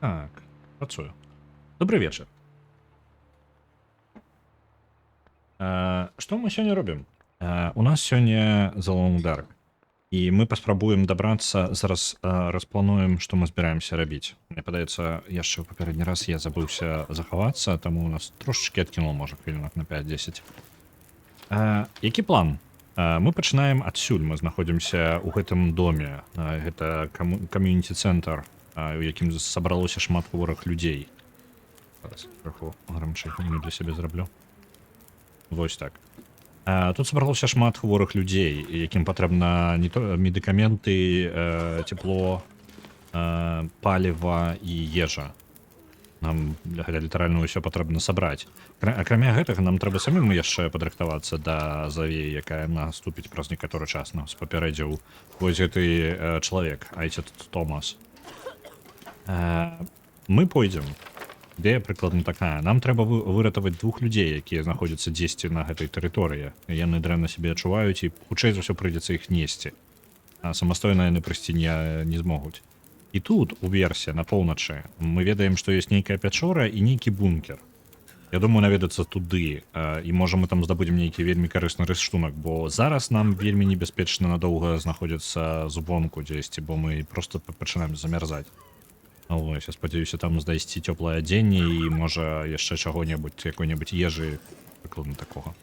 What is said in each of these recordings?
Так, працую. Добрый вечер. Што мы сёння робім? У нас сёння залом удар. І мы паспрабуем дабрацца, зараз расплануем, што мы збіраемся рабіць. Мне падаецца, яшчэ ў папярэдні раз я забыўся захавацца, таму у нас трошачкі адкінул, можа, хвілінах на 5-10. Які план? Мы пачынаем адсюль, мы знаходзімся ў гэтым доме. Гэта кам'юніці-цэнтр, у якім сабралося шмат хворых людзей. Зараз крыху грамчэй для сябе зраблю. Вось так. Тут сабралося шмат хворых людзей, якім патрэбна не то медыкаменты, цепло, паліва і ежа. Нам літаральна ўсё патрэбна сабраць. Акрамя гэтага нам трэба самім яшчэ падрыхтавацца да завеі, якая наступіць праз некаторы час. Нас папярэдзіў вось гэты чалавек, Айцет Томас. Мы пойдзем. Ідэя прыкладна такая. Нам трэба выратаваць 2 людзей, якія знаходзяцца дзесьці на гэтай тэрыторыі. Яны дрэнна сябе адчуваюць і хутчэй за ўсё прыйдзецца іх несці. Самастойна яны прыйсці не змогуць. І тут, у версе, на поўначы, мы ведаем, што ёсць нейкая пячора і нейкі бункер. Я думаю, наведацца туды, і можа мы там здабудзем нейкі вельмі карысны рыштунак, бо зараз нам вельмі небяспечна надоўга знаходзіцца звонку дзесьці, бо мы проста пачынаем замярзаць. Ось, я спадзяюся там знайсці цёплае адзенне і можа яшчэ чаго-небудзь, якой-небудзь ежы, прыкладна такога.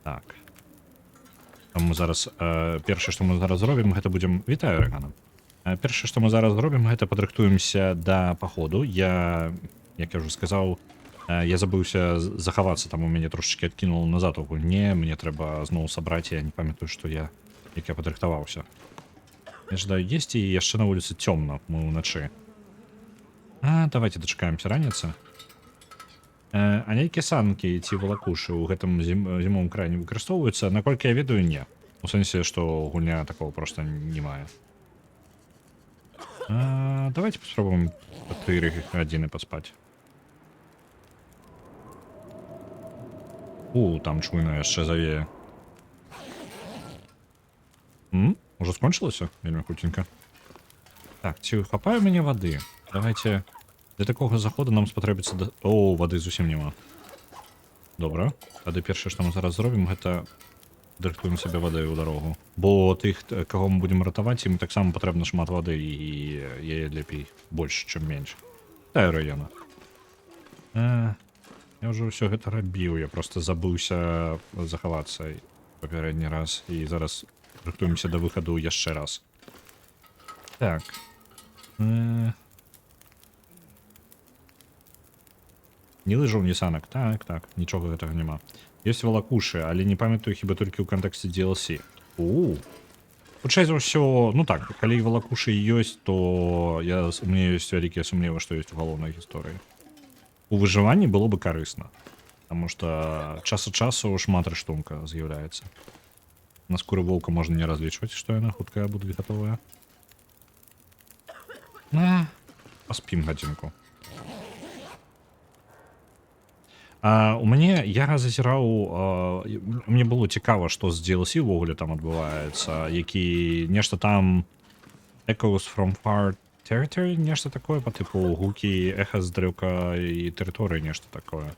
Так. Там мы зараз першае, што мы зараз зробім, гэта будзем... Вітаю, Рэгана. Першае, што мы зараз зробім, гэта падрыхтуемся да паходу. Я, як я ўжо сказаў, я забыўся захавацца, там у мяне трошачкі адкінуў назад у гульне, мне трэба зноў сабраць, я не памятаю, што як я падрыхтаваўся. Я жадаю есці, і яшчэ на вуліцы цёмна, мы ўначы. Давайте дачакаемся раніцы. А нейкія санкі ці валакушы ў гэтым зімовым краі не выкарыстоўваюцца? Наколькі я ведаю, не. У сэнсе, што гульня такого проста не мае. Давайте паспрабуем 4 гадзіны паспаць. Там чуйна яшчэ завее. Уже скончылася? Вельмі хутенька. Так, ці хапае мяне вады? Давайте... Для такога заходу нам спатрэбіцца... вады зусім няма. Добра. Тады першае, што мы зараз зробім, гэта... Дырыхтуем сабе вады ў дарогу. Бо тых, каго мы будзем ратаваць, ім таксама патрэбна шмат вады, і яе лепей больш, чым менш. Тая раёна. Я ўжо ўсё гэта рабіў, я проста забыўся захавацца папярэдні раз, і зараз... Рыхтуемся до выходу яшчэ раз. Так. Ні лыжаў, ні санак. Так, нічога гэтага няма. Ёсць валакушы, але не памятаю хіба толькі ў кантэксце DLC. Хутчэй за ўсё, ну так, калі валакушы ёсць, то у мяне ёсць вялікія сумневы, што ёсць у галоўнай гісторыі. У выжыванні было бы карысна, таму што час ад часу шмат рыштунка з'яўляецца. На скуры волка можна не разлічваць, што яна хутка будуць гатовая. Паспім гадзінку. У мяне, я зазіраў, мне было цікава, што з DLC ўвогуле там адбываецца, які нешта там Echoes from Far Territory, нешта такое, па тыпу гукі, эха з дрэўка і тэрыторыі, нешта такое.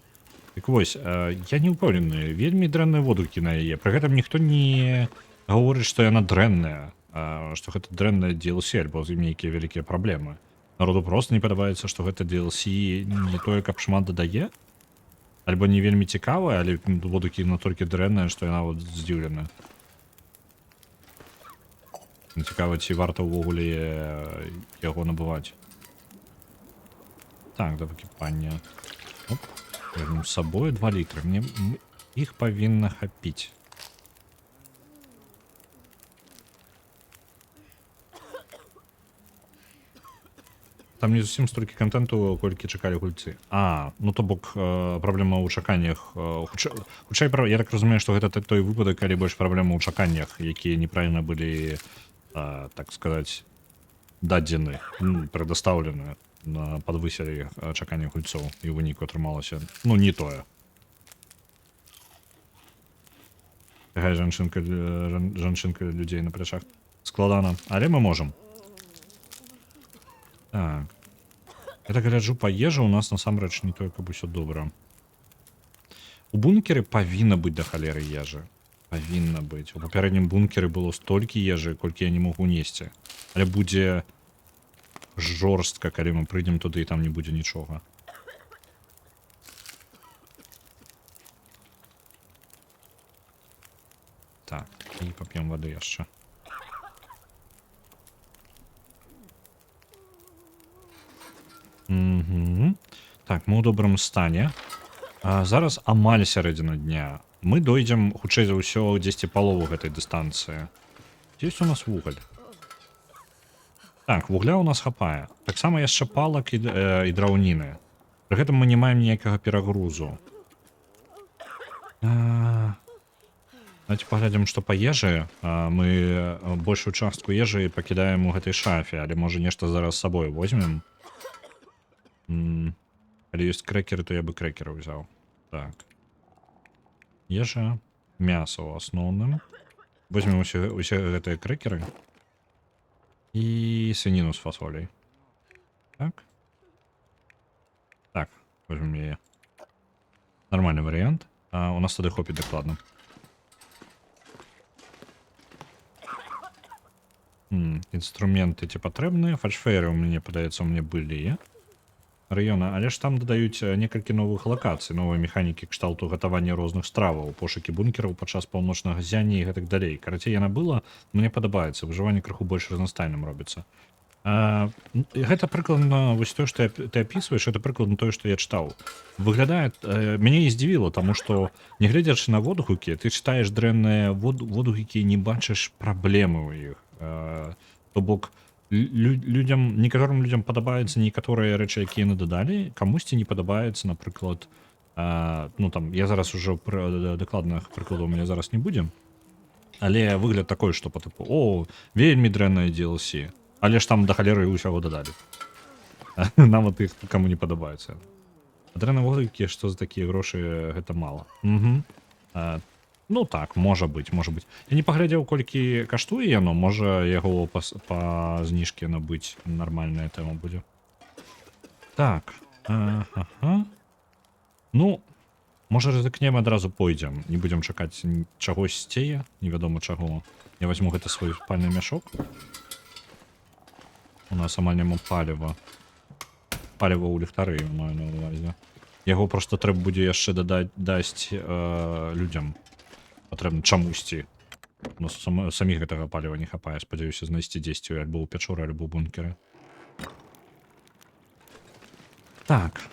Так вось, я не ўпэўнены, вельмі дрэнныя водгукі на яе. Пры гэтым ніхто не гаворыць, што яна дрэнная, што гэта дрэнная DLC, альбо з ім нейкія вялікія праблемы. Народу проста не падабаецца, што гэта DLC не тое, каб шмат дадае, альбо не вельмі цікавая, але водгукі настолькі дрэнная, што яна здзіўленая. Цікава, ці варта ўвогуле яго набываць. Так, да выкіпання. Возьмем с собой 2 літра. Мне іх павінна хапіць. Там не зусім столькі контенту, колькі чакалі гульцы. Ну то бок праблема ў чаканнях. Хутчэй, я так разумею, што гэта той выпадак, калі больш праблема ў чаканнях, якія неправільна былі, так сказаць, дадзены, прадастаўлены. Падвысілі чаканне гульцоў, і ў выніку атрымалася, не тое. Такая жанчынка людзей на плячах. Складана, але мы можам. Так. Я так гляджу па ежы, у нас насамрэч не тое, каб усё добра. У бункеры павінна быць да халеры ежы. Павінна быць. У папярэднім бункеры было столькі ежы, колькі я не магу несці. Але будзе жорстка, калі мы прыйдзем туды і там не будзе нічога. Так, і пап'ем вады яшчэ. Угу. Так, мы ў добрым стане. Зараз амаль сярэдзіна дня. Мы дойдзем, хутчэй за ўсё, дзесьці палову гэтай дыстанцыі. Ёсць у нас вугаль. Так, вугля ў нас хапае. Таксама яшчэ палак і драўніны. Пры гэтым мы не маем ніякага перагрузу. Давайте паглядзім, што па ежы. Мы большую частку ежы пакідаем у гэтай шафе, але можа нешта зараз з сабой возьмем. Калі ёсць крэкеры, то я бы крэкеры ўзяў. Так. Ежа, мясо ў асноўным. Возьмем усе гэтыя крэкеры. І свініну з фасоляй. Так. Так, возьмем яе. Нормальны варыянт. У нас тады хопіць дакладна. Інструменты ці патрэбныя. Фальшфейеры, мне падаецца, у мяне былі. Раёна, але ж там дадаюць некалькі новых лакацый, новыя механікі кшталту гатавання розных страваў, пошукі бункераў падчас паўночнага ззяння і гэтак далей. Карацей, яна была, мне падабаецца, выжыванне крыху больш разнастайным робіцца. Гэта прыкладна вось тое, што ты апісваеш, это прыкладна тое, што я чытаў. Выглядае, мяне і здзівіла, таму што, нягледзячы на водгукі, ты чытаеш дрэнныя водгукі і не бачыш праблемы ў іх. То бок, некаторым людзям падабаюцца некаторыя рэчы, якія яны дадалі, камусьці не падабаецца, напрыклад, ну там, я зараз ужо дакладных прыкладаў у мяне зараз не будзе, але выгляд такой, што па тыпу, о, вельмі дрэннае DLC, але ж там да халеры ўсяго дадалі. Нават іх каму не падабаецца. Дрэнныя водгукі, што за такія грошы, гэта мала. Ну так, можа быць, можа быць. Я не паглядзеў, колькі каштуе яно, можа яго па зніжкі набыць, нармальная тэма будзе. Так, ну, можа рызыкнем адразу пойдзем, не будзем чакаць чагосьці, невядома чаго. Я возьму гэты свой спальны мяшок. У нас амаль няма паліва. Паліва ў ліхтары, маю на ўвазе. Яго проста трэба будзе яшчэ дасць людзям. Патрэбна чамусьці. У нас саміх гэтага паліва не хапае. Спадзяюся знайсці дзесьці альбо ў пячоры, альбо ў бункеры. Так.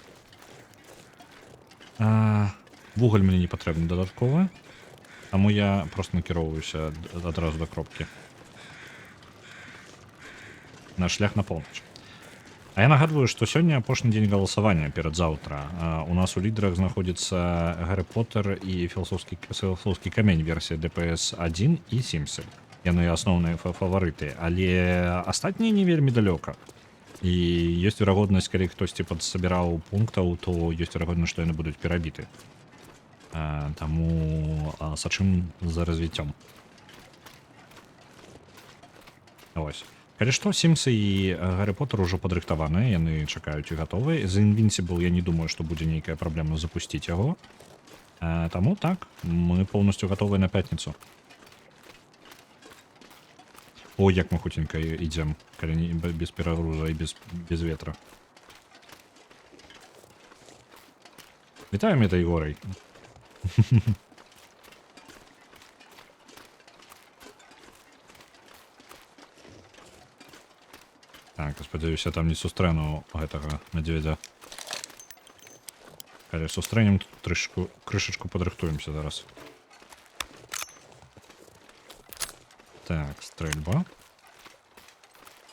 Вугаль мне не патрэбны дадатковы. Таму я проста накіроўваюся адразу да кропкі. На шлях на поўнач. А я нагадваю, што сёння апошні дзень галасавання перад заўтра. У нас у лідарах знаходзіцца Гаррі Поттер і філасофскі камень версія ДПС 1 і Сімсы. Яны асноўныя фаварыты, але астатнія не вельмі далёка. І ёсць верагоднасць, калі хтосьці падсабіраў пунктаў, то ёсць верагоднасць, што яны будуць перабіты. Таму сачым за развіццём. Вось. Калі што, Сімсы і Гаррі Поттер ужо падрыхтаваныя, яны чакаюць і гатовыя. За Invincible я не думаю, што будзе нейкая праблема запусціць яго. Таму так, мы поўнасцю гатовыя на пятніцу. О, як мы хутенька ідзем, калі не без перагруза і без ветра. Вітаем этой горай. Так, спадзяюся, там не сустрэну гэтага мядзведзя. Калі сустрэнем, крышачку падрыхтуемся зараз. Так, стрэльба.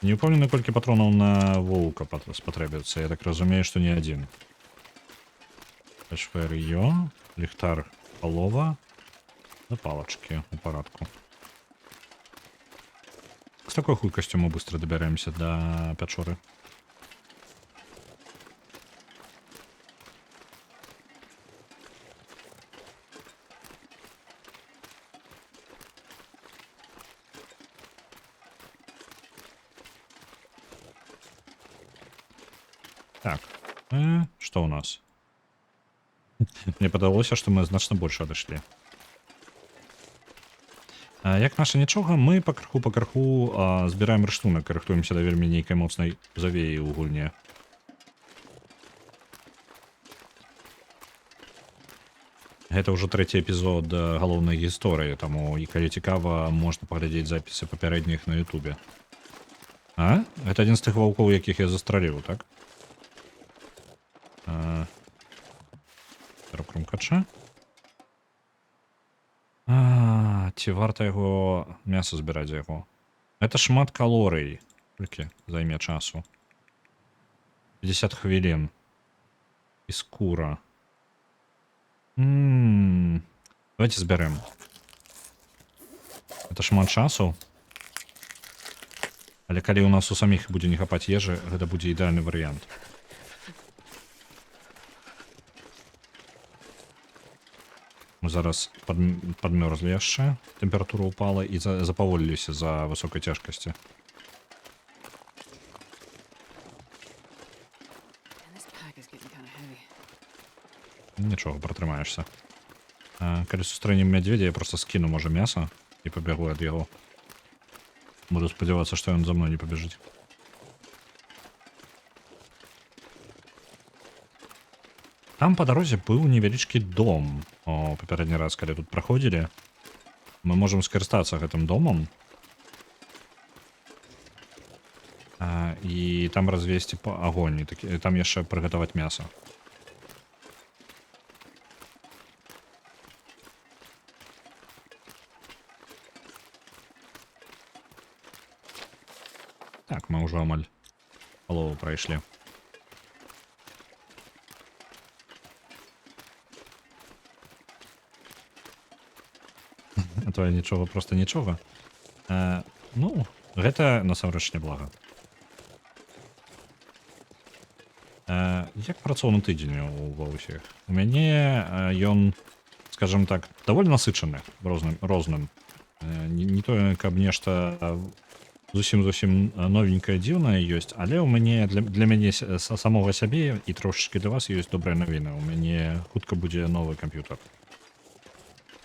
Не ўпэўнены, колькі патронаў на воўка спатрэбіцца. Я так разумею, што не адзін. Фальшфейер, ліхтар палова. Да палачкі у парадку. С такой хуйкостью мы быстро добираемся до пячоры. Так, Что у нас? Мне падалося, што мы значна больш адышлі. Як наша нічога, мы пакарху збіраем рыштунак, рыхтуемся да вельмі нейкай моцнай завеі ў гульне. Гэта ўжо трэці эпізод галоўнай гісторыі, таму і калі цікава, можна паглядзець запісы папярэдніх на ютубе. Гэта адзін з тых ваўкоў, якіх я застраліў, так? Крумкача. Ці варта яго мяса збіраць за яго? Гэта шмат калорый. Колькі займе часу? 50 хвілін. І скура. Давайте збярэм. Это шмат часу. Але калі у нас у саміх будзе не хапаць ежы, гэта будзе ідэальны варыянт. Мы зараз падмёрзлі яшчэ, тэмпература ўпала і запаволіліся за высокай цяжкасці. Нічога, пратрымаешся. Калі сустрэнем мядзведзя, я проста скіну, можа, мяса і пабягу ад яго. Буду спадзявацца, што ён за мной не пабяжыць. Там па дарозе быў невялічкі дом. Папярэдні раз, калі тут праходзілі, мы можам скарыстацца гэтым домам і там развесці агонь, там яшчэ прыгатаваць мяса. Так, мы ўжо амаль палову прайшлі. А то нічога, проста нічога. Ну, гэта насамрэч няблага. Як працоўны тыдзень ва ўсіх? У мяне ён, скажем так, даволі насычаны розным. Не тое, каб нешта зусім новенькае дзіўнае ёсць, але ў мяне для мяне самога сябе і трошачкі для вас ёсць добрая навіна. У мяне хутка будзе новы камп'ютар.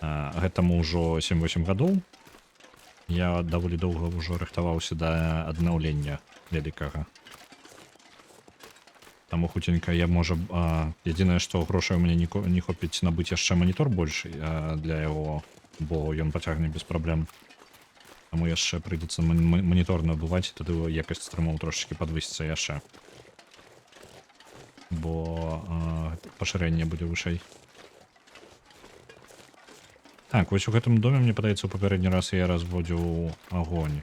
Гэтаму ўжо 7-8 гадоў. Я даволі доўга ўжо рыхтаваўся да аднаўлення вялікага. Таму хуценька я, можа, адзінае, што грошай у мяне не хопіць набыць яшчэ манітор больш для яго, бо ён пацягне без праблем. Таму яшчэ прыйдзецца манітор набываць, тады якасць стрымоў трошачкі падвысіцца яшчэ. Бо пашырэнне будзе вышэй. Так, вось у гэтым доме, мне падаецца, у папярэдні раз я разводзіў агонь.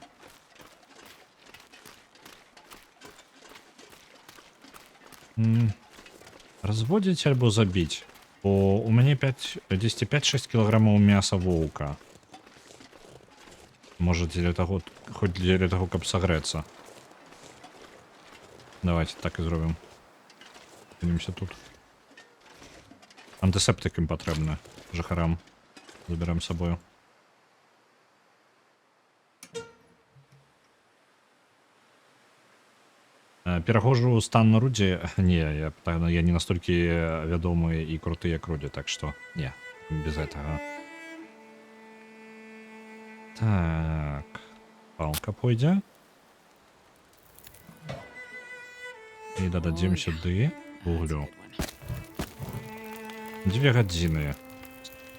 Разводзіць альбо забіць? Бо у мяне 5-6 кілаграмаў мяса воўка. Можа, хоць дзеля таго, каб сагрэцца. Давайте так і зробім. Спынімся тут. Антысептык ім патрэбны жыхарам. Заберем з собою. Пераходжу стан на Рудзі. Не, я не настолькі вядомы і круты, як Рудзі, так што не, без гэтага. Так. Палка пойдзе. І дададзім сюды вуглю. 2 гадзіны.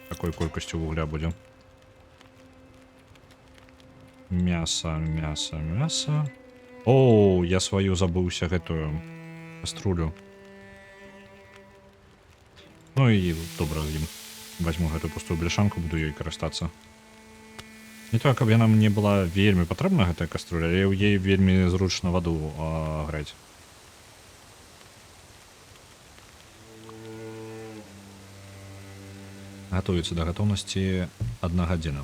Такой колькасцю вугля будзе. Мяса. О, я сваю забыўся гэтую каструлю. Ну і добра з ім. Вазьму гэтую пустую бляшанку, буду ёй карыстацца. Не то, каб яна мне была вельмі патрэбна, гэтая каструля, але ў ей вельмі зручна ваду грэць. Гатуецца да гатоўнасці 1 гадзіна.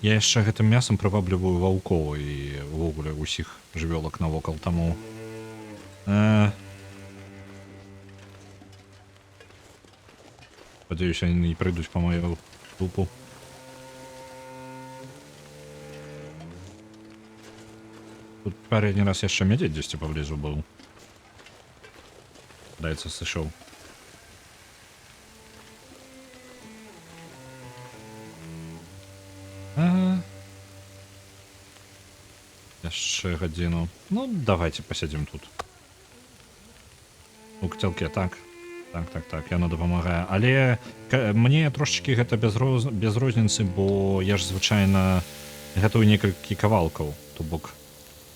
Я яшчэ гэтым мясам прывабліваю ваўкоў і ўвогуле ўсіх жывёлак навокал, таму... Спадзяюся, яны не прыйдуць па маю дупу. Папяредний раз яшчэ медведь дзесьці паблізу быў. Даецца сышоў. Яшчэ гадзіну. Ну, давайте пасядзім тут. У кацялке, так. Так, яно дапамагае. Але мне трошачкі гэта без розніцы, бо я ж звычайна гатую некалькі кавалкаў, то бок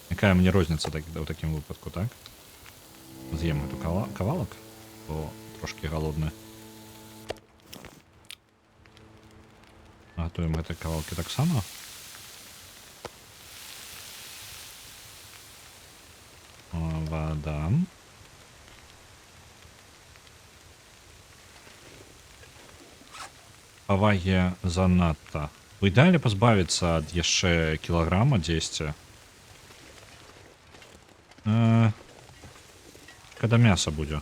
якая мне розніца ў такім выпадку, так? З'ем гэту кавалак, бо трошкі галодны. Гатуем гэтай кавалкі таксама. Вода. Павагі занадта. У ідэале пазбавіцца ад яшчэ кілаграма 10. Шкада мяса будзе.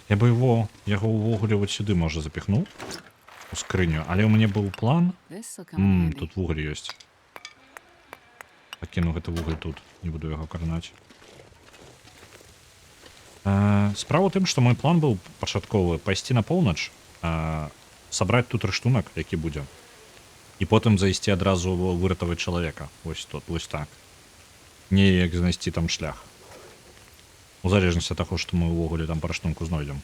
Я бы яго ўвогуле вот сюды, можа, запіхнуў. У скрыню. Але ў мяне быў план. Тут вугаль ёсць. Пакіну гэты вугаль тут. Не буду яго карнаць. Справа ў тым, што мой план быў пачатковы пайсці на поўнач, сабраць тут рыштунак, які будзе, і потым зайсці адразу выратаваць чалавека. Вось тут, вось так. Неяк знайсці там шлях. У залежнасці ад таго, што мы ўвогуле там па рыштунку знойдзем.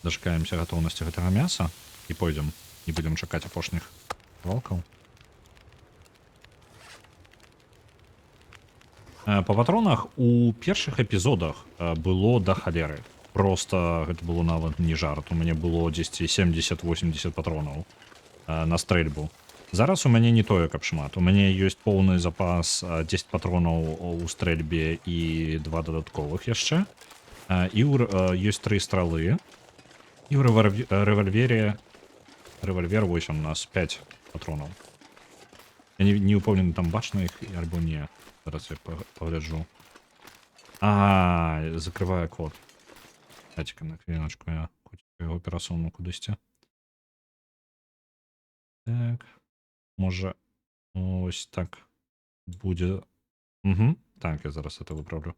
Дачакаемся гатоўнасці гэтага мяса і пойдзем. Не будзем чакаць апошніх кавалкаў. Па патронах у першых эпізодах было да халеры. Просто гэта было нават не жарт. У мяне было дзесьці 70-80 патронаў на стрэльбу. Зараз у мяне не тое, каб шмат. У мяне ёсць поўны запас 10 патронаў у стрэльбе і 2 дадатковых яшчэ. І ёсць 3 стралы. І ў рэвальвере... Рэвальвер, вось у нас 5 патронаў. Я не ўпэўнены, там бачна іх альбо не. Зараз я погляджу. Закрывае код. Дайте-ка на хвилиночку, я його пересуну кудись. Так. Може, ось так буде. Угу. Так, я зараз це виправлю.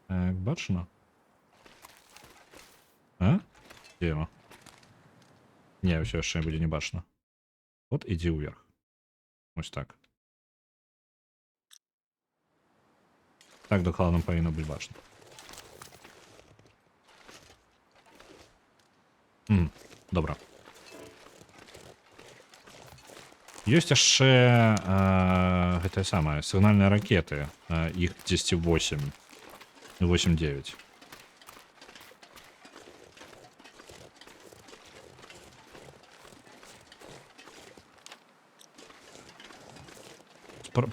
Так, бачно? Де його? Ні, все ще буде не бачно. От іди вверх. Ось так. Так докладно повинно бути бачно. Добре. Ёсць яшчэ гэтае самае сігнальныя ракеты, іх 10-8, 8-9.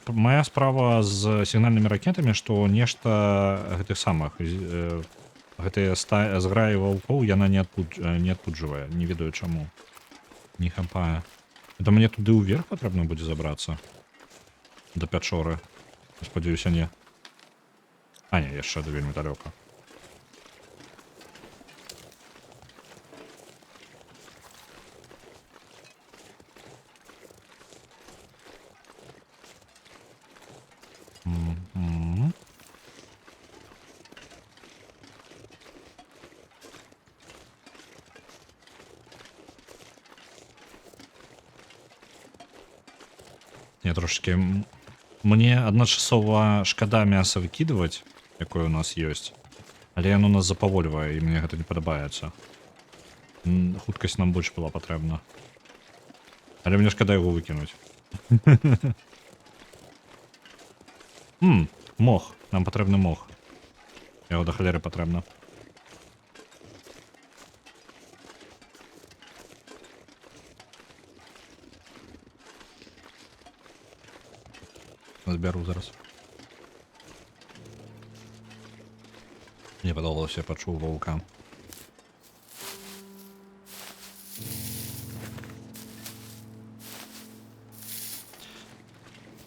Моя справа з сігнальнымі ракетамі, што нешта гэтых самых гэтыя зграі ваўкоў яна не адпуджвае, не ведаю чаму. Не хапае. Это мне туды ўверх патрэбна будзе забрацца? Да пячоры. Спадзяюся, не. Не, яшчэ вельмі далёка. Трошки мне адначасова шкада мяса выкидывать, якое у нас ёсць, але яно нас запавольвае, і мне гэта не падабаецца. Хуткасць нам больш была патрэбна. Але мне шкада яго выкінуць. Мох. Нам патрэбны мох. Яго да халеры патрэбна. Збяру зараз. Мне падалося, я пачуў ваўка.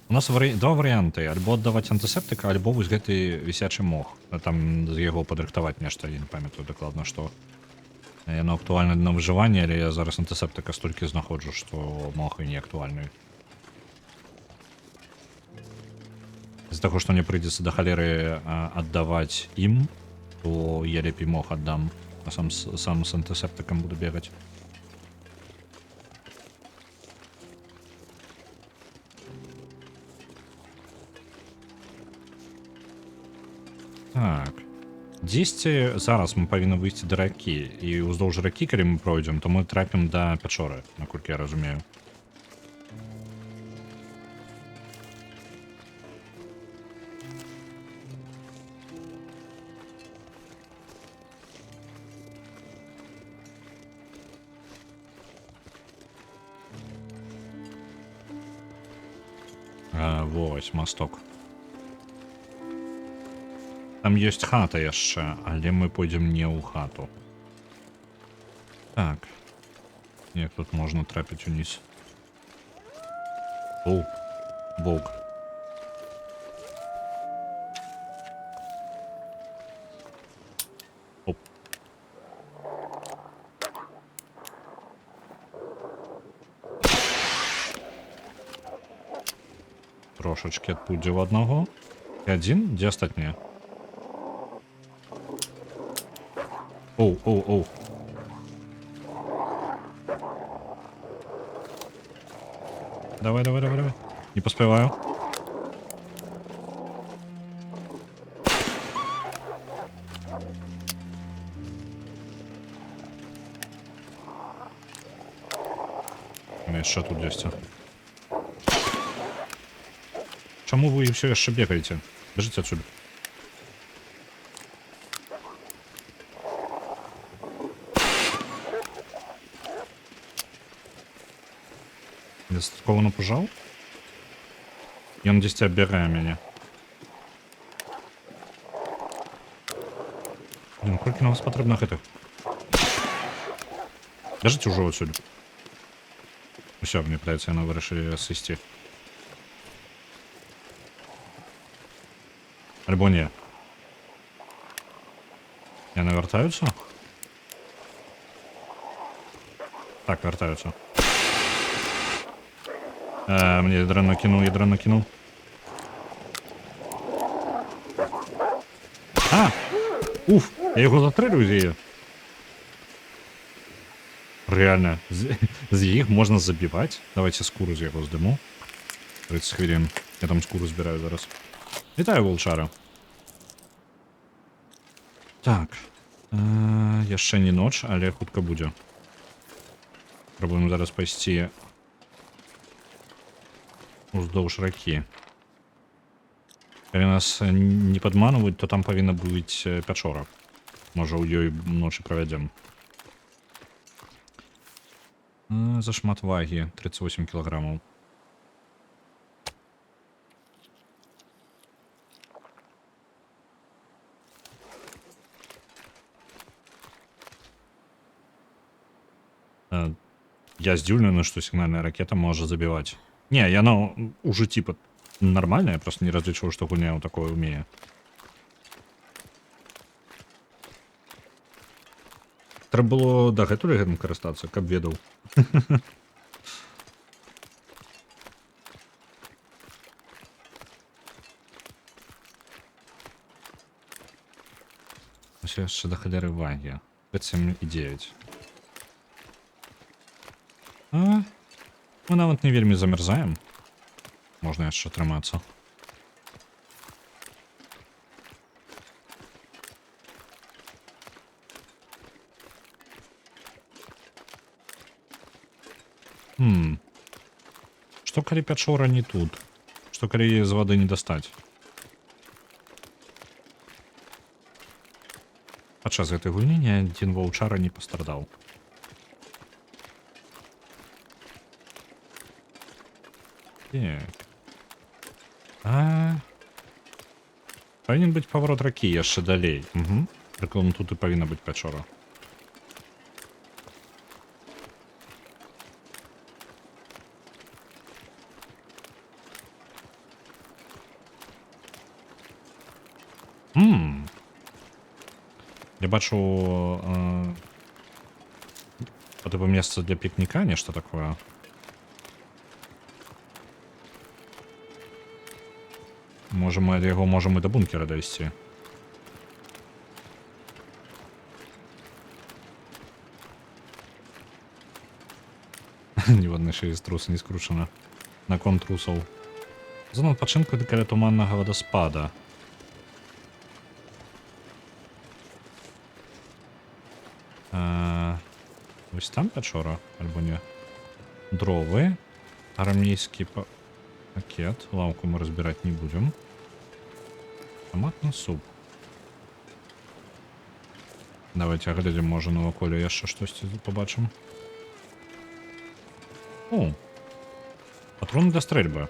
У нас два варыянты. Альбо аддаваць антысептыка, альбо вось гэты вісячы мох. Там з яго падрыхтаваць нешта, я не памятаю дакладна што. Яно актуальна на выжыванне, але я зараз антысептыка столькі знаходжу, што мог і не актуальны. З-за таго, што мне прыйдзецца да халеры аддаваць ім, то я лепей мог аддам, а сам з антысептыкам буду бегаць. Так. Дзесьці зараз мы павінны выйсці да ракі, і ўздоўж ракі, калі мы пройдзем, то мы трапім да пячоры, наколькі я разумею. Вось, масток. Там ёсць хата яшчэ, але мы пойдзем не ў хату. Так. Як тут можна трапіць уніз? Оу, воўк. Оп. Трошачки адпудзіў аднаго. І адзін? Дзе астатнія? Оу, оу, оу. Давай, давай, давай, давай. Не поспеваю. Яшчэ тут ёсць. Чаму вы ўсё яшчэ бегаеце? Бежыце адсюль. Я такого напужаў? Ён дзесьці аббягае мяне. Блин, колькі на вас патрэбна гэтых? Бяжыце ўжо адсюль. Усё, мне падаецца, яны вырашылі сысці. Альбо не. Яны вяртаюцца? Так, вяртаюцца. Мне ядро накинул. А! Уф! Я его застрелю з її. Реально. З їх можна забивати. Давайте скуру з його здиму. 30 хвилин. Я там скуру збираю зараз. Вітаю, волчара. Так. Яшчэ не ноч, але хутка будзе. Пробуем зараз пайсці уздоўж ракі. Калі нас не падманваюць, то там павінна быць пячора. Можа, у ёй ночы правядзем. Зашмат вагі. 38 кілаграмаў. Я здзіўлены, што сігнальная ракета можа забіваць. Не, яна ўжо типа нормальная, я просто не разлічваў, што гульня такое ўмее. Трэба было дагэтуль гэтым карыстацца, каб ведаў. Ось яшчэ да халеры вагі. 5, 7 і 9. Мы нават не вельмі замярзаем. Можна яшчэ трымацца. Што калі пячора не тут? Што калі яе з вады не дастаць? Падчас гэтай гульні ні адзін ваўчара не пастрадаў. Павінен быць паварот ракі яшчэ далей. Прыкладна тут і павінна быць пячора. Я бачу По типу месца для пікніка, нешта такое. Може ми його можемо і до бункера довести. Ні в одній шиї з труса не скручена. На кон трусов. Зона відпочинку біля туманного водоспада. Ось там печора, або ні? Дрови. Армійський пакет. Лавку мы разбирать не будем. Томатный суп. Давайте глядим, може на околі яшчэ штосьці побачым. О! Патроны для стрельбы.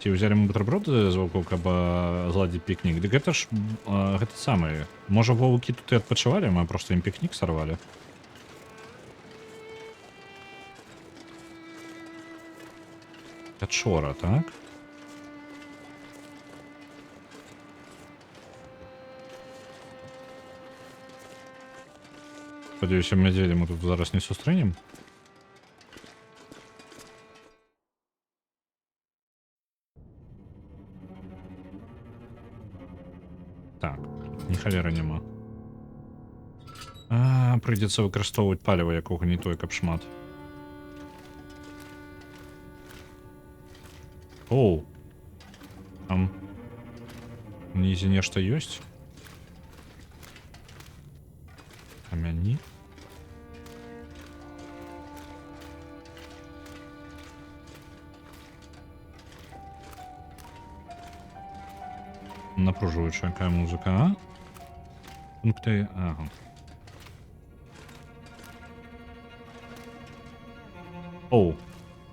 Ці ўзялі мы бутерброды з ваўкоў, каб зладзіць пікнік. Дык гэта ж гэта самае. Можа ваўкі тут і адпачывалі, мы проста ім пікнік сарвалі. Пячора, так? Спадзяюся, мядзведзя мы тут зараз не сустрэнем. Так, ні халера няма. Прыйдзецца выкарыстоўваць паліва, якога не той, каб шмат. Оу. Там унізе нешта ёсць? Камяні? Напружуючая якая музыка, а? Пункты... Ага. Оу.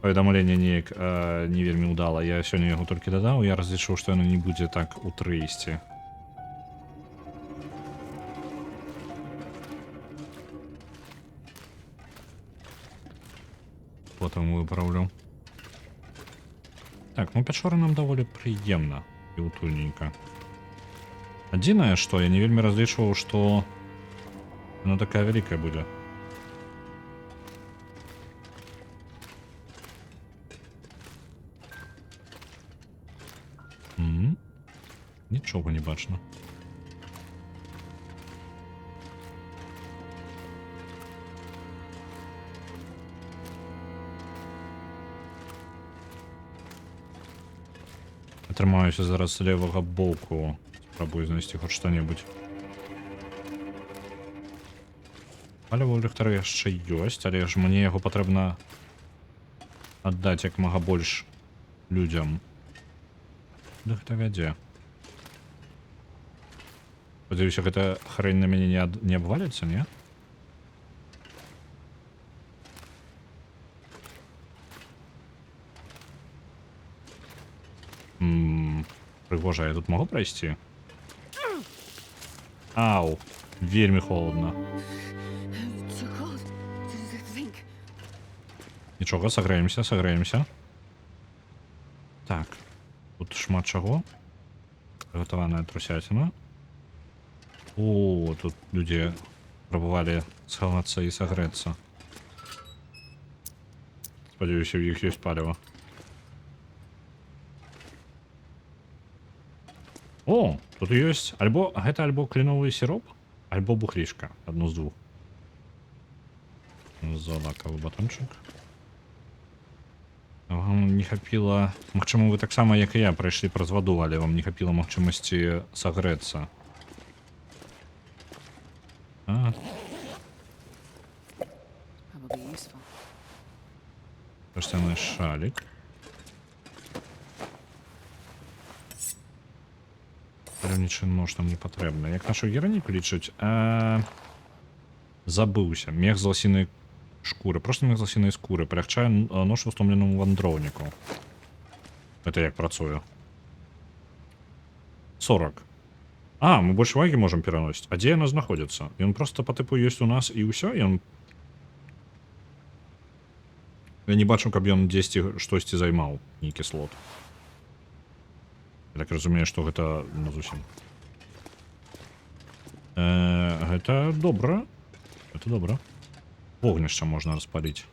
Паведамленне неяк не вельмі ўдала. Я сёння яго толькі дадаў, я разлічыў, што яно не будзе так у 3 ісці. Потым выпраўлю. Так, ну пячора нам даволі прыемна і утульненька. Адзінае, што я не вельмі разлічваў, што яна такая вялікая будзе. Нічога не бачна. Атрымаюся зараз з левага боку. Спрабую знайсці хоць што-небудзь. Паліва ў ліхтары яшчэ ёсць, але ж мне яго патрэбна аддаць як мага больш людзям. Куды гэта вядзе? Спадзяюся, гэта хрень на мяне не абваліцца, не? Прыгожа, я тут магу прайсці? Ау, вельмі холодна. Нічога, сагрэемся, сагрэемся. Так, тут шмат чаго. Прыгатаваная трусяціна. О, тут людзі прабавалі схавацца і сагрэцца. Спадзяюся, у іх ёсць паліва. О, тут ёсць альбо гэта альбо кленовый сироп, альбо бухлішка, адно з двух. Залакавы батончык. Вам не хапіла, магчыма, вы таксама як і я прайшлі праз ваду, але вам не хапіла магчымасці сагрэцца. Каштяны шалік. Паляўнічы нож нам не патрэбна. Як нашу гераніку лічыць? Забыўся. Мех з ласінай шкуры. Просто мех з ласінай скуры. Палягчае нож устомленаму вандроўніку. Это як працуе? 40. Мы больш вагі можам пераносіць. А дзе яна знаходзіцца? Ён просто па тыпу ёсць у нас і ўсё? Я не бачу, каб ён дзесьці штосьці займаў. Нейкі слот. Я так разумею, што гэта, ну, зусім. Гэта добра. Это добра. Вогнішча можна распаліць.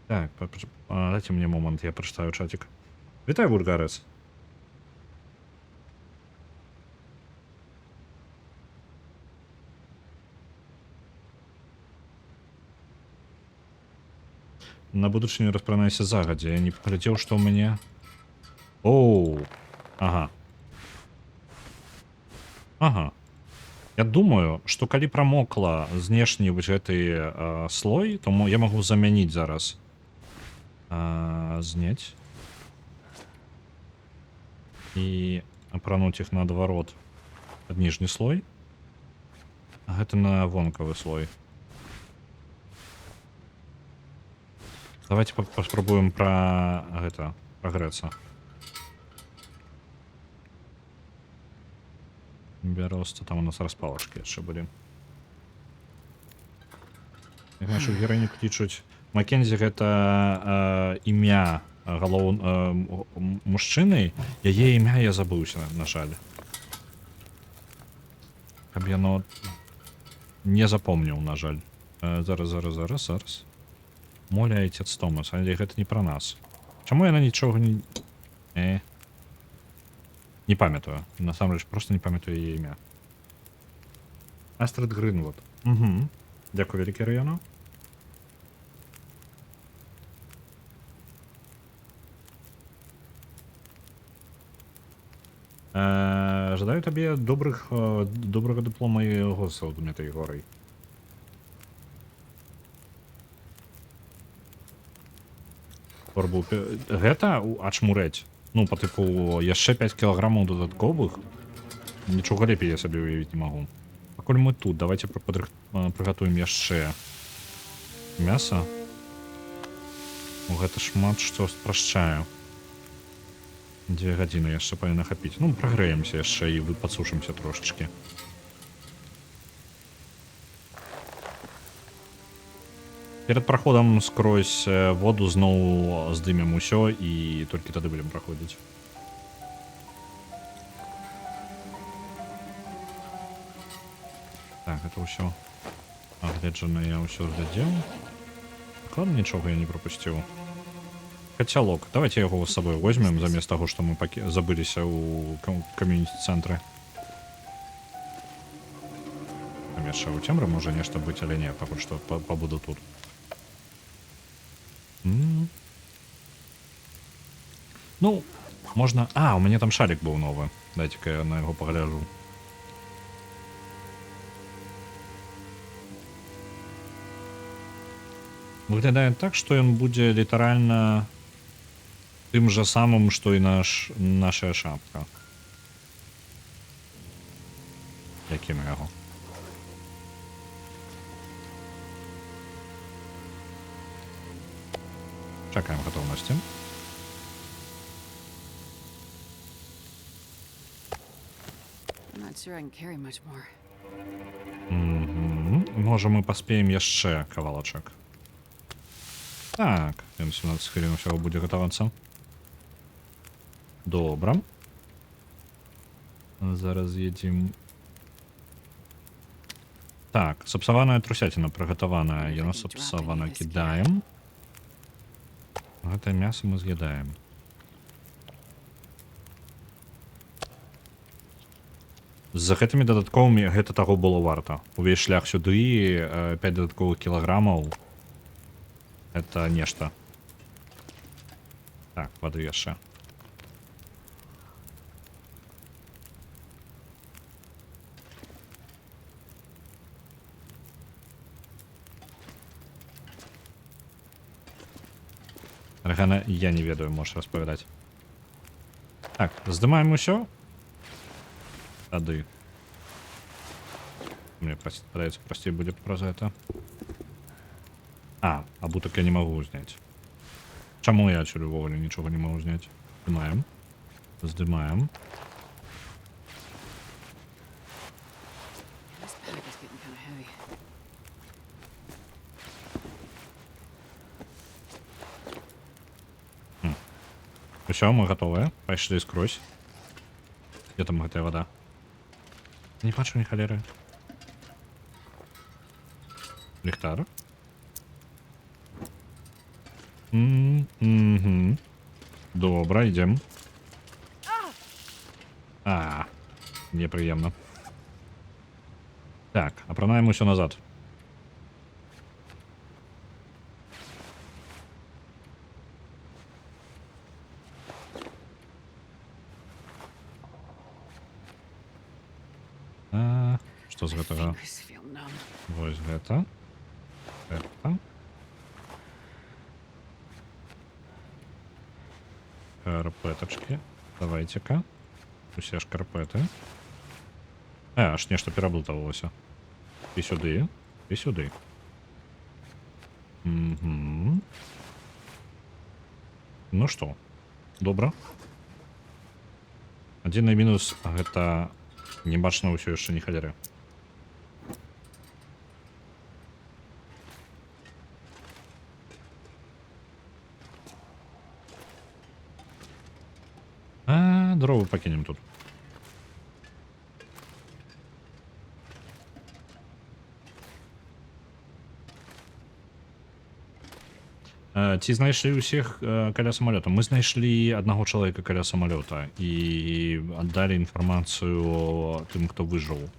Так, дайте мне момент, я прочитаю чатик. Вітаю, Вульгарес. На будучыню распранайся загадзя. Я не паглядзеў, што ў мяне. Оу. Ага. Ага. Я думаю, што калі прамокла знешні вось гэты слой, то я магу замяніць зараз. Зняць. І апрануць іх наадварот пад ніжні слой. А гэта на вонкавы слой. Давайте паспрабуем прогрэцца. Бяроста, там у нас распалачкі яшчэ былі. Як нашу гераіню клічуць. Маккензі гэта імя мужчыны. Яе імя я забыўся, на жаль. Каб яно не запомніў, на жаль. Зараз. Моля отец Томас, але гэта не пра нас. Чаму яна нічога не... Не памятаю. Насамрэч, просто не памятаю яе імя. Астрид Гринвуд. Угу. Дякую, вялікі раёну. Жадаю табе добрага дыплома і госаў, Дмітрый Горай. Гэта ачмурэць. Ну, по типу, яшчэ 5 кілаграмаў дадатковых. Нічога лепей я сабе уявіць не магу. Пакуль мы тут, давайте прыгатуем яшчэ мяса. Гэта шмат што спрашчае. 2 гадзіны яшчэ павінна хапіць. Ну, прагрэемся яшчэ і падсушымся трошачкі. Перед праходам скрозь воду зноў здымем усё і толькі тады будем праходзіць. Так, это ўсё агледжана, я ўсё глядзеў. Кладно, нічога я не пропусціў. Кацялок. Давайте яго з сабой возьмем, замест таго, што мы забыліся ў кам'юніці-цэнтры. Там яшчэ ў цемры можа нешта быць, але не, пакуль што пабуду тут. Ну, можна... у мяне там шарик быў новы. Дайце-ка я на яго пагляджу. Выглядае так, што ён будзе літаральна тым жа самым, што і наша шапка. Якім яго? Чакаем гатоўнасці. Можа, мы паспеем яшчэ кавалачак. Так, 17 хвілін усяго будзе гатавацца. Добра. Зараз едзем. Так, сапсаваная трусяціна прыгатаваная. Яна сапсавана, кідаем. Гэтае мясо мы з'едаем. З гэтымі дадатковымі гэта таго было варта. Увесь шлях сюды, 5 дадатковых кілаграмаў. Это нешта. Так, вады яшчэ. Рагана, я не ведаю, можешь распавядаць. Так, здымаем усё. Тады. Мне падаецца, прасцей будзе праз гэта. Абутак я не магу зняць. Чаму я адсюль увогуле нічога не магу зняць? Здымаем. Здымаем. Все, мы готовы. Пайшлі скрозь. Где там гэтая вода? Не бачу ні халеры. Ліхтар. Угу. Добра, йдем. Неприємно. Так, апранаємо все назад. Што з гэтага? Вось гэта. Гэта. Шкарпеточки. Давайте-ка. Усе шкарпеты. Аж нешта пераблытавалася. І сюды. І сюды. Угу. Ну што, добра. Адзіны мінус гэта не бачна ўсё яшчэ не халеры. Дровы пакінем тут. Ці знайшлі ўсіх каля самалёта? Мы знайшлі аднаго чалавека каля самалёта і аддалі інфармацыю тым, хто выжыў.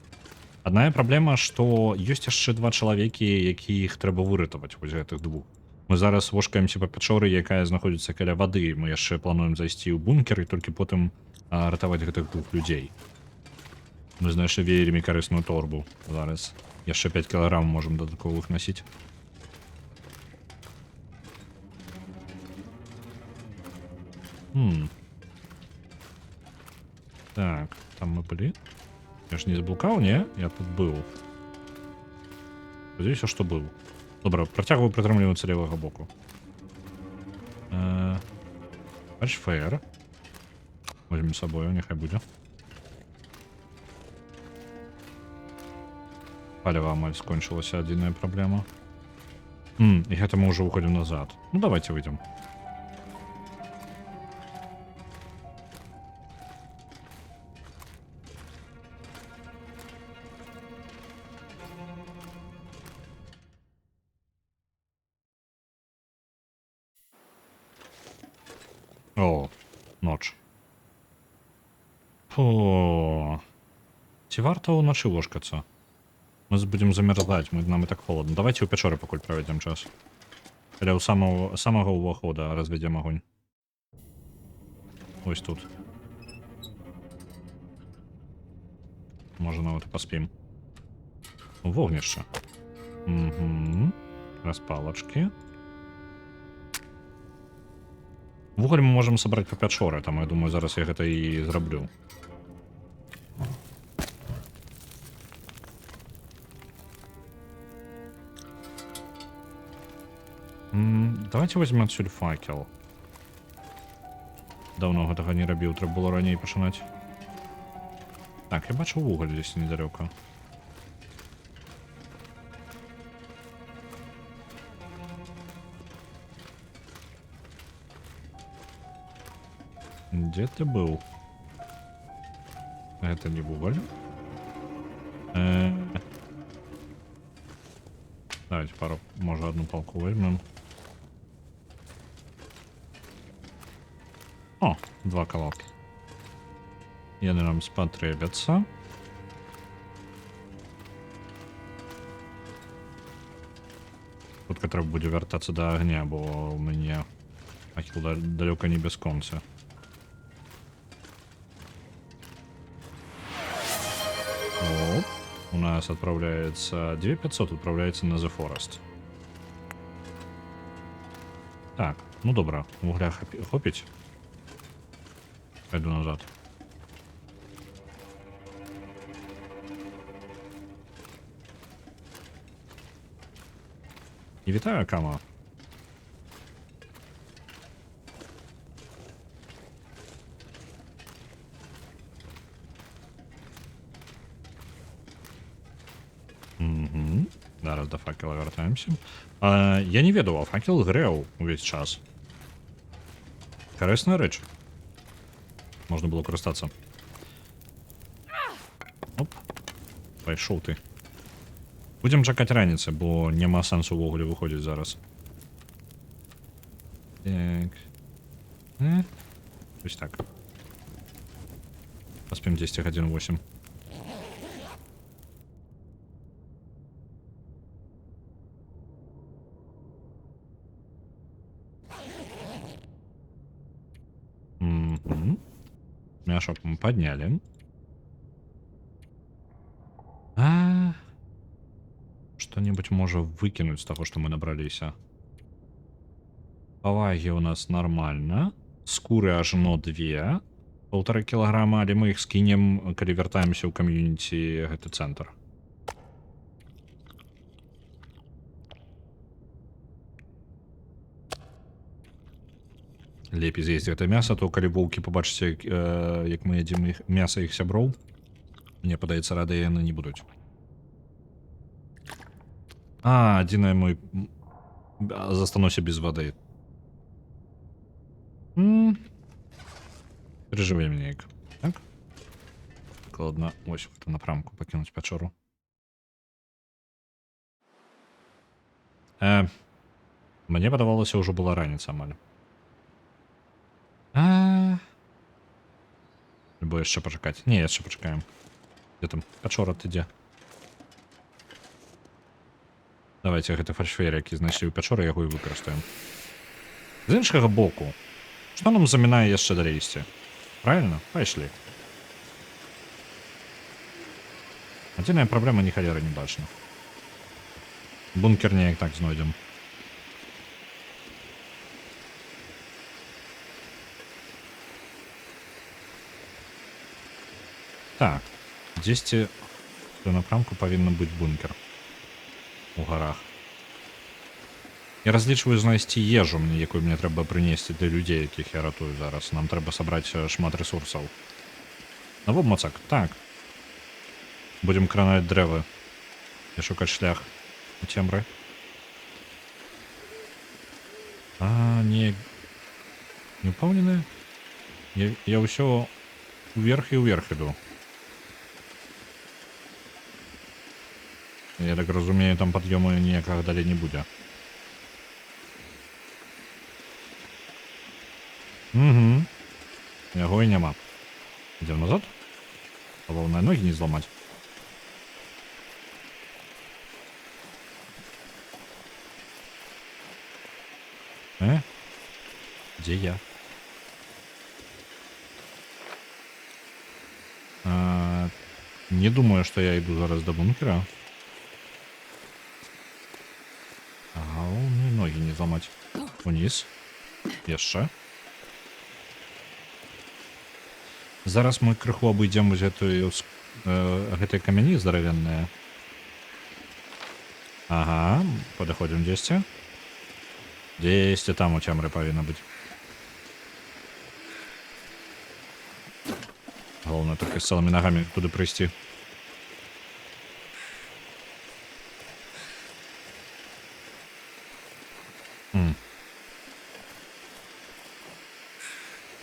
Адная праблема, што ёсць яшчэ два чалавекі, якіх трэба выратаваць, вось гэтых двух. Мы зараз вошкаемся па пячоры, якая знаходзіцца каля вады. Мы яшчэ плануем зайсці ў бункер і толькі потым ратаваць гэтых двух людзей. Мы знайшлі вельмі карысную торбу зараз. Яшчэ 5 кілаграм можам дадатковых насіць. Так, там мы былі. Я ж не заблукаў, не? Я тут быў. Спадзяюся, што быў. Добра, працягваю прытрымлівацца левага боку. Фэйр. Возьмем з сабою, няхай будзе. Паліва амаль скончылася, адзіная праблема. І гэта мы ўжо выходзім назад. Ну, давайте выйдзем. О, ноч. Фу. Ці варта ўначы ложкацца? Мы будем замерзать, нам и так холодно. Давайте у печоры пакуль проведем час. Или у самого увохода разведем огонь. Ось тут. Можно вот и поспим. Вогнище. Угу. Распалочки. Вуголь мы можем собрать по пячоры, там, я думаю, зараз я гэта і зраблю. Давайте возьмем отсюда факел. Давно гэтага не рабіў, трэба было раней пачынаць. Так, я бачу вуголь здесь недалёка. Где ты был? Это не вуголь. Давайте пару, может, одну палку возьмем. О, два колодки. Яны нам спотребятся. Тут трэба будзе вяртацца да агня, бо у мяне ахіл далёка не бясконцы. Оп. У нас отправляется 2500, отправляется на The Forest. Так, ну добра, вугля хопить. Пойду назад. І вітаю, Кама. Зараз до факела вяртаемся. Я не ведаў, а факел грэў увесь час. Корисна річ. Можна було користатися. Оп. Пайшов ти. Будемо чекати раніці, бо нема сенсу ввогуле виходити зараз. Так. Ось так. Поспим 10:1:8. Мяшок мы подняли. Что-нибудь можем выкинуть с того, что мы набрались. Поваги у нас нормально. Скуры аж 2. 1,5 килограмма, але мы их скинем, когда вертаемся в комьюнити гэты центр. Лепей з'есть гэта мясо, то калі воўкі побачыце, як мы едзім іх мяса іх сяброў, мне падаецца, рады яны не будуць. Адзінае мой застануся без вады. Пережывем неяк. Так? Прыкладна, ось гэта напрамку пакінуць пячору. Мне падавалася, ўжо была раніца амаль. Альбо яшчэ пачакаць. Не, яшчэ пачакаем. Дзе там? Пячора ты дзе? Давайте гэты фальшфейр, які знайшлі ў пячоры, яго і выкарыстаем. З іншага боку, што нам замінае яшчэ далей ісці? Правильно? Пайшлі. Адзіная праблема, ні халеры не бачна. Бункер неяк так знойдзем. Так, дзесьці на напрамку павінна быць бункер у гарах. Я разлічваю знайсці ежу, якую мне трэба прынесці для людзей, якіх я ратую зараз. Нам трэба сабраць шмат ресурсаў. Навод моцак, так. Будзем кранаць дрэвы і шукаць шлях у цемры. Не упэўнены? Я ўсё уверх і ўверх іду. Я так разумею, там пад'ёму ніякага далей не будзе. Яго і няма. Ідзем назад? Галоўнае, ногі не зламаць. Дзе я? Не думаю, што я іду зараз да бункера. Ноги не зламаць. Униз. Яшчэ. Зараз мы крыху абыдзем гэтыя камяні здаравенныя. Ага, падыходзім дзесьці. Дзесьці там у цемры павінна быць. Галоўнае толькі з цэлымі нагамі туды прыйсці.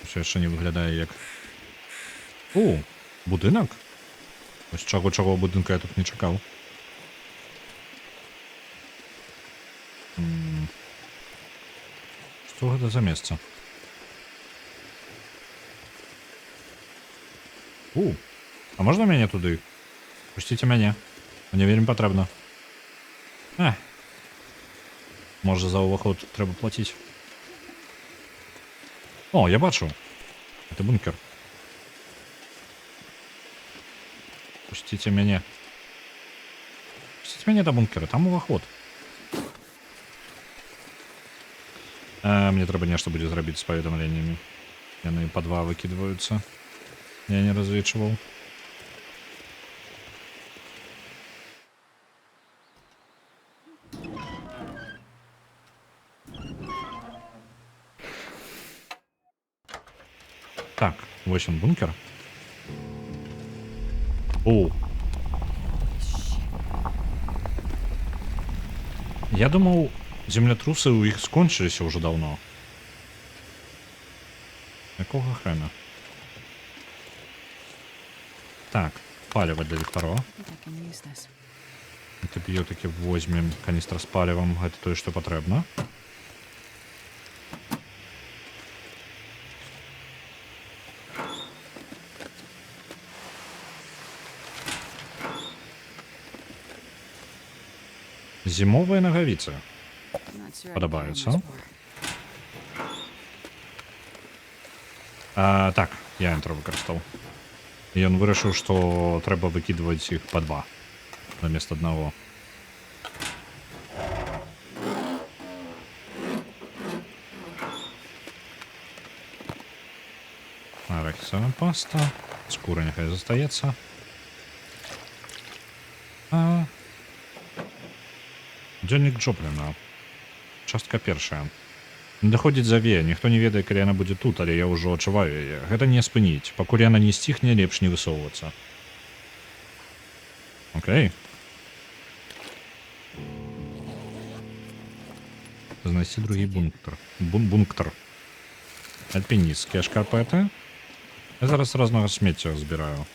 Усё яшчэ не выглядае як... Будынак? Ось чаго будынка я тут не чакаў. Што гэта за месца? А можна мяне туды? Пусціце мяне. Мне вельмі патрэбна. Можа, за ўваход трэба плаціць. Я бачу. Это бункер. Пусціце мяне. Пусціце мяне до бункера, там уваход. Мне трэба нешта будзе зрабіць з паведамленнямі. Яны па 2 выкідваюцца. Я не разлічваў. Так, вось он бункер. Я думаў, землятрусы ў іх скончыліся ўжо даўно. Якого хрена? Так, паліва для ліхтару. Антибіотики возьмем, каністра з палівом, гэта тое, што патрэбна. Зімовыя нагавіцы падабаюцца. Так, я энтер выкарыстаў. Ён вырашыў, што трэба выкідваць іх па 2 намест аднаго. Арахісовая паста. Скура няхай застаецца. Дзённік Джопліна. Частка першая. Надыходзіць завея, ніхто не ведае, калі яна будзе тут, але я ўжо адчуваю яе. Гэта не спыніць. Пакуль яна не сціхне, лепш не высоўвацца. Окей. Знайсці другі бункер. Бункер. Альпінісцкія шкарпеты. Я зараз разнага смецця збіраю.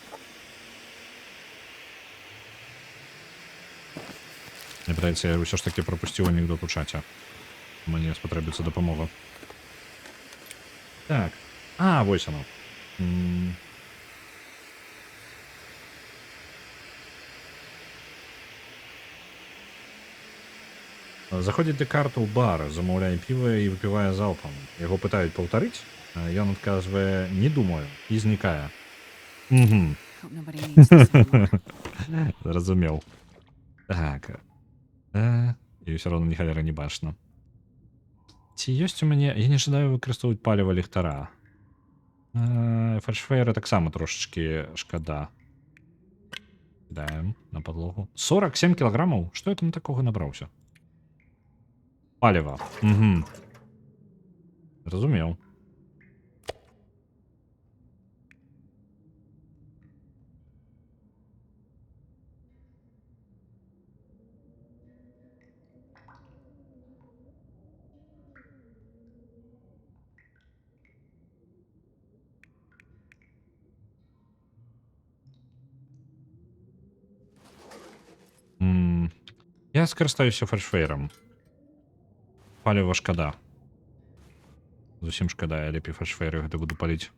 Мне падаецца, я ўсё ж такі прапусціў анекдот у чаце. Мне спатрэбіцца дапамога. Так. Вось оно. Заходзіць Дэкарт у бар, замаўляе піва і выпівае залпам. Яго пытаюць паўтарыць, ён адказвае: не думаю, і знікае. Зразумеў. Так. І ўсё роўна ні халера не бачна. Ці ёсць у мяне... Я не жадаю выкарыстоўваць паліва ліхтара. Фальшфейра таксама трошачкі шкада. Кідаем на падлогу. 47 кілаграмаў? Што я там такога набраўся? Паліва. Разумеў. Я скарыстаюся фальшфейрам. Паліва шкада. Зусім шкада, я лепей фальшфейры гэта буду паліць.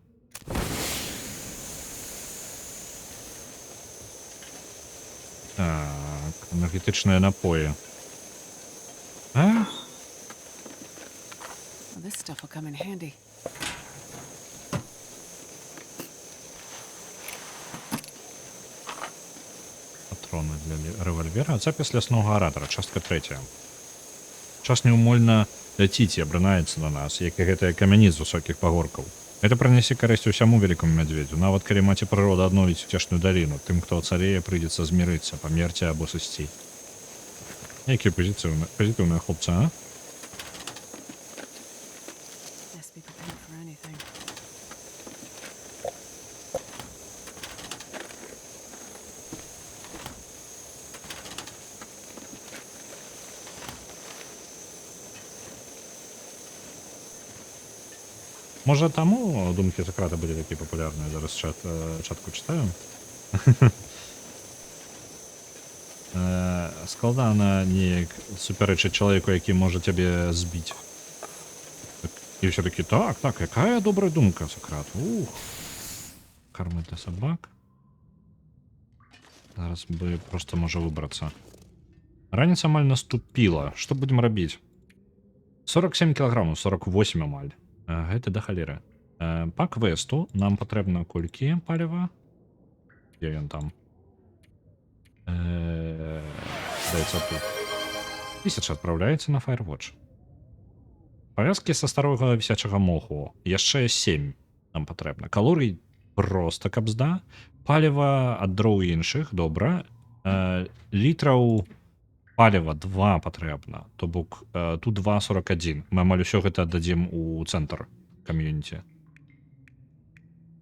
Так, энергетычныя напоі. Патроны для рэвальвера. Запіс ляснога аратара, частка 3. Час неумольна ляціць і абрынаецца на нас, як і гэтыя камяні з высокіх пагоркаў. Гэта прынясе карысць усяму вялікаму мядзведзю. Нават калі маці прырода адновіць уцешную даліну, тым, хто ацалее, прыйдзецца змірыцца, памерці або сысці. Якія пазітыўныя хлопцы, а? Можа таму думкі Сократа былі такі папулярныя, зараз чатку чытаю. Складана неяк супярэчыць чалавеку, які можа цябе збіць. І ўсё такі, так, якая добрая думка, Сократ. Кармы для сабак. Зараз бы проста можа выбрацца. Раніца амаль наступіла. Што будзем рабіць? 47 кілаграмаў, 48 амаль. Гэта да халеры. Па квесту нам патрэбна колькі паліва? Где ён там? Даецца тут. 1000 адпраўляецца на Firewatch. Павязкі са старога вісячага моху. Яшчэ 7 нам патрэбна. Калорый проста кабзда. Паліва ад дроў іншых, добра. Літраў паліва 2 патрэбна. То бок тут 2,41. Мы амаль усё гэта аддадзім у цэнтр кам'юніці.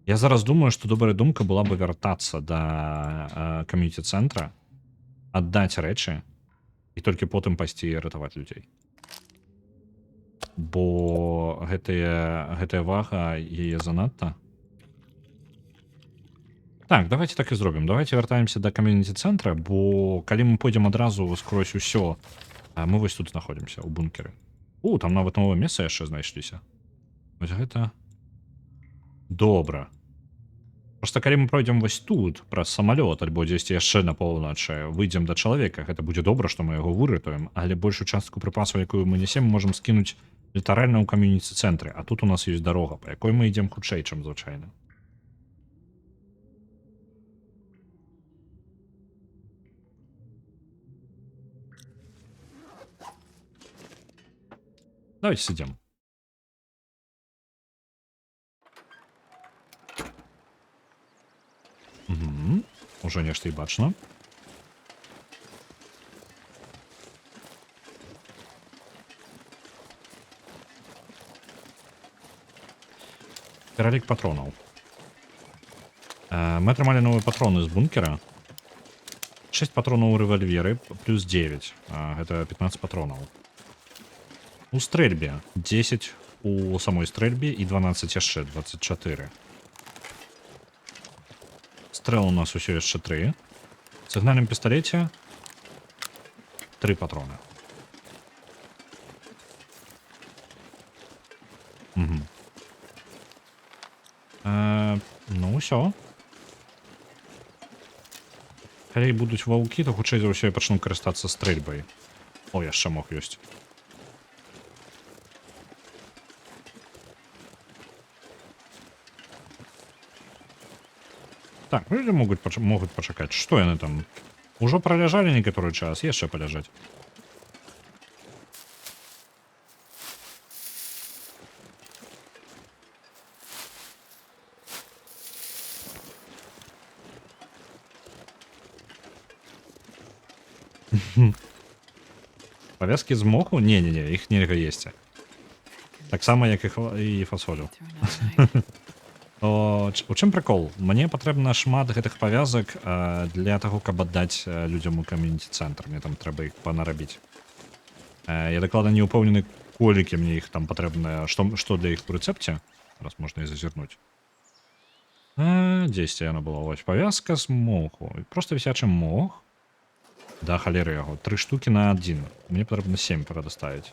Я зараз думаю, што добрая думка была бы вяртацца да кам'юніці цэнтра, аддаць рэчы і толькі потым пайсці ратаваць людзей. бо гэтая вага яе занадта. Так, давайте так і зробім. Давайте вяртаемся да кам'юніці-цэнтра, бо калі мы пойдзем адразу скрозь усё, мы вось тут знаходзімся ў бункеры. Там нават новае месца яшчэ знайшліся. Вось гэта добра. Просто калі мы пройдзем вось тут праз самалёт альбо дзесьці яшчэ на поўначы выйдзем да чалавека, гэта будзе добра, што мы яго выратуем, але большую частку прыпасаў, якую мы нясем, можам скінуць літаральна ў кам'юніці-цэнтры, а тут у нас ёсць дарога, па якой мы ідзем хутчэй, чым звычайна. Давайте сидим. Угу. Уже нешта і бачно. Пералік патронаў. Мы атрымалі новыя патроны з бункера. 6 патронаў у рэвальверы, плюс 9. Гэта 15 патронаў. У стрэльбе 10 у самой стрэльбе і 12 яшчэ, 24. Стрэл у нас усё яшчэ 3. В сігнальным пісталеце 3 патроны. Угу. Ну, ўсё. Калі будуць ваўкі, то хутчэй за ўсё я пачну карыстацца стрэльбай. О, яшчэ мог ёсць. Так, люди могут пачакаць. Што яны там? Ужо праляжалі некаторы час, яшчэ паляжаць. Павязкі з моху? Не-не-не, іх нельга есці. Таксама, як і фасолю. У чым прыкол? Мне патрэбна шмат гэтых павязак для таго, каб аддаць людзям у кам'юніці-цэнтр. Мне там трэба іх панарабіць. Я дакладна не ўпэўнены, колькі мне іх там патрэбна, што для іх у рэцэпце. Раз можна і зазірнуць. Дзесьці яна была. Вось павязка з моху. Просто вісячы мох. Да халеры яго. 3 штукі на 1. Мне патрэбна 7 прадаставіць.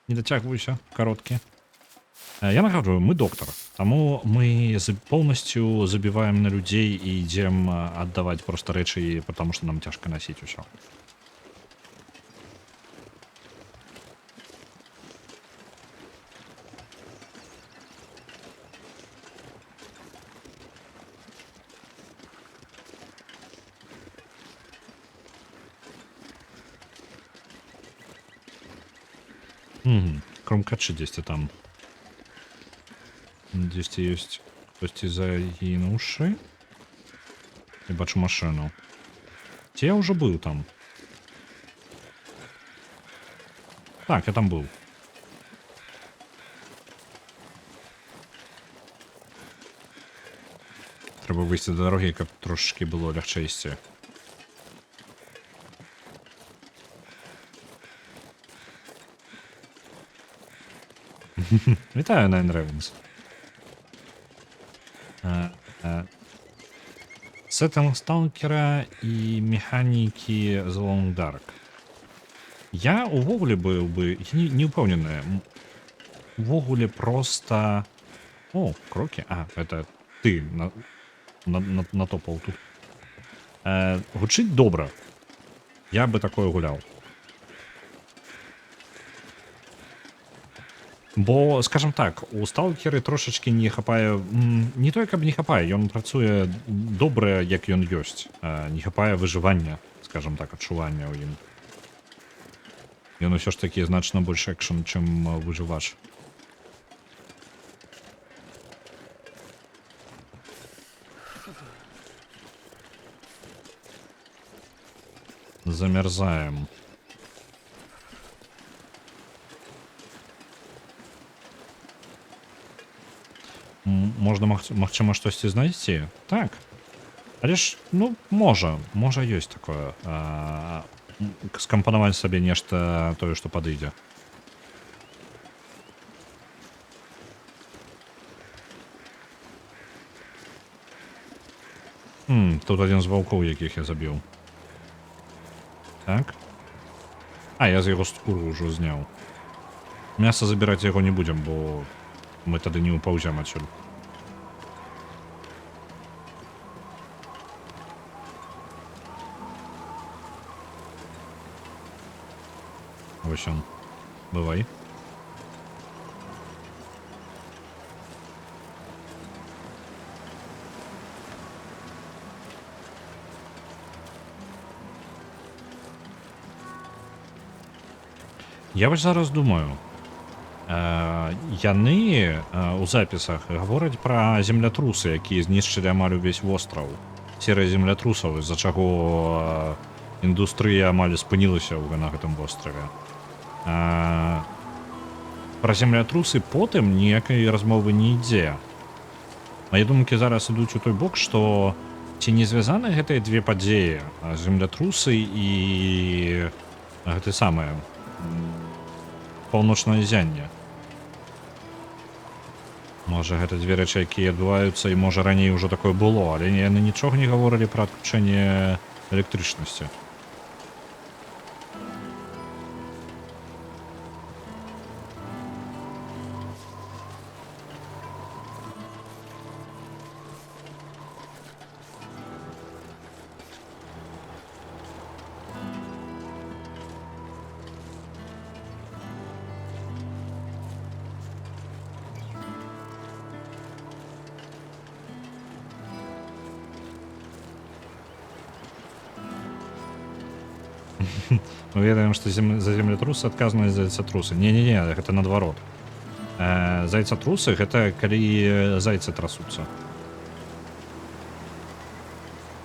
Не дацягваюся, кароткі. Я нагадую, мы доктар, таму мы поўнасцю забіваем на людзей і ідзем аддаваць проста рэчы, потому што нам цяжка насіць усё. Кромкачы дзесьці там. Дзесьці ёсць хтосьці загінуўшы. Я бачу машыну. Ці я ўжо быў там? Так, я там быў. Трэба выйсці да дарогі, каб трошачкі было лягчэй ісці. Вітаю, Nine Ravens. Сеттинг сталкера і механікі з Long Dark. Я увогуле быў бы не ўпэўнены. Увогуле просто... О, крокі. Это ты натопаў тут. Гучыць добра. Я бы такое гуляў. Бо, скажем так, у сталкеры трошачкі не хапае, не тое, каб не хапае, ён працуе добра, як ён ёсць. Не хапае выжывання, скажем так, адчування ў ім. Ён усё ж такі значна больш экшн, чым выжывач. Замерзаем. можна магчыма штосьці знайсці. Так. Але ж, ну, можа ёсць такое. Скампанаваць сабе нешта тое, што падыдзе. Тут адзін з ваўкоў, якіх я забіў. Так. Я з яго скуру ўжо зняў. Мяса забіраць яго не будзем, бо мы тады не ўпаўзем адсюль. Вось он. Бывай. Я вось зараз думаю, яны у запісах гавораць пра землятрусы, якія знішчылі амаль увесь востраў. Серыя землятрусаў, з-за чаго індустрыя амаль спынілася на гэтым востраве. Пра землятрусы потым ніякай размовы не ідзе. Мае думкі зараз ідуць у той бок, што ці не звязаны гэтыя две падзеі, землятрусы і гэты самае паўночнае зянне. Можа, гэта дзве рэчы, якія адбываюцца, і можа раней ужо такое было, але яны нічога не гаворылі пра адключэнне электрычнасці. Мы ведаем, што за землятрусы адказныя зайцатрусы. Не-не-не, гэта наадварот. Зайцатрусы гэта калі зайцы трасуцца.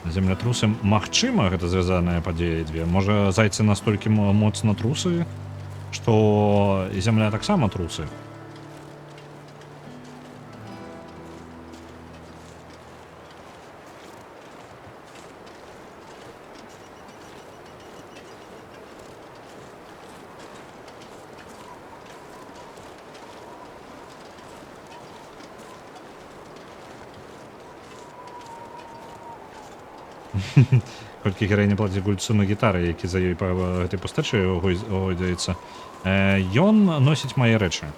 Землятрусы, магчыма, гэта звязаныя падзеі дзве. Можа, зайцы настолькі моцна трусы, што і зямля таксама трусы. Колькі герой не плаціць гульцу на гітары, які за ёй па гэтай пустэчы гойдаецца. Ён носіць мае рэчы.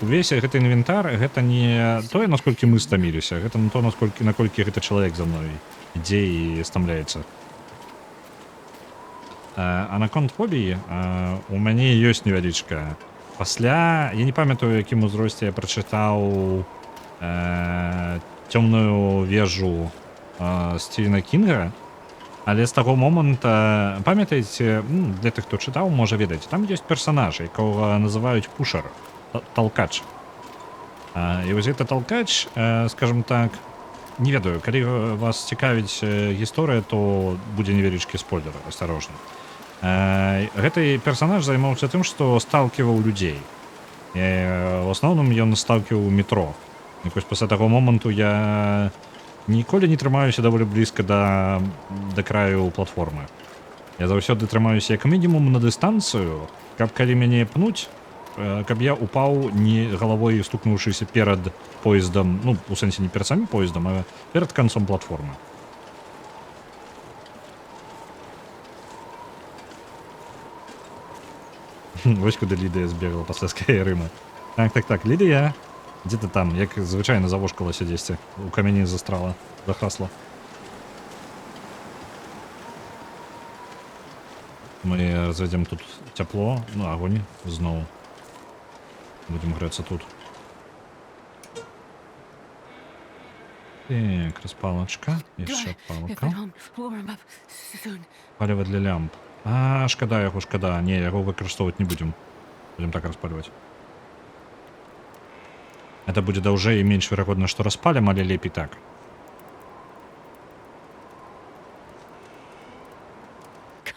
Увесь гэты інвентар, гэта не тое, насколькі мы стаміліся, гэта на то, наколькі гэта чалавек за мной ідзе і стамляецца. А наконт хобі у мяне ёсць невялічка. Пасля, я не памятаю, якім узросце я прачытаў «Цёмную вежу» Стівена Кінга, але з таго моманта, памятаеце, для тых, хто чытаў, можа ведаць, там ёсць персанаж, якога называюць пушар, талкач. І вось гэты талкач, скажем так, не ведаю, калі вас цікавіць гісторыя, то будзе невялічкі спойлер, асцярожна. Гэты персанаж займаўся тым, што сталківаў людзей. В асноўным ён сталківаў метро. І вось пасля таго моманту я ніколі не трымаюся даволі блізка да краю платформы. Я заўсёды трымаюся як мінімум на дыстанцыю, каб калі мяне пнуць, каб я упаў не галавой стукнуўшыся перад поездам, ну, у сэнсе не перад самім поездам, а перад канцом платформы. Вось куды Лідыя збегала пасля Скайрыма. Так, Лідыя. Дзе ты там, як звычайна завошкалася дзесьці, у камяні застрала, захасла. Мы развядзем тут цяпло, ну, агонь зноў. Будем грэцца тут. Так, распалачка, яшчэ палка. Паліва для лямп. Шкада яго, шкада. Не, яго выкарыстоўваць не будзем. Будем так распальваць. Это будзе даўжэй і менш верагодна, што распалім, але лепей так.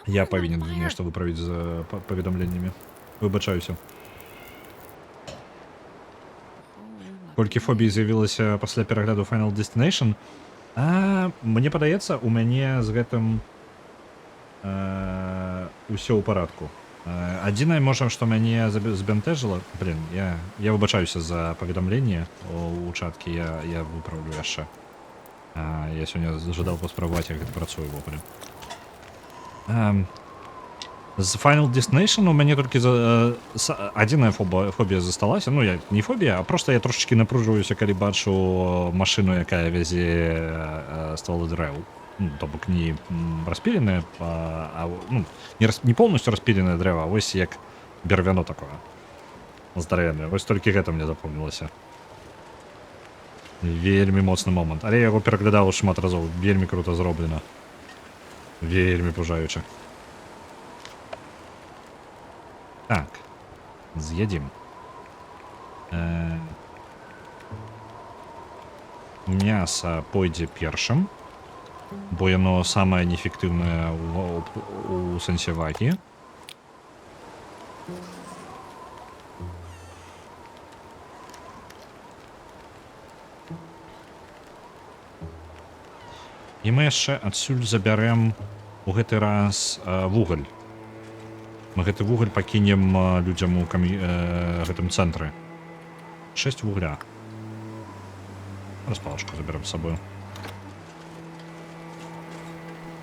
Я павінен нешта выправіць з паведамленнямі. Выбачаюся. Колькі фобій з'явілася пасля перагляду Final Destination, мне падаецца, у мяне з гэтым усё ў парадку. Адзінае, можа, што мяне збянтэжыла, блин, я выбачаюся за паведамленне у чаткі, я выпраўлю яшчэ. Я сёння жадаў паспрабаваць, як гэта працуе ўвогуле. З Final Destination у мяне толькі адзіная фобія засталася. Ну, не фобія, а просто я трошечки напружваюся, калі бачу машыну, якая вязе стволы дрэў. Ну, то бок не распіленае, не полностью распіленае дрэва, а вось як бервяно такое. Здаравеннае. Вось толькі гэта мне запомнілася. Вельмі моцны момант. Але я яго пераглядаў шмат разоў. Вельмі круто зроблена. Вельмі пужаюча. Так. З'едзім. Мяса пойдзе першым, бо яно самае неэфектыўнае у сэнсе вагі. І мы яшчэ адсюль забярэм у гэты раз вугаль. Мы гэты вугаль пакінем людзям у гэтым цэнтры. 6 вугля. Распалачку заберем з сабою.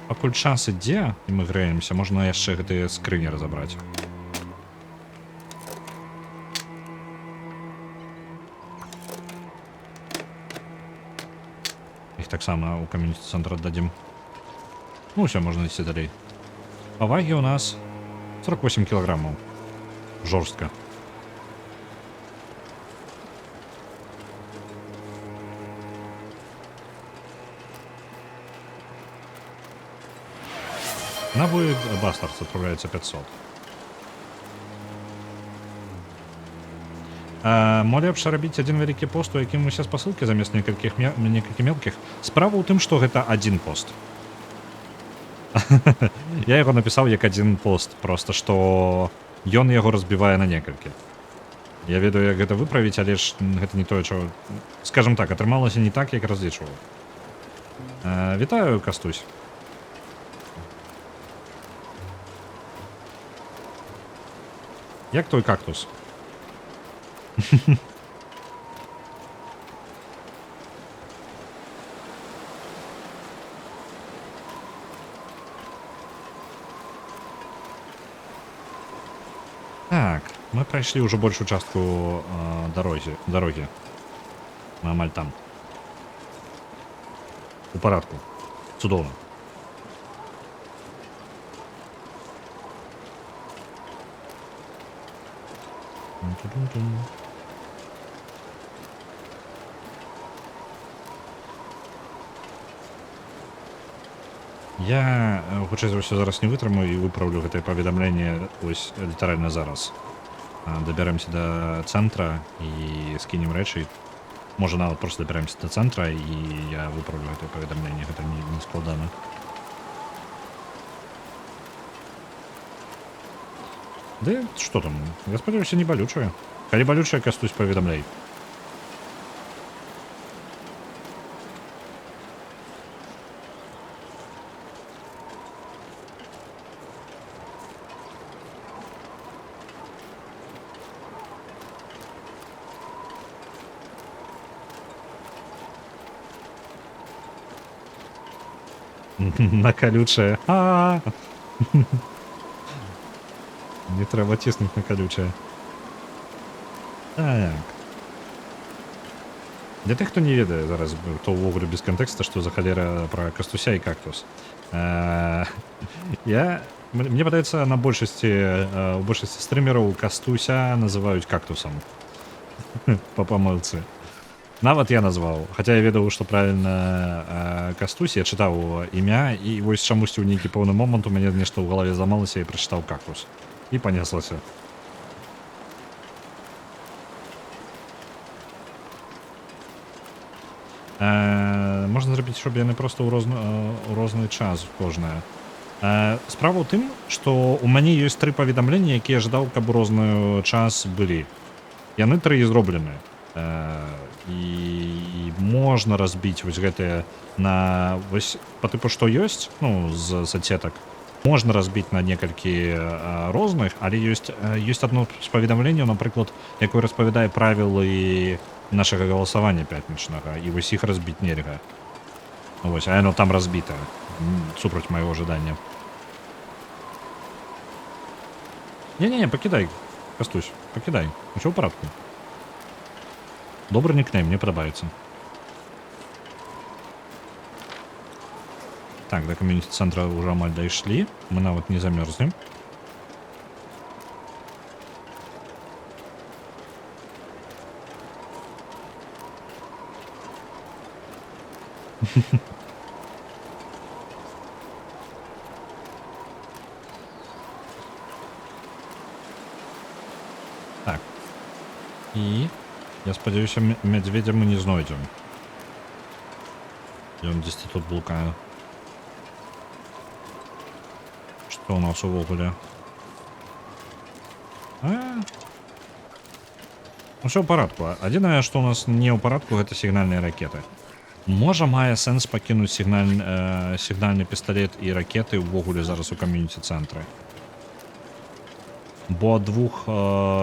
Пакуль час ідзе, і мы грэемся, можна яшчэ гэтыя скрыні разабраць. Іх таксама у кам'юніці цэнтр аддадзім. Ну, ўсё, можна ісці далей. Па вагі ў нас 48 килограммов. Жорстко. На бой Бастардс отправляется 500. Мо лепш рабіць адзін вялікі пост, у якім усе спасылкі замест некалькіх мелкіх. Справа ў тым, што гэта адзін пост. Я яго напісаў як адзін пост, просто што ён яго разбівае на некалькі. Я ведаю, як гэта выправіць, але ж гэта не тое, чого... Скажем так, атрымалася не так, як разлічваў. Вітаю, Кастусь. Як той кактус? Так, мы прайшлі ўжо большую частку дарогі. Мы амаль там. У парадку. Цудоўна. Я хутчэй за ўсё зараз не вытрымаю і выпраўлю гэтае паведамленне ось літаральна зараз. Дабяремся да цэнтра і скінем рэчы. Можа, нават просто дабяремся да цэнтра і я выпраўлю гэтае паведамленне. Гэта не складана. Да што там? Я спадзяюся, не балючае. Калі балючае, Кастусь, паведамляй. На колючее. Не треба тиснуть на колючее. Так. Для тых, хто не ведае зараз, хто ўвогуле без кантэкста, што за халера пра Кастуся і кактус. Мне падаецца, у большасці стрымераў Кастуся называюць кактусам. Па памылцы. Нават я назваў, хаця я ведаў, што правільна Кастусь, я чытаў імя, і вось чамусьці ў нейкі пэўны момант у мяне нешта ў галаве замалася і прачытаў кактус. І панеслася. Можна зрабіць, щоб яны проста ў розны час кожнае. Справа ў тым, што у мяне ёсць 3 паведамлення, якія жадаў, каб у розны час былі. Яны 3 зроблены. і можна разбіць вось гэтыя на вось по тыпу што ёсць, ну з сетак можна разбіць на некалькі розных, але ёсць одно з паведамленняў, напрыклад, якое распавядае правілы нашага галасавання пятнічнага, і вось іх разбіць нельга. Вось, а яно там разбітае супраць майго жадання. Не, пакідай, Кастусь, пакідай, усё ў парадку. Добрый никнейм, мне падабаецца. Так, до комьюнити-центра уже амаль дайшлі. Мы нават не замерзнем. Так. І я спадзяюся, мядзведзя мы не знойдзем. Ён дзесьці тут блукае. Што ў нас увогуле? Усё ў парадку. Адзінае, што ў нас не ў парадку, гэта сігнальныя ракеты. Можа, мае сэнс пакінуць сігнальны пісталет і ракеты ўвогуле зараз у камьюніці-цэнтры. Бо ад двух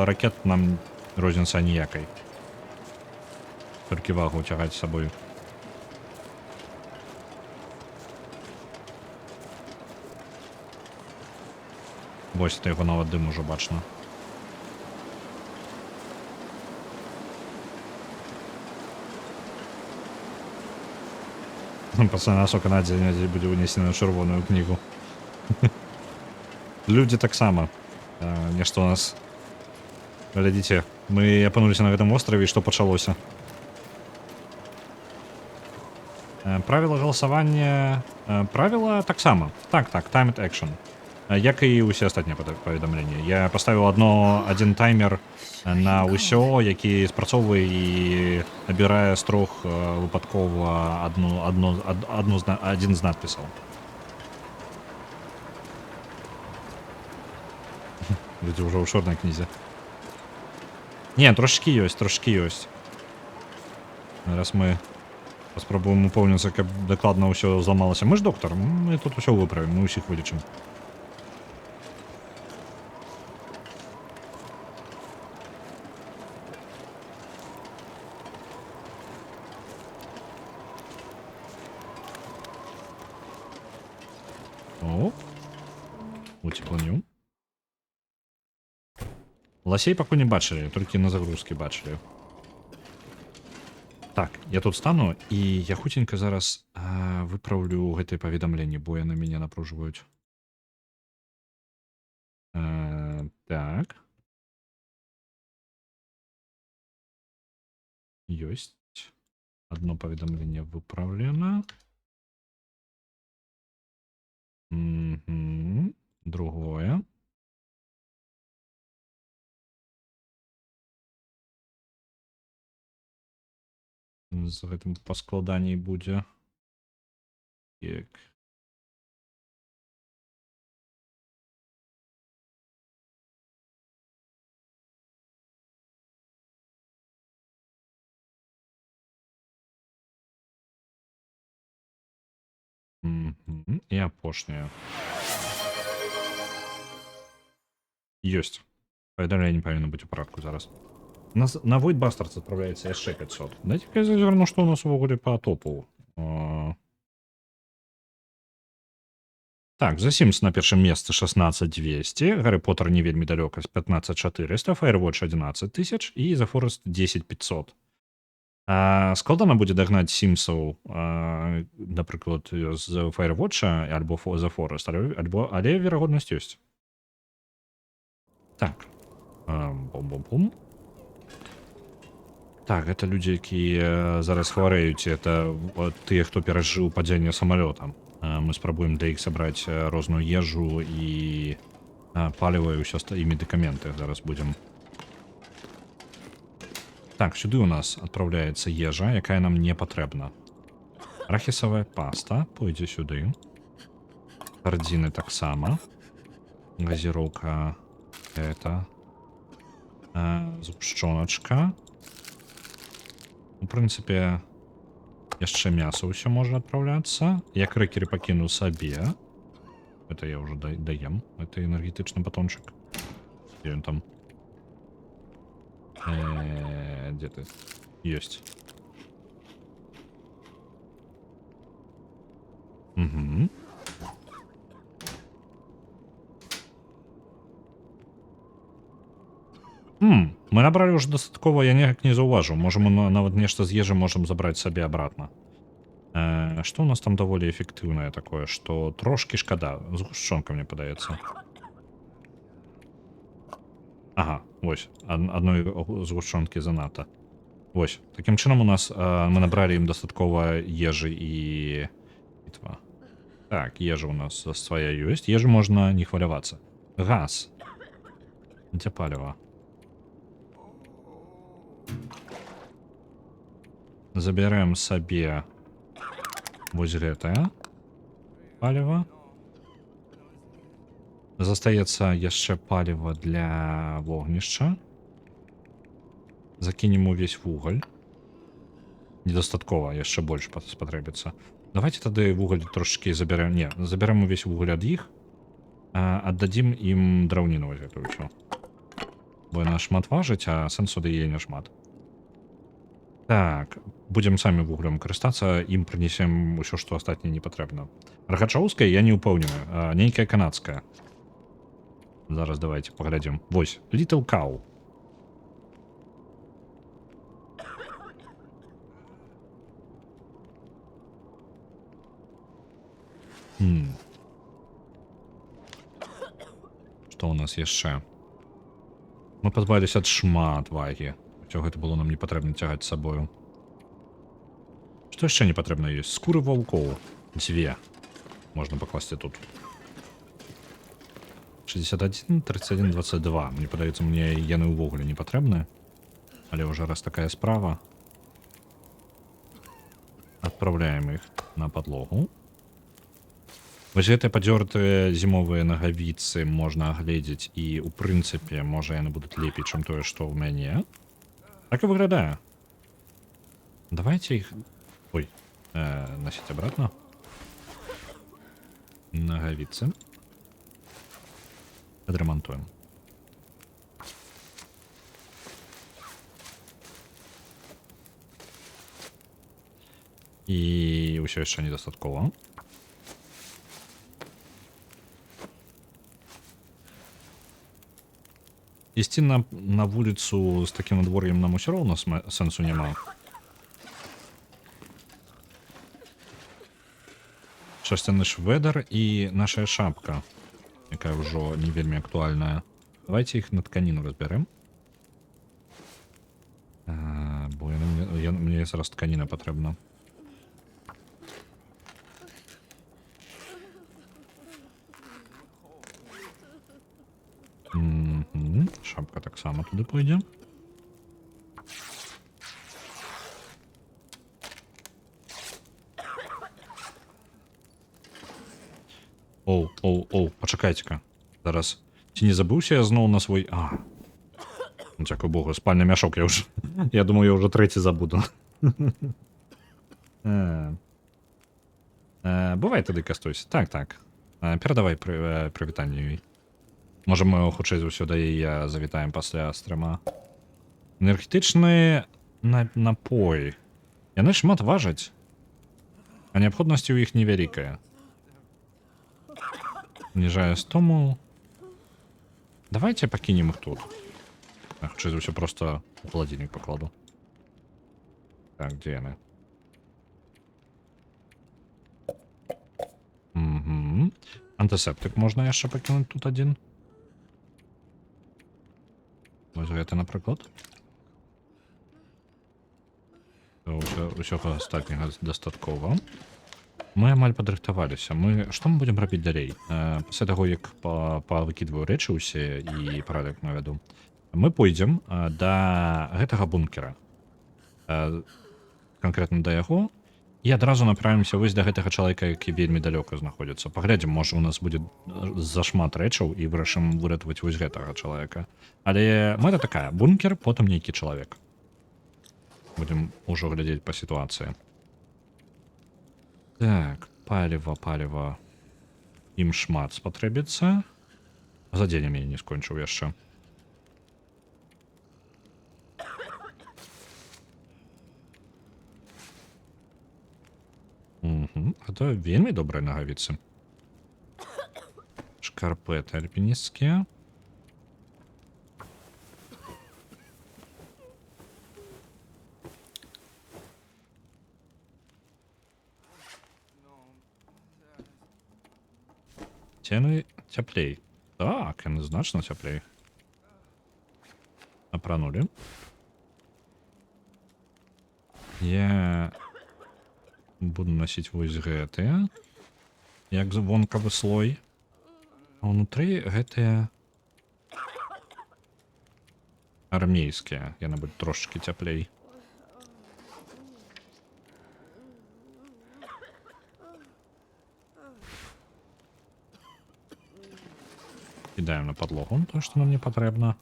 ракет нам розніца ніякай. Толькі вагу цягаць з сабою. Вось ты яго нават дым ужо бачна. Пацаны, асока на дзень будзе вынесена на чырвоную кнігу. Людзі таксама. Нешта у нас... Глядзіце, мы апынуліся на гэтым острове, і што пачалося? Правіла галасавання... Правіла таксама. Так, timed action. Як і ўсе астатнія паведамленні. Я паставіў адзін таймер на ўсё, які спрацоўвае і набірае з трох выпадкова адзін з надпісаў. Людзі ўжо ў чорнай кнізе. Не, трошки ёсць. Зараз мы паспрабуем упэўніцца, каб дакладна ўсё зламалася. Мы ж доктар, мы тут усё выправім, мы ўсіх вылечым. Оп. Уцепланю. Ласей пакуль не бачылі, толькі на загрузкі бачылі. Так, я тут стану, і я хуценька зараз выпраўлю гэтыя паведамленні, бо яны мяне напружваюць. Так. Ёсць. Одно паведамленне выпраўлена. Другое. З гэтым паскладаней будзе. Так. І апошняе. Ёсць. Паведамленне павінна быць у парадку зараз. На Void Bastards адпраўляецца яшчэ 500. Дайце-ка я зазірну, што ў нас увогуле па топу. Так, The Sims на першым месцы 16200, Гаррі Поттер не вельмі далёка з 15400, Firewatch 11000 і The Forest 10500. Складана будзе дагнаць Сімсаў, напрыклад, з Firewatch альбо The Forest, але верагоднасць ёсць. Так. Бум-бум-бум. Так, гэта людзі, якія зараз хварэюць, это тыя, хто перажыў падзенне самалёта. Мы спрабуем для іх сабраць розную ежу і паліва і ўсё і медыкаменты зараз будзем. Так, сюды у нас адпраўляецца ежа, якая нам не патрэбна. Арахісавая паста пойдзе сюды. Сардзіны таксама. Газіроўка это. Зубшчоначка. У прынцыпе, яшчэ мяса ўсё можа адпраўляцца. Я крэкеры пакіну сабе. Это я ўжо даем. Это энергетычны батончык. Дзе ён там? Дзе ты? Ёсць. Угу. Мы набрали уже дастаткова, я ніяк не заўважыў. Можа, мы нават нешта з ежы можам забраць сабе обратно. Што у нас там даволі эфектыўнае такое, што трошкі шкада. Згушчонка, мне падаецца. Ага, вось. Адной згушчонкі занадта. Вось. Такім чынам у нас мы набралі ім дастаткова ежы і... Так, ежа у нас свая ёсць. Ежы можна не хвалявацца. Газ. Дзе паліва? Забярэм сабе вось гэтае паліва. Застаецца яшчэ паліва для вогнішча. Закінем увесь вугаль. Недастаткова, яшчэ больш спатрэбіцца. Давайте тады вугаль трошки забярэм. Не, забярэм увесь вугаль ад іх. Аддадзім ім драўніну вось гэтую ўсё. Бо яна шмат важыць, а сэнсу дае не шмат. Так, будзем самі вуглем карыстацца, ім прынесем усё, што астатняе не патрэбна. Рагачоўская я не ўпэўнены, нейкая канадская. Зараз давайте паглядзім. Вось, Little Cow. Што у нас яшчэ? Мы пазбавіліся ад шмат вагі. Усё гэта было нам не патрэбна цягаць з сабою. Што яшчэ не патрэбна ёсць? Скуры ваўкоў. 2. Можна пакласці тут. 61, 31, 22. Мне падаецца, мне яны ўвогуле не патрэбны. Але ўжо раз такая справа. Адпраўляем іх на падлогу. Вось гэтыя падзёртыя зімовыя нагавіцы можна агледзець і, у прынцыпе, можа яны будуць лепей, чым тое, што ў мяне. Так и выглядае. Давайте их... Ой, носить обратно. Ноговицы. Подремонтуем. І ўсё яшчэ недастаткова. Ісці на вуліцу з таким надвор'ем нам усё роўна сэнсу няма. Шерстяны шведар і наша шапка, якая ўжо не вельмі актуальная. Давайте іх на тканіну разбярэм. Бо мне зараз тканіна патрэбна. Шапка таксама туды пойдзе. Оу, пачакайце-ка. Зараз. Ці не забыўся я зноў на свой... Дзякуй Богу, спальны мяшок я ўжо... Я думаю, я ўжо 3 забуду. Бывай тады, Кастусь. Так. Перадавай прывітанне ёй. Можа, мы хутчэй за ўсё да яе завітаем пасля стрыма. Энергетычны напой. Яны шмат важаць. А неабходнасць у іх невялікая. Ніжае стому. Давайте пакінем іх тут. Хутчэй за ўсё просто у холодильник пакладу. Так, дзе яны? Антысептык можна яшчэ пакінуць тут адзін. Вось гэта, напрыклад. Усё астатняга дастаткова. Мы амаль падрыхтаваліся. Што мы будзем рабіць далей? Пасля таго, як павыкідваю рэчы ўсе і парадак навяду, мы пойдзем да гэтага бункера. Канкрэтна да яго. І адразу направімся вось да гэтага чалавека, які вельмі далёка знаходзіцца. Паглядзім, можа, у нас будзе зашмат рэчаў і вырашым выратаваць вось гэтага чалавека. Але мэта такая: бункер, потым нейкі чалавек. Будем уже глядеть по ситуации. Так, паліва. Ім шмат спатрэбіцца. За дзень я не скончыў яшчэ. Гэта вельмі добрыя нагавіцы. Шкарпеты альпінісцкія. Цены цяплей. Так, яны значна цяплей. Апранулі. Я буду носіць вось гэтыя. Як вонкавы слой. А ўнутры гэтыя армейскія. Яны будуць трошечки цяплей. Кидаем на подлогу то, что нам не патрэбна.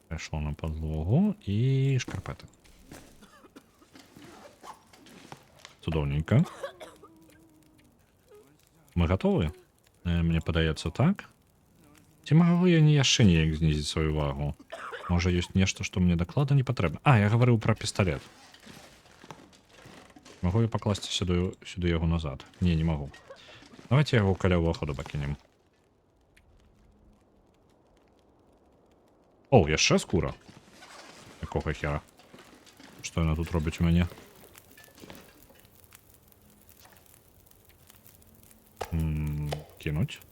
Перейшло на подлогу и шкарпеты. Цудоўненько. Мы готовы? Мне падаецца так. Ці магу я не яшчэ неяк знізіць сваю вагу? Можа ёсць нешта, што мне дакладна не патрэбна. А, я гаварыў пра пісталет. Магу я пакласці сюды яго назад? Не магу. Давайте яго каля ўваходу пакінем. О, яшчэ скура. Якога хера? Што яна тут робіць у мяне? Кинуть.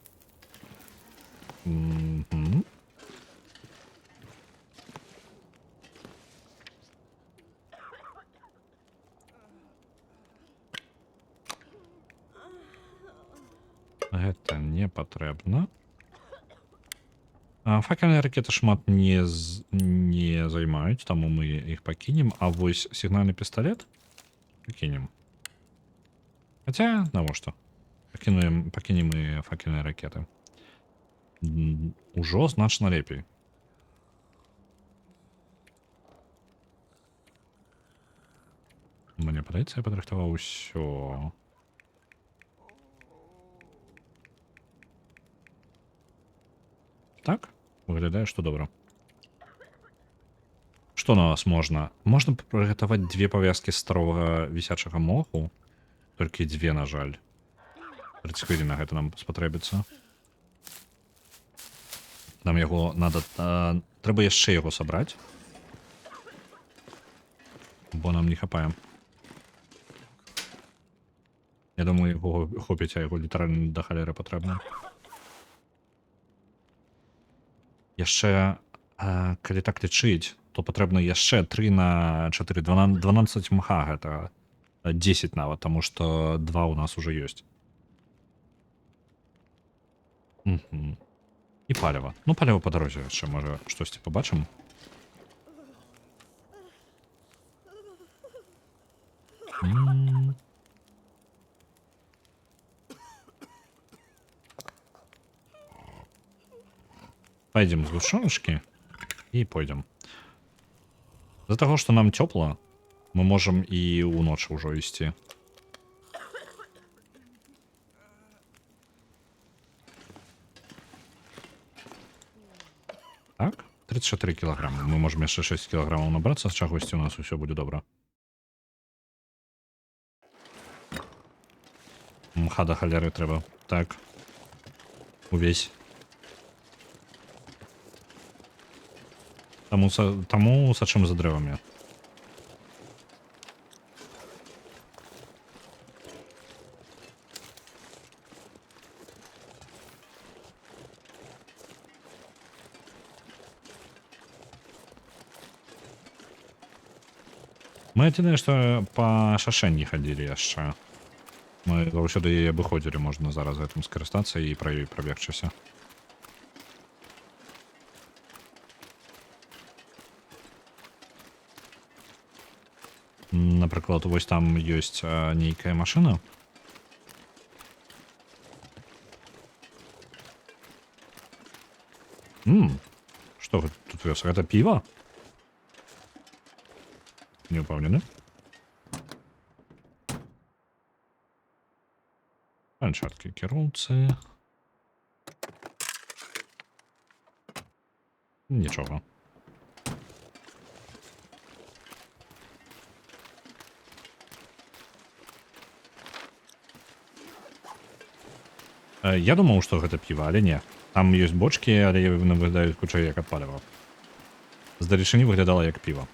Гэта не патрэбна. Факельныя ракеты шмат не займаюць, таму мы іх пакінем. А вось сігнальны пісталет пакінем. Хаця, навошта? Пакінем і факельныя ракеты. Ужо значна лепей. Мне падаецца, я падрыхтаваў усё. Так? Выглядае, што добра. Што на вас можна? Можна прыгатаваць 2 павязкі старога вісячага моху. Толькі 2, на жаль. 30 хвілін на гэта нам спатрэбіцца. Нам яго надо... Трэба яшчэ яго сабраць. Бо нам не хапае. Я думаю, яго хопіць, а яго літаральна да халеры патрэбна. Яшчэ, калі так лічыць, то патрэбна яшчэ 3 на 4, 12 мха гэта. 10 нават, таму што 2 у нас уже ёсць. І паліва. Ну, паліва па дарозе яшчэ, можа, штосьці побачым. Пойдем с душонышки и пойдем. Из-за того, что нам тепло, мы можем и у ночи уже вести. Так, 34 килограмма. Мы можем еще 6 килограммов набраться с чагости, у нас все будет добро. Мха до халеры треба. Так. Увесь. Таму сачым за дрэвамі. Мы адзінае, што па шаше не хадзілі яшчэ. Мы заўсёды яе абыходзілі, можна зараз гэтым скарыстацца і пра ёй прабегчыся. Напрыклад, вось там ёсць нейкая машына. Што тут вёс? Гэта піва? Не ўпэўнены. Панчаткі кіроўцы. Нічога. Я думаў, што гэта піва, але не. Там ёсць бочкі, але яны выглядаюць хутчэй як ад паліва. Здалечыні выглядала як піва.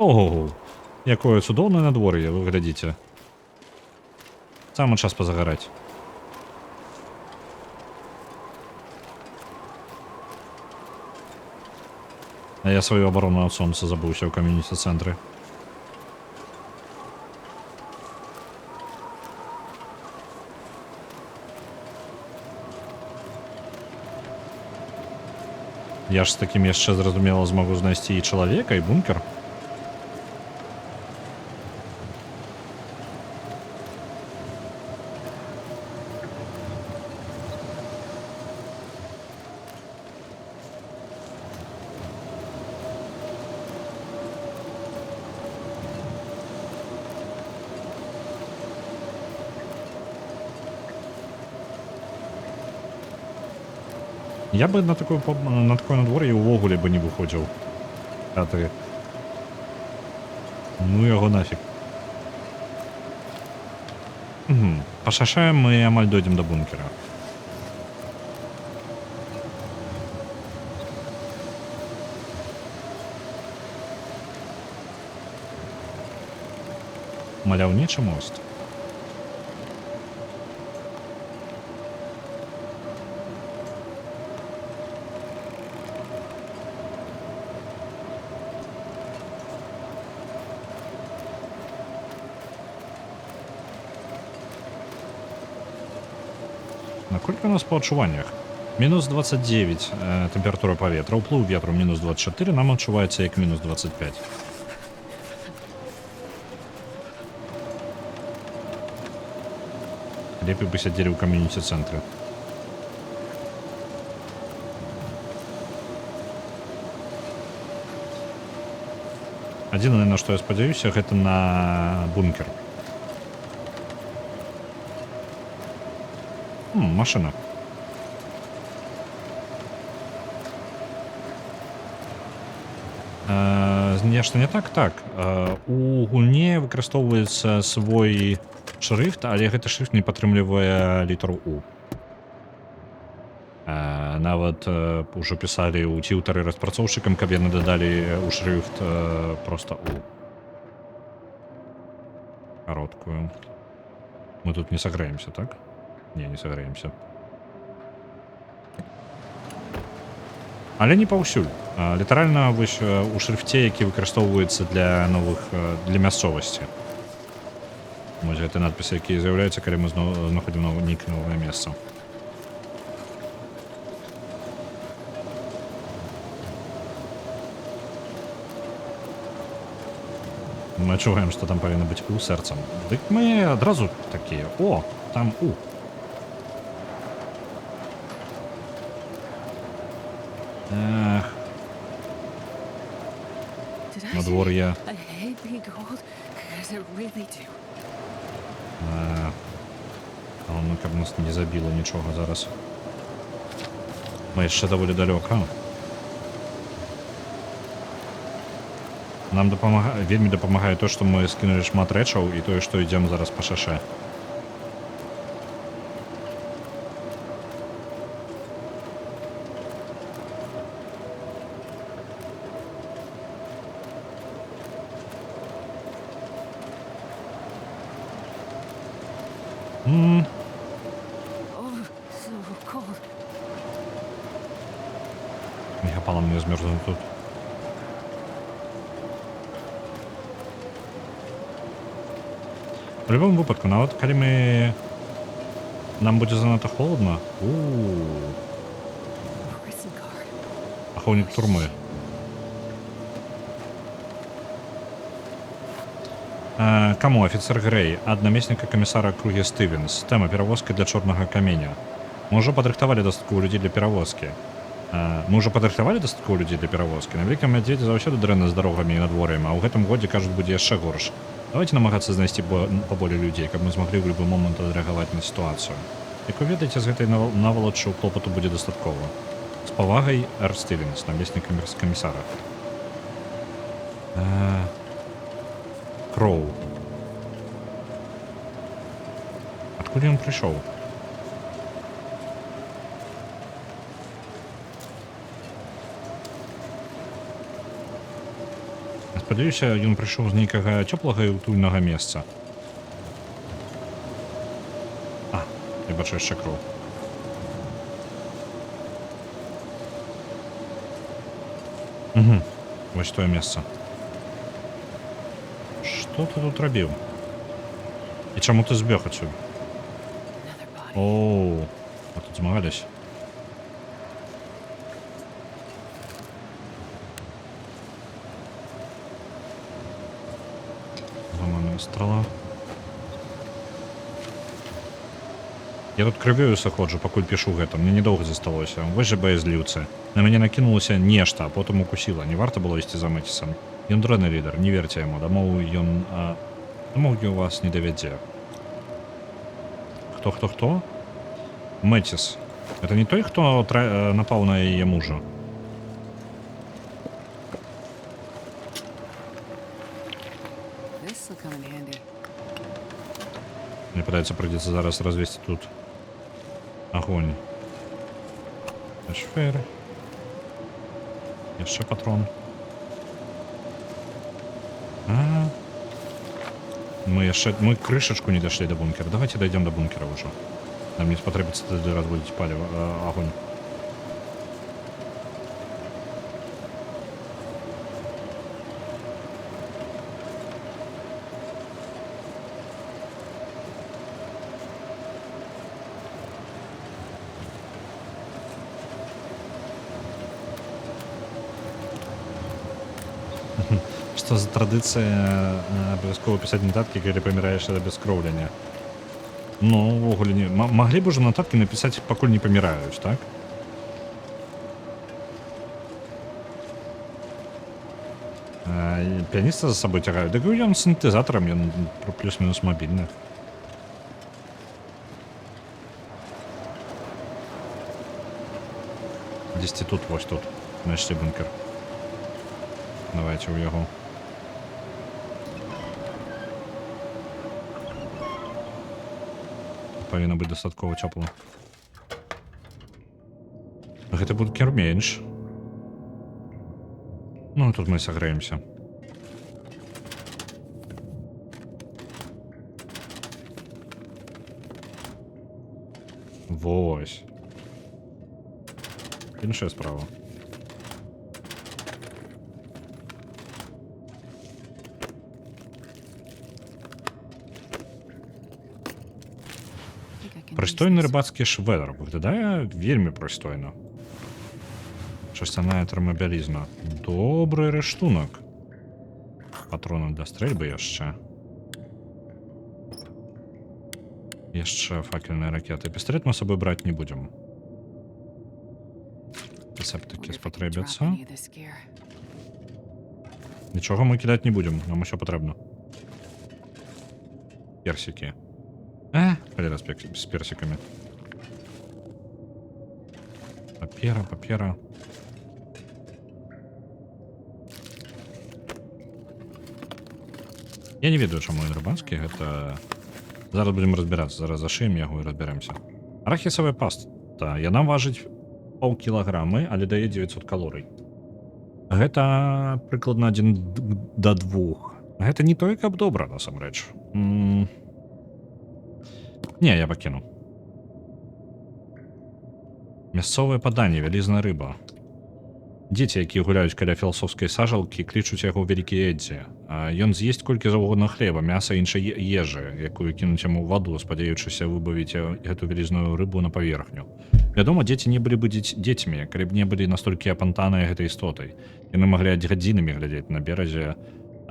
Ого, якое цудоўнае надвор'е, вы глядзіце. Самы час пазагараць. А я сваю абарону ад сонца забыўся ў кам'юніці-цэнтры. Я ж з такім яшчэ, зразумела, змогу знайсці і чалавека, і бункер. Я бы на такое надвор'е ўвогуле бы не выходзіў. А ты... Ну яго нафиг. Пашашаем, мы амаль дойдем до бункера. Маляўнічы мост. Наколькі у нас по адчуваннях? Мінус 29 тэмпература паветра, уплыў ветру мінус 24, нам адчуваецца як мінус 25. Лепей бы сядзелі ў кам'юніці-цэнтры. Адзінае, на што я спадзяюся, гэта на бункер. Машина. Нешта не так. У гульне выкарыстоўваецца свой шрифт, але гэты шрифт не падтрымлівае літару У. Нават ужо пісалі ў тьютары распрацоўшчыкам, каб яны дадалі ў шрифт проста У. Кароткую. Мы тут не сагрэемся, так? Не сагрэемся. Але не паўсюль. Літаральна вось у шрифце, які выкарыстоўваецца для новых, для мясцовасці. Вось гэты надпісы, якія з'яўляюцца, калі мы знаходзім нейкае новае месца. Мы адчуваем, што там павінна быць У сэрцам. Дык мы адразу такія. О, там У. Надвор'е. Ну, каб нас не забіло нічога зараз. Мы яшчэ даволі далёка. Нам вельмі дапамагае то, што мы скінулі шмат рэчаў і тое, што ідзем зараз па шаше. Мегапалам не змерзнуў тут. В любом выпадку, нават калі мы... Нам будзе занадта холодна. Ахоўнік турмы. Каму? Афіцер Грэй, ад намесніка камісара Кругі Стывенс. Тэма перавозкі для чорнага каменя. Мы ўжо падрыхтавалі дастаткова людзей для перавозкі. Мы ўжо падрыхтавалі дастаткова людзей для перавозкі. На вялікам мядзведзе заўсёды дрэнна з дарогамі і надвор'ем, а ў гэтым годзе, кажуць, будзе яшчэ горш. Давайте намагацца знайсці паболей людзей, каб мы змаглі ў любы момант адрэагаваць на сітуацыю. Як вы ведаеце, з гэтай навалаччу клопату будзе дастаткова. З павагай, Р. Стивенс, намеснік камісара. Кроу. Адкуль ён прыйшоў? Спадзяюся, ён прыйшоў з нейкага цёплага і утульнага месца. Я бачу яшчэ кроў. Вось тое месца. Што ты тут рабіў? І чаму ты збег адсюль? Оу, а тут змагаліся. Зламаная страла. Я тут крывёю саходжу, пакуль пішу гэта. Мне недоўга засталося. Вось жа баязліўцы. На мяне накінулася нешта, а потым укусіла. Не варта было ісці за Мэтісам. Ён дрэнны лідар, не верце яму. Дамоў ён... Дамоў у вас не давядзе. Хто? Мэтіс. Это не той, хто напаў на яе мужа? Мне падаецца, придется зараз развесці тут огонь. Шфер. Яшчэ патрон. Мы крышечку не дошли до бункера. Давайте дойдем до бункера уже. Нам не спотребится тогда разводить палево, огонь. Что за традиция обовязково писать нотатки, когда помираешь от обескровления? Ну, увогуле не... Могли бы уже нотатки написать, покуль не помирают, так? Пианиста за собой тягают. Да говорю, он синтезатором, он плюс-минус мобильный. Десяти тут, вот тут. Значит, бункер. Давайте у його. Павінна бути дастаткова цёпла. Гэты бункер менш. Ну, тут мы сагрэемся. Вось. Іншая справа. Прыстойны рыбацкі шведр. Выглядае вельмі прыстойна. Шасцяная тэрмабялізна. Добры рыштунак. Патроны для стрэльбы яшчэ. Яшчэ факельныя ракеты. Пісталет мы з сабой браць не будзем. Септыкі спатрэбяцца. Нічога мы кідаць не будзем. Нам усё патрэбна. Персікі. Холера с персиками. Папера. Я не ведаю, чаму ён рыбацкі. Гэта... Зараз будем разбирацца. Зараз зашыем яго і разберемся. Арахісавая паста. Яна важыць паўкілаграмы, але дае 900 калорый. Гэта прыкладна 1 до 2. Гэта не тое, каб добра, насамрэч. Не, я пакіну. Мясцовае паданне, вялізная рыба. Дзеці, якія гуляюць каля філасофскай сажалкі, клічуць яго вялікі Эддзі. Ён з'есць колькі заўгодна хлеба, мяса і іншай ежы, якую кінуць яму ў ваду, спадзяючыся выбавіць гэту вялізную рыбу на паверхню. Вядома, дзеці не былі бы дзецьмі, калі б не былі настолькі апантаныя гэтай істотай. Яны маглі гадзінамі глядзець на беразе,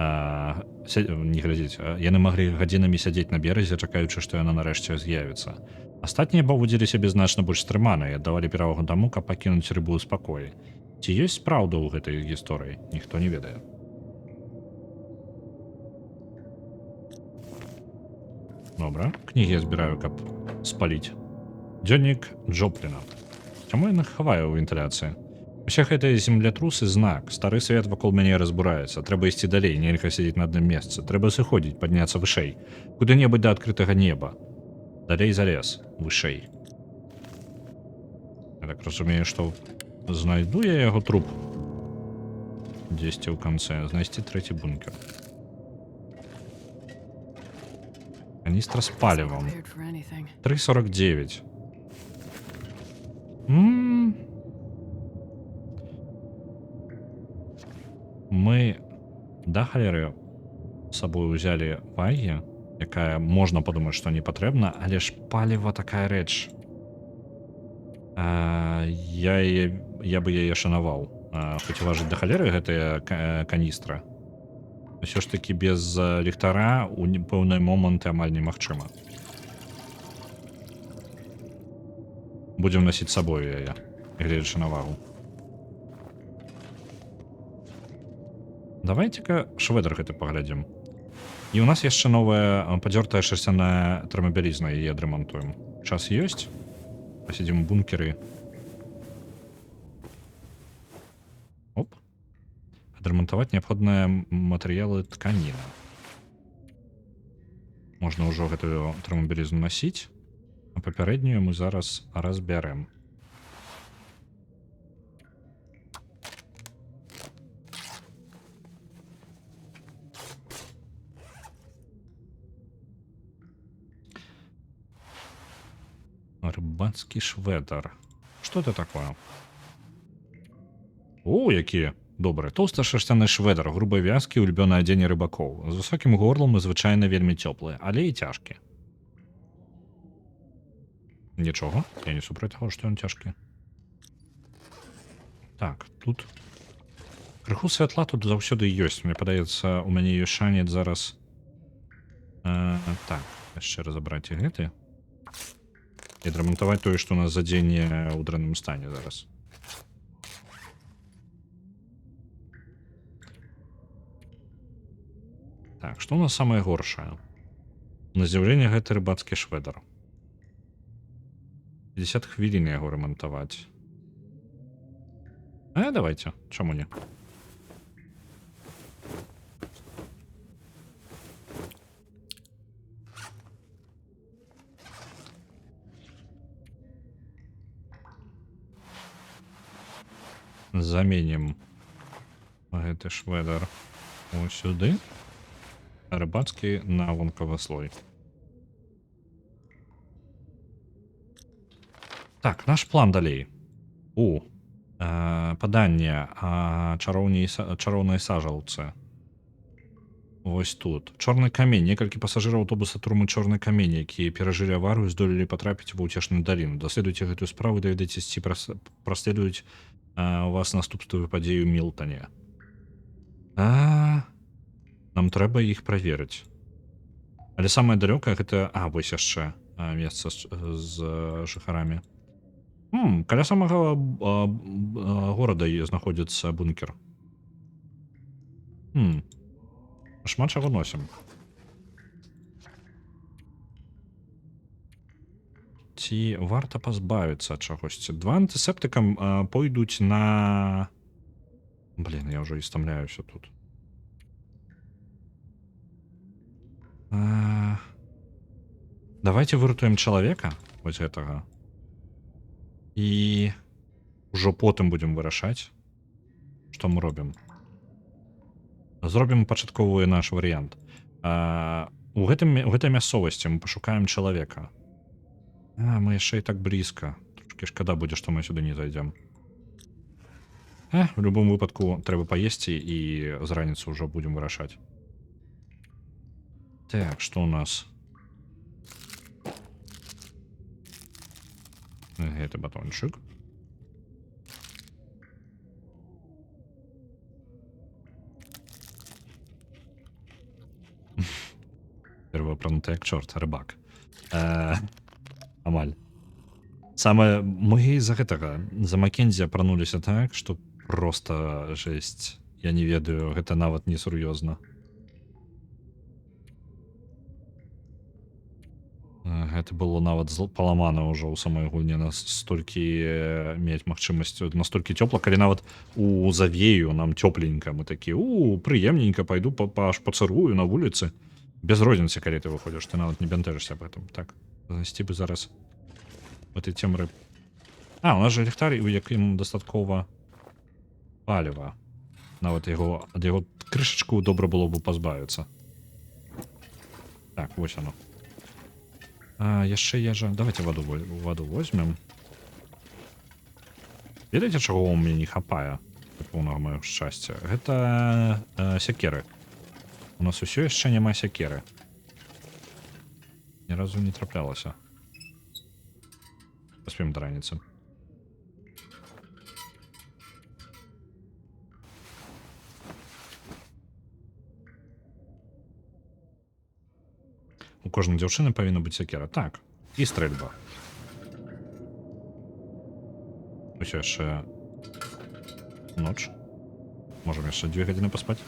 не глядзець, яны маглі гадзінамі сядзець на беразе, чакаючы, што яна нарэшце з'явіцца. Астатнія паводзілі сябе значна больш стрымана і аддавалі перавагу таму, каб пакінуць рыбу ў спакоі. Ці ёсць праўда ў гэтай гісторыі, ніхто не ведае. Добра, кнігі я збіраю, каб спаліць. Дзённік Джопліна. Чаму ён іх хавае ў вентыляцыі? Усе гэтыя землятрусы знак. Стары свет вакол мяне разбураецца. Трэба ісці далей, нельга сядзець на адным месцы. Трэба сыходзіць, падняцца вышэй. Куды-небудзь да адкрытага неба. Далей за лес, вышэй. Я так разумею, што знайду я яго труп. Дзесьці ў канцы. Знайсці трэці бункер. Каністра з палівам. 3,49. Мы да халеры з сабой узялі вагі, якая можна падумаць, што не патрэбна, але ж паліва такая рэч. Я бы яе шанаваў. Хоць важыць да халеры гэтая каністра. Усё ж такі без ліхтара у пэўныя моманты амаль немагчыма. Будзем насіць з сабою яе, гледзячы на вагу. Давайте-ка шведр гэты паглядзім. І ў нас яшчэ новая падзёртая шерсцяная тэрмабялізна, яе адрамантуем. Час ёсць? Пасядзім у бункеры. Оп. Адрамантаваць неабходныя матэрыялы тканіна. Можна ўжо гэтую тэрмабялізну насіць, а папярэднюю мы зараз разбярем. Рыбацкі шведар. Што это такое? О, які добры. Тоўсты шерсцяны шведар, грубай вязкі, улюбёнае адзенне рыбакоў. З высокім горлам і звычайна вельмі цёплы, але і цяжкі. Нічога, я не супраць таго, што ён цяжкі. Так, тут крыху святла тут заўсёды ёсць. Мне падаецца, у мяне ёсць шанец зараз. Так, яшчэ разабраць і гэты. І адрамантаваць тое, што у нас задзенне ў дрэнным стане зараз. Так, што у нас самае горшае? На здзіўленне гэты рыбацкі шведар. 50 хвілін яго рамантаваць. Давайте, чаму не? Заменім гэты шведар ось сюды, а рыбацкі на вонкавы слой. Так, наш план далей. Паданне чароўнай сажалцы. Вось тут. Чорны камень. Некалькі пасажыраў аўтобуса турмы Чорны камень, якія перажылі аварыю, здолелі патрапіць ва ўцешную даліну. Даследуйце гэтую справу, даведаецеся, ці праследуюць у вас наступствы падзеі ў Мілтане. Нам трэба іх праверыць. Але самае далёкае гэта... вось яшчэ месца з жыхарамі. Каля самага горада знаходзіцца бункер. Шмат чаго носім. Ці варта пазбавіцца ад чагосьці? 2 антысептыкам пойдуць на... Блін, я ўжо і стамляюся тут. Давайте выратуем чалавека, вось гэтага. І ўжо потым будзем вырашаць, што мы робім. Зробім пачатковы наш варыянт. У гэтай мясцовасці мы пашукаем чалавека. Мы яшчэ і так блізка. Трошкі шкада будзе, што мы сюды не зайдзем. В любым выпадку трэба паесці і з раніцы ўжо будзем вырашаць. Так, што ў нас? Гэты батончык. Первапрануты як чорт, рыбак. Амаль. Самае мы з-за гэтага за Маккензі апрануліся так, што просто жэсць. Я не ведаю, гэта нават не сур'ёзна. Гэта было нават паламана ўжо ў самой гульні настолькі мець магчымасць настолькі цёпла, калі нават у завею нам цёпленька мы такі прыемненька пайду пацырую на вуліцы без розніцы, калі ты выходзіш, ты нават не бянтэжышся об этом. Так, знайсці бы зараз в этой цемры. У нас же ліхтар, у якім дастаткова паліва. Нават ад яго крышачку добра было бы пазбавіцца. Так, вось оно. Яшчэ ежа. Давайте воду возьмем. Ведаеце, чаго ў мяне не хапае поўнага маёга шчасця? Гэта сякеры. У нас усё яшчэ няма сякеры. Ні разу не траплялася. Паспеем да раніцы. У кожнай дзяўчыны павінна быць сякера. Так, і стрэльба. Усё яшчэ ноч. Можам яшчэ 2 гадзіны паспаць.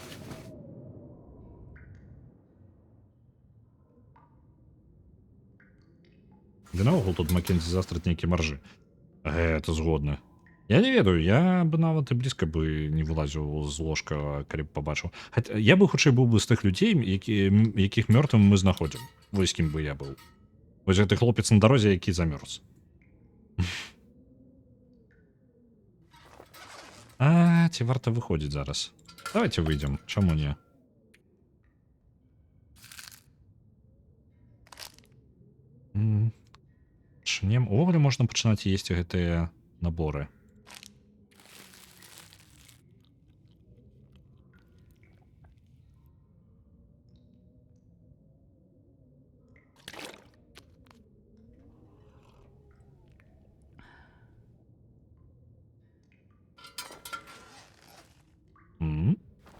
Ды наогул тут Маккензі застраць нейкі маржы. Гэта згодна. Я не ведаю, я бы нават і блізка бы не вылазіў з ложка, калі б пабачыў. Я бы хутчэй быў бы з тых людзей, якіх мёртвым мы знаходзім. Вось кім бы я быў. Вось гэты хлопец на дарозе, які замёрз. Ці варта выходзіць зараз? Давайте выйдзем, чаму не? Пачнем. Увогуле можна пачынаць есці гэтыя наборы.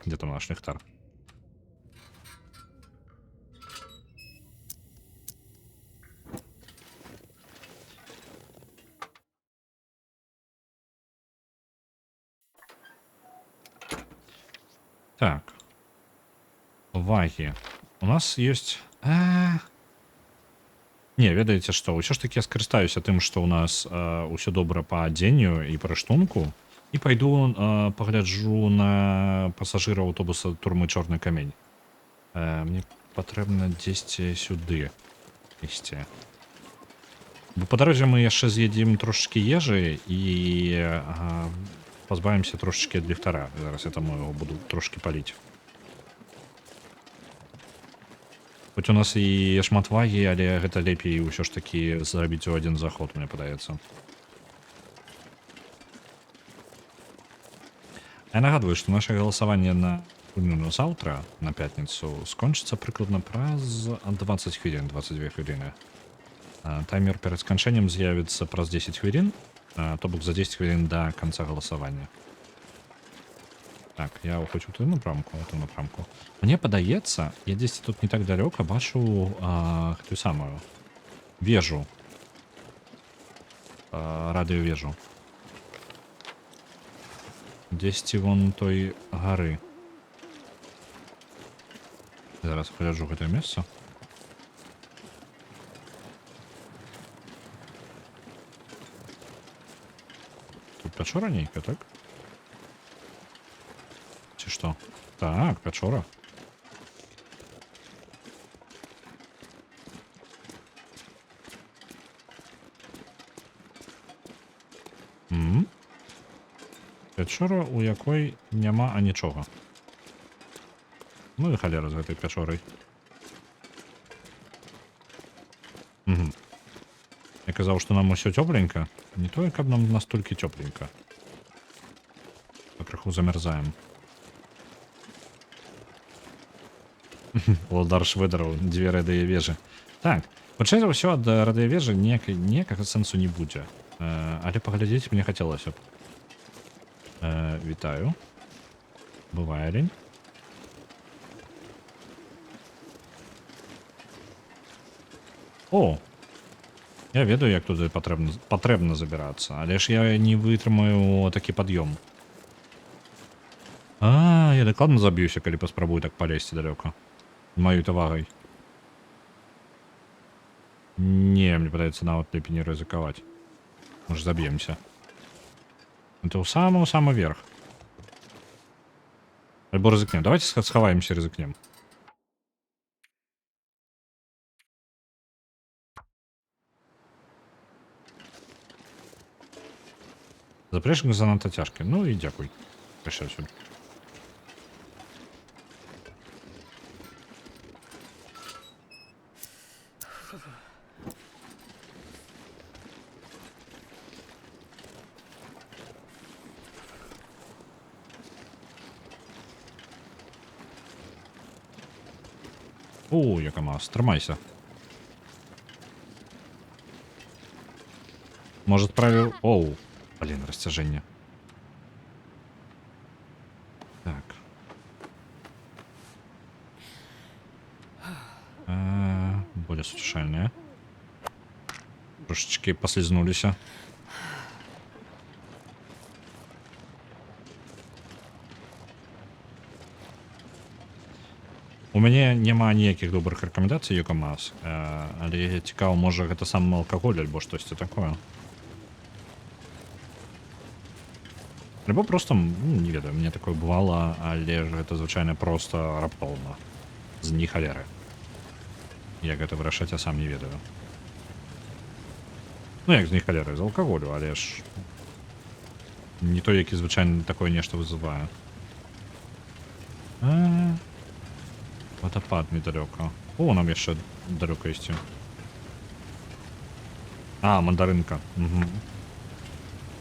Где там наш нектар? Так. Уваги. У нас есть... Не, ведаеце што, ўсё ж таки я скарыстаюся тым, што ў нас ўсё добра па адзенню і па рыштунку. І пайду пагляджу на пасажыра аўтобуса турмы Чорны камень. Мне патрэбна дзесьці сюды ісці. Бо па дарозе мы яшчэ з'едзім трошачкі ежы і пазбавімся трошачкі ад ліхтара. Зараз я там яго буду трошкі паліць. Хоць у нас і шмат вагі, але гэта лепей ўсё ж такі зрабіць у адзін заход, мне падаецца. Я нагадваю, што наше галасаванне на заўтра, на пятніцу, скончыцца прыкладна праз 20 хвілін, 22 хвіліны. Таймер перад сканчэннем з'явіцца праз 10 хвілін, то бок за 10 хвілін да канца галасавання. Так, я хоць у ту напрамку, Мне падаецца, я дзесьці тут не так далёка бачу гэтую самую вежу. Радыёвежу. Дзесьці вон той гары. Зараз пагляджу гэтае месца. Тут пячора нейкая, так? Ці што? Так, пячора. Пячора, у якой няма анічога. Ну і халера з гэтай пячорай. Я казаў, што нам усё цёпленька. Не тое, каб нам настолькі цёпленька. Патроху замярзаем. Володар выдараў 2 радыёвежы. Так, хутчэй за ўсё ад радыёвежы ніякага сэнсу не будзе. Але паглядзець мне хацелася б. Вітаю. Бывае лень. О! Я ведаю, як туди патрэбна забірацца, але ж я не вытрымаю такі пад'ём. Я дакладна заб'юся, калі паспрабую так палезці далёка. Маю тавагай. Не, мне падаецца, нават лепей не рызыкаваць. Можа, заб'емся. Это ў самы верх. Альбо рызыкнем. Давайте схаваемся, рызыкнем. Заплечнік занадта цяжкі. Ну і дзякуй. Прыйшоў сюды. Яка маса. Трымайся. Может, правил... Блин, растяжение. Так. Более сутешальные. Трошечки послизнулись. У мяне няма ніякіх добрых рэкамендацый Юкамаз, але цікава, можа гэта сам алкаголь альбо штосьці такое. Альбо просто, не ведаю, мне такое бывало, але ж гэта звычайна просто раптоўна. З ні халеры. Як гэта вырашаць, я сам не ведаю. Ну як з ні халеры, з алкаголю, але ж не той, які звычайна такое нешта вызывае. Водопад недалёка. Нам яшчэ далёка ісці. Мандарынка. Угу.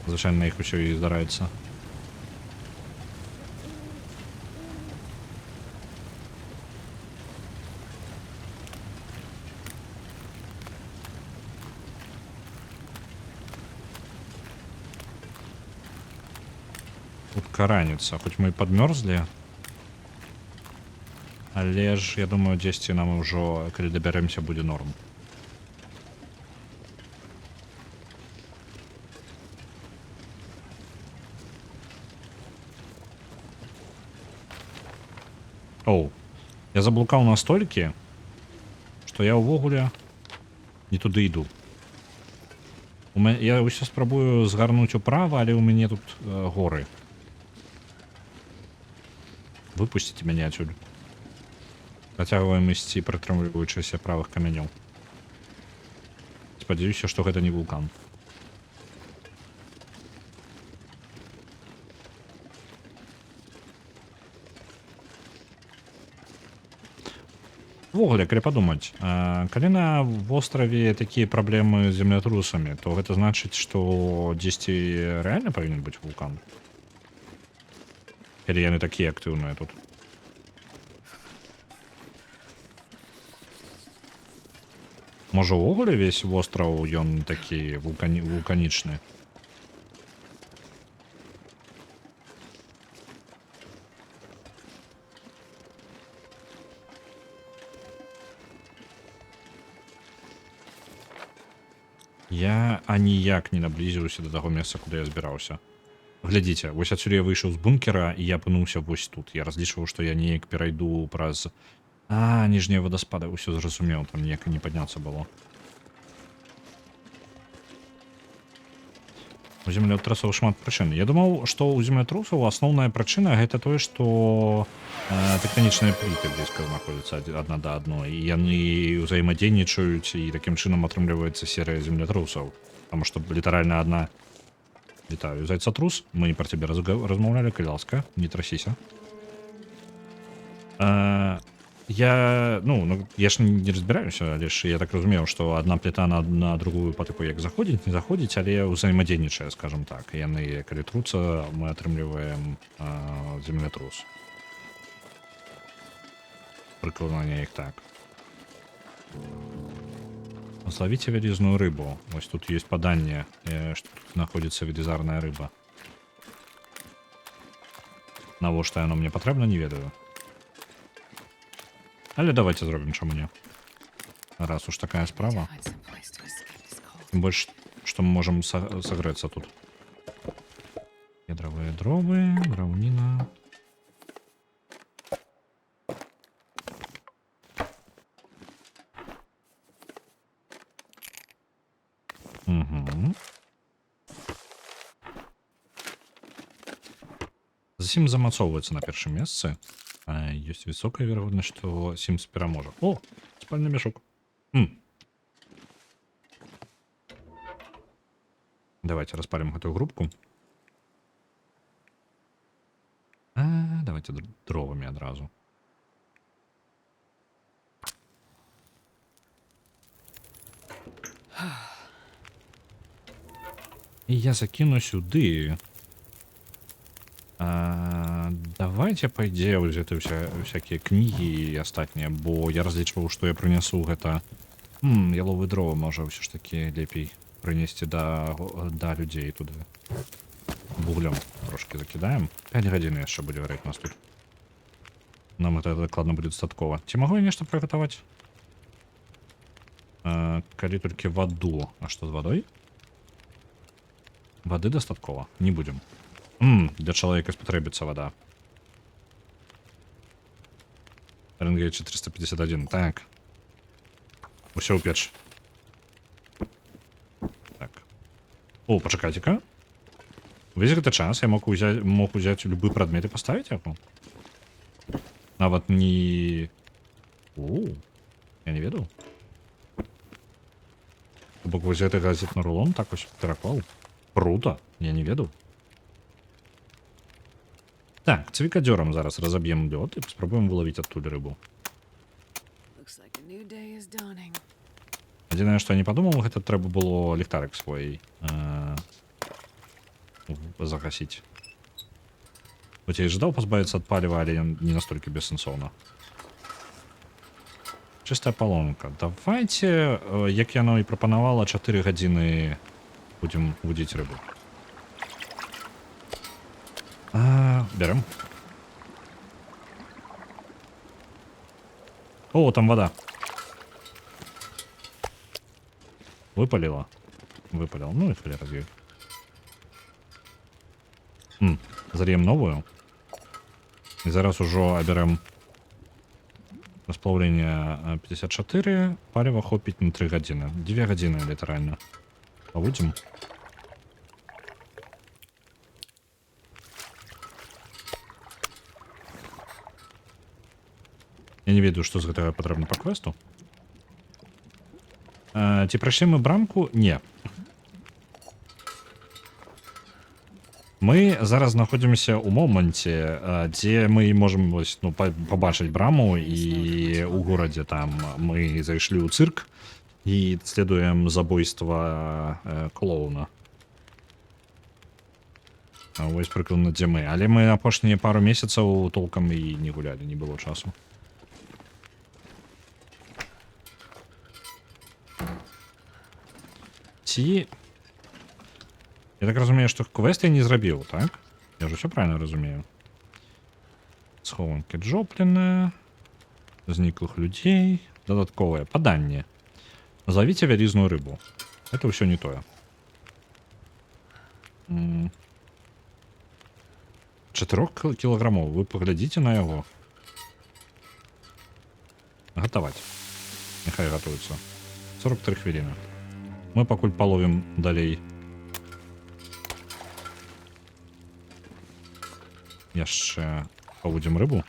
Звычайна на іх усё і здараецца. Тут караніца. Хоць мы і падмёрзлі. Але ж, я думаю, дзесьці нам ўжо, калі дабярэмся, будзе норм. Я заблукаў настолькі, што я ўвогуле не туды іду. Я ўсё спрабую згарнуць управа, але ў мяне тут горы. Выпусціце мяне адсюль. Працягваем ісці, прытрымліваючыся правых камянёў. Спадзяюся, што гэта не вулкан. Увогуле, калі падумаць, калі на востраве такія праблемы з землятрусамі, то гэта значыць, што дзесьці рэальна павінен быць вулкан. Калі яны такія актыўныя тут. Можа, увогуле весь востраў ён такі вулканічны. Я аніяк не наблізіўся да таго месца, куды я збіраўся. Глядзіце, вось адсюль я выйшаў з бункера, і я апынуўся вось тут. Я разлічваў, што я неяк перайду праз... ніжнія вадаспады, ўсё зразумеў, там ніяк не падняцца было. У землятрусаў шмат прычын. Я думаў, што ў землятрусаў асноўная прычына гэта тое, што тэктанічныя пліты блізка знаходзяцца адна да адной, і яны ўзаемадзейнічаюць, і такім чынам атрымліваецца серыя землятрусаў. Таму што літаральна адна... Вітаю, зайцатрус, мы не пра цябе размаўлялі, калі ласка, не трасіся. Я ж не разбіраюся, але ж я так разумеў, што адна пліта на другую па тыпу як заходзіць, не заходзіць, але ўзаемадзейнічае, скажам так. Яны, калі труцца, мы атрымліваем землятрус. Прыкладна неяк так. Зловіце вялізную рыбу. Вось тут ёсць паданне, што тут знаходзіцца велізарная рыба. Навошта яно мне патрэбна, не ведаю. Але давайте зробім, чаму не. Раз уж такая справа. Тем больше, что мы можем согреться тут. Кедровые дровы, древнина. Угу. Засім замацоўваецца на першым месцы. Ёсць высокая верагоднасць, што Сімс пераможа. О, спальны мяшок. Давайте распалим гэтую групку. Давайте дровамі адразу. І я закину сюды. Давайте, по ідзеі, ўзяты всякія кнігі і астатнія, бо я разлічваў, што я прынясу гэта... яловыя дровы, можа, ўсё ж такі лепей прынесці да людзей туды. Вуглем трошки закідаем. 5 гадзін яшчэ будзе гарэць нас тут. Нам гэта дакладна будзе дастаткова. Ці магу я нешта прыгатаваць? Калі толькі ваду. А што з вадой? Вады дастаткова. Не будзем. Для чалавека спатрэбіцца вада. Фарэнгейт 451. Так. Усё ў печ. Так. О, пачакайце-ка. Увесь гэты час я мог узяць любы прадмет і паставіць яго. Нават не... Я не ведаў. Бок вось гэты газетны рулон так вось пераклаў. Круто. Я не ведаў. Так, цвікадзёрам зараз разаб'ем лёд і спрабуем вылавіць адтуль рыбу. Адзінае, што я не падумаў, гэта трэба было ліхтарык свой загасіць. Хоць я і жадаў пазбавіцца ад паліва, але не настолькі бессэнсоўна. Чыстая палонка. Давайте, як яно і прапанавала, 4 гадзіны будзем вудзіць рыбу. Берем. О, там вода. Выпалила. Выпалил. Ну и холера с ёй. Зальем новую. И зараз ужо оберем расплавление 54. Палева хопить на 3 гадзіны. 2 гадзіны літаральна. Павудзім. Я не ведаю, што з гэтага патрэбна па квесту. Ці прайшлі мы брамку? Не. Мы зараз знаходзімся ў моманце, дзе мы можам пабачыць браму, і ў горадзе там мы зайшлі ў цырк і следуем забойства клоуна. Вось прыкладна дзе мы. Але мы апошнія пару месяцаў толкам і не гулялі, не было часу. Ці... Я так разумею, што квест я не зрабіў, так? Я ж усё правильно разумею. Схованкі Джопліна, зніклых людзей, дадатковае паданне. Злавіце вялізную рыбу. Это ўсё не тое. 4 кілаграмоў, вы паглядзіце на яго. Гатаваць. Няхай гатуецца. 43 хвіліны. Мы пакуль паловім далей. Яшчэ павудзім рыбу.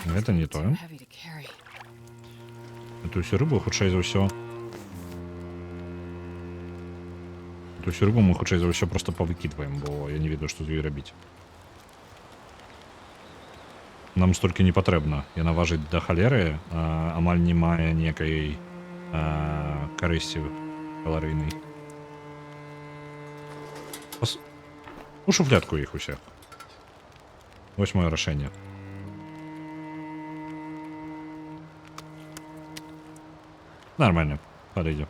Гэта не тое. Эту ўсю рыбу, хутчэй за ўсё... Эту ўсю рыбу мы, хутчэй за ўсё, проста павыкідваем, бо я не ведаю, што з ёй рабіць. Нам столькі не патрэбна. Яна важыць да халеры, амаль не мае некай карысці каларыйнай. У шуфлядку іх усе. Вось маё рашэнне. Нормально. Подойдем.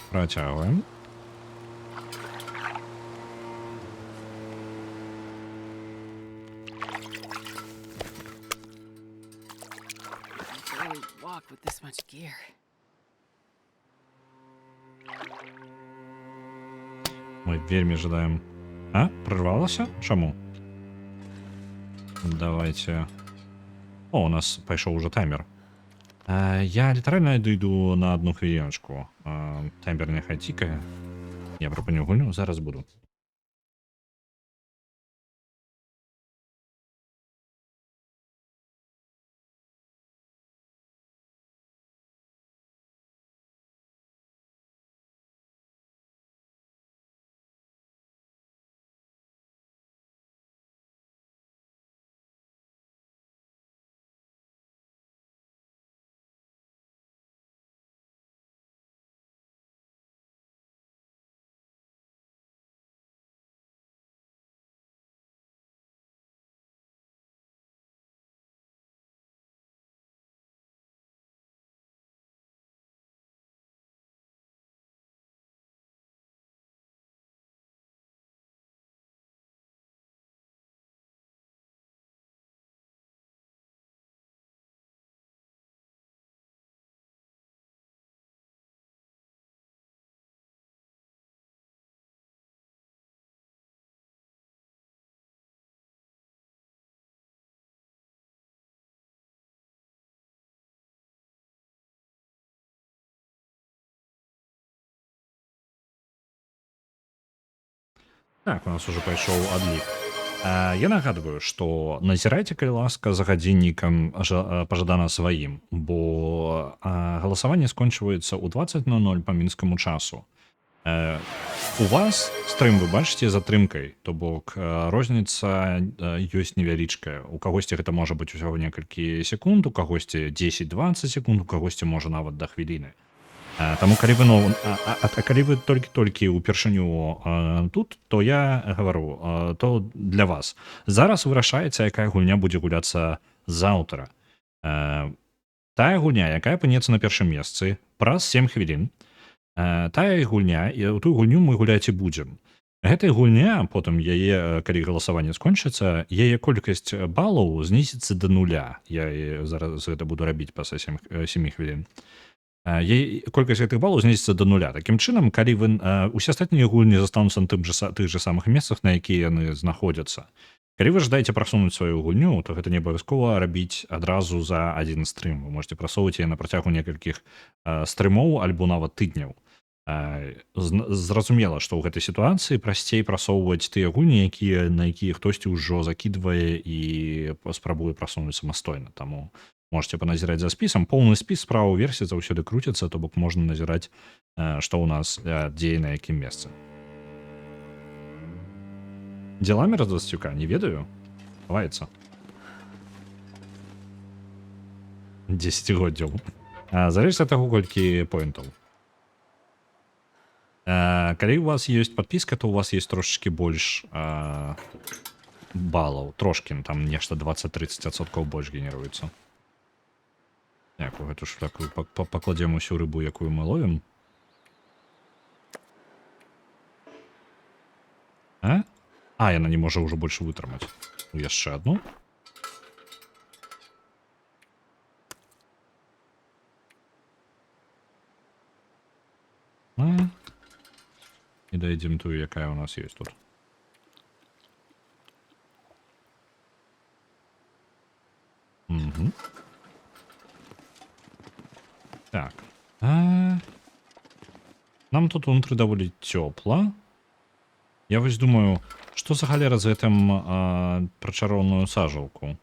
Працягваем. I barely walk with this much gear. Мы вельмі жадаем. А? Прорвалася? Чаму? Давайте. О, у нас пайшоў уже таймер. Я літаральна дойду на 1 хвіліночку. Таймер няхай цікае. Я прапаню гульню, зараз буду. Так, у нас уже пайшоў адлік. Я нагадваю, што назірайце, калі ласка, за гадзіннікам пажадана сваім, бо галасаванне скончваецца ў 20:00 па мінскаму часу. У вас стрым вы бачыце затрымкай, то бок розніца ёсць невялічкая. У кагосьці гэта можа быць усяго некалькі секунд, у кагосьці 10-20 секунд, у кагосьці можа нават да хвіліны. Таму калі вы калі вы толькі ўпершыню тут, то я гавару, то для вас. Зараз вырашаецца, якая гульня будзе гуляцца заўтра. Тая гульня, якая апынецца на першым месцы праз 7 хвілін, тая гульня, і ў тую гульню мы гуляць і будзем. Гэтая гульня, потым яе, калі галасаванне скончыцца, яе колькасць балаў знізіцца да 0. Я зараз гэта буду рабіць пасля 7 хвілін. Колькасць гэтых балаў знізіцца да 0. Такім чынам, калі вы усе астатнія гульні застануцца на тых жа самых месцах, на якія яны знаходзяцца. Калі вы жадаеце прасунуць сваю гульню, то гэта не абавязкова рабіць адразу за адзін стрым. Вы можете прасоўваць яе на працягу некалькіх стрымоў альбо нават тыдняў. Зразумела, што ў гэтай сітуацыі прасцей прасоўваць тыя гульні, на якія хтосьці ўжо закідвае і спрабуе прасунуць самастойна. Таму можете паназіраць за спісам. Поўны спіс справа ў версіі заўсёды круціцца, то бок можна назіраць, што ў нас дзе і на якім месцы. Дзеламі Раздвасцюка? Не ведаю. Хаваецца. 10годдзяў. Залежыць ад таго, колькі поінтаў. Калі у вас ёсць падпіска, то у вас есть трошачкі больш балаў. Трошкі, там нешта 20-30% больш генеруецца. Так, у гэту ж такую пакладзем усю рыбу, якую мы ловім. Яна не можа ўжо больш вытрымаць. Яшчэ адну. І дайдзем тую, якая у нас ёсць тут. Угу. Так. Нам тут унутры даволі цёпла. Я вось думаю, што за галера з гэтым пра чароўную сажалку?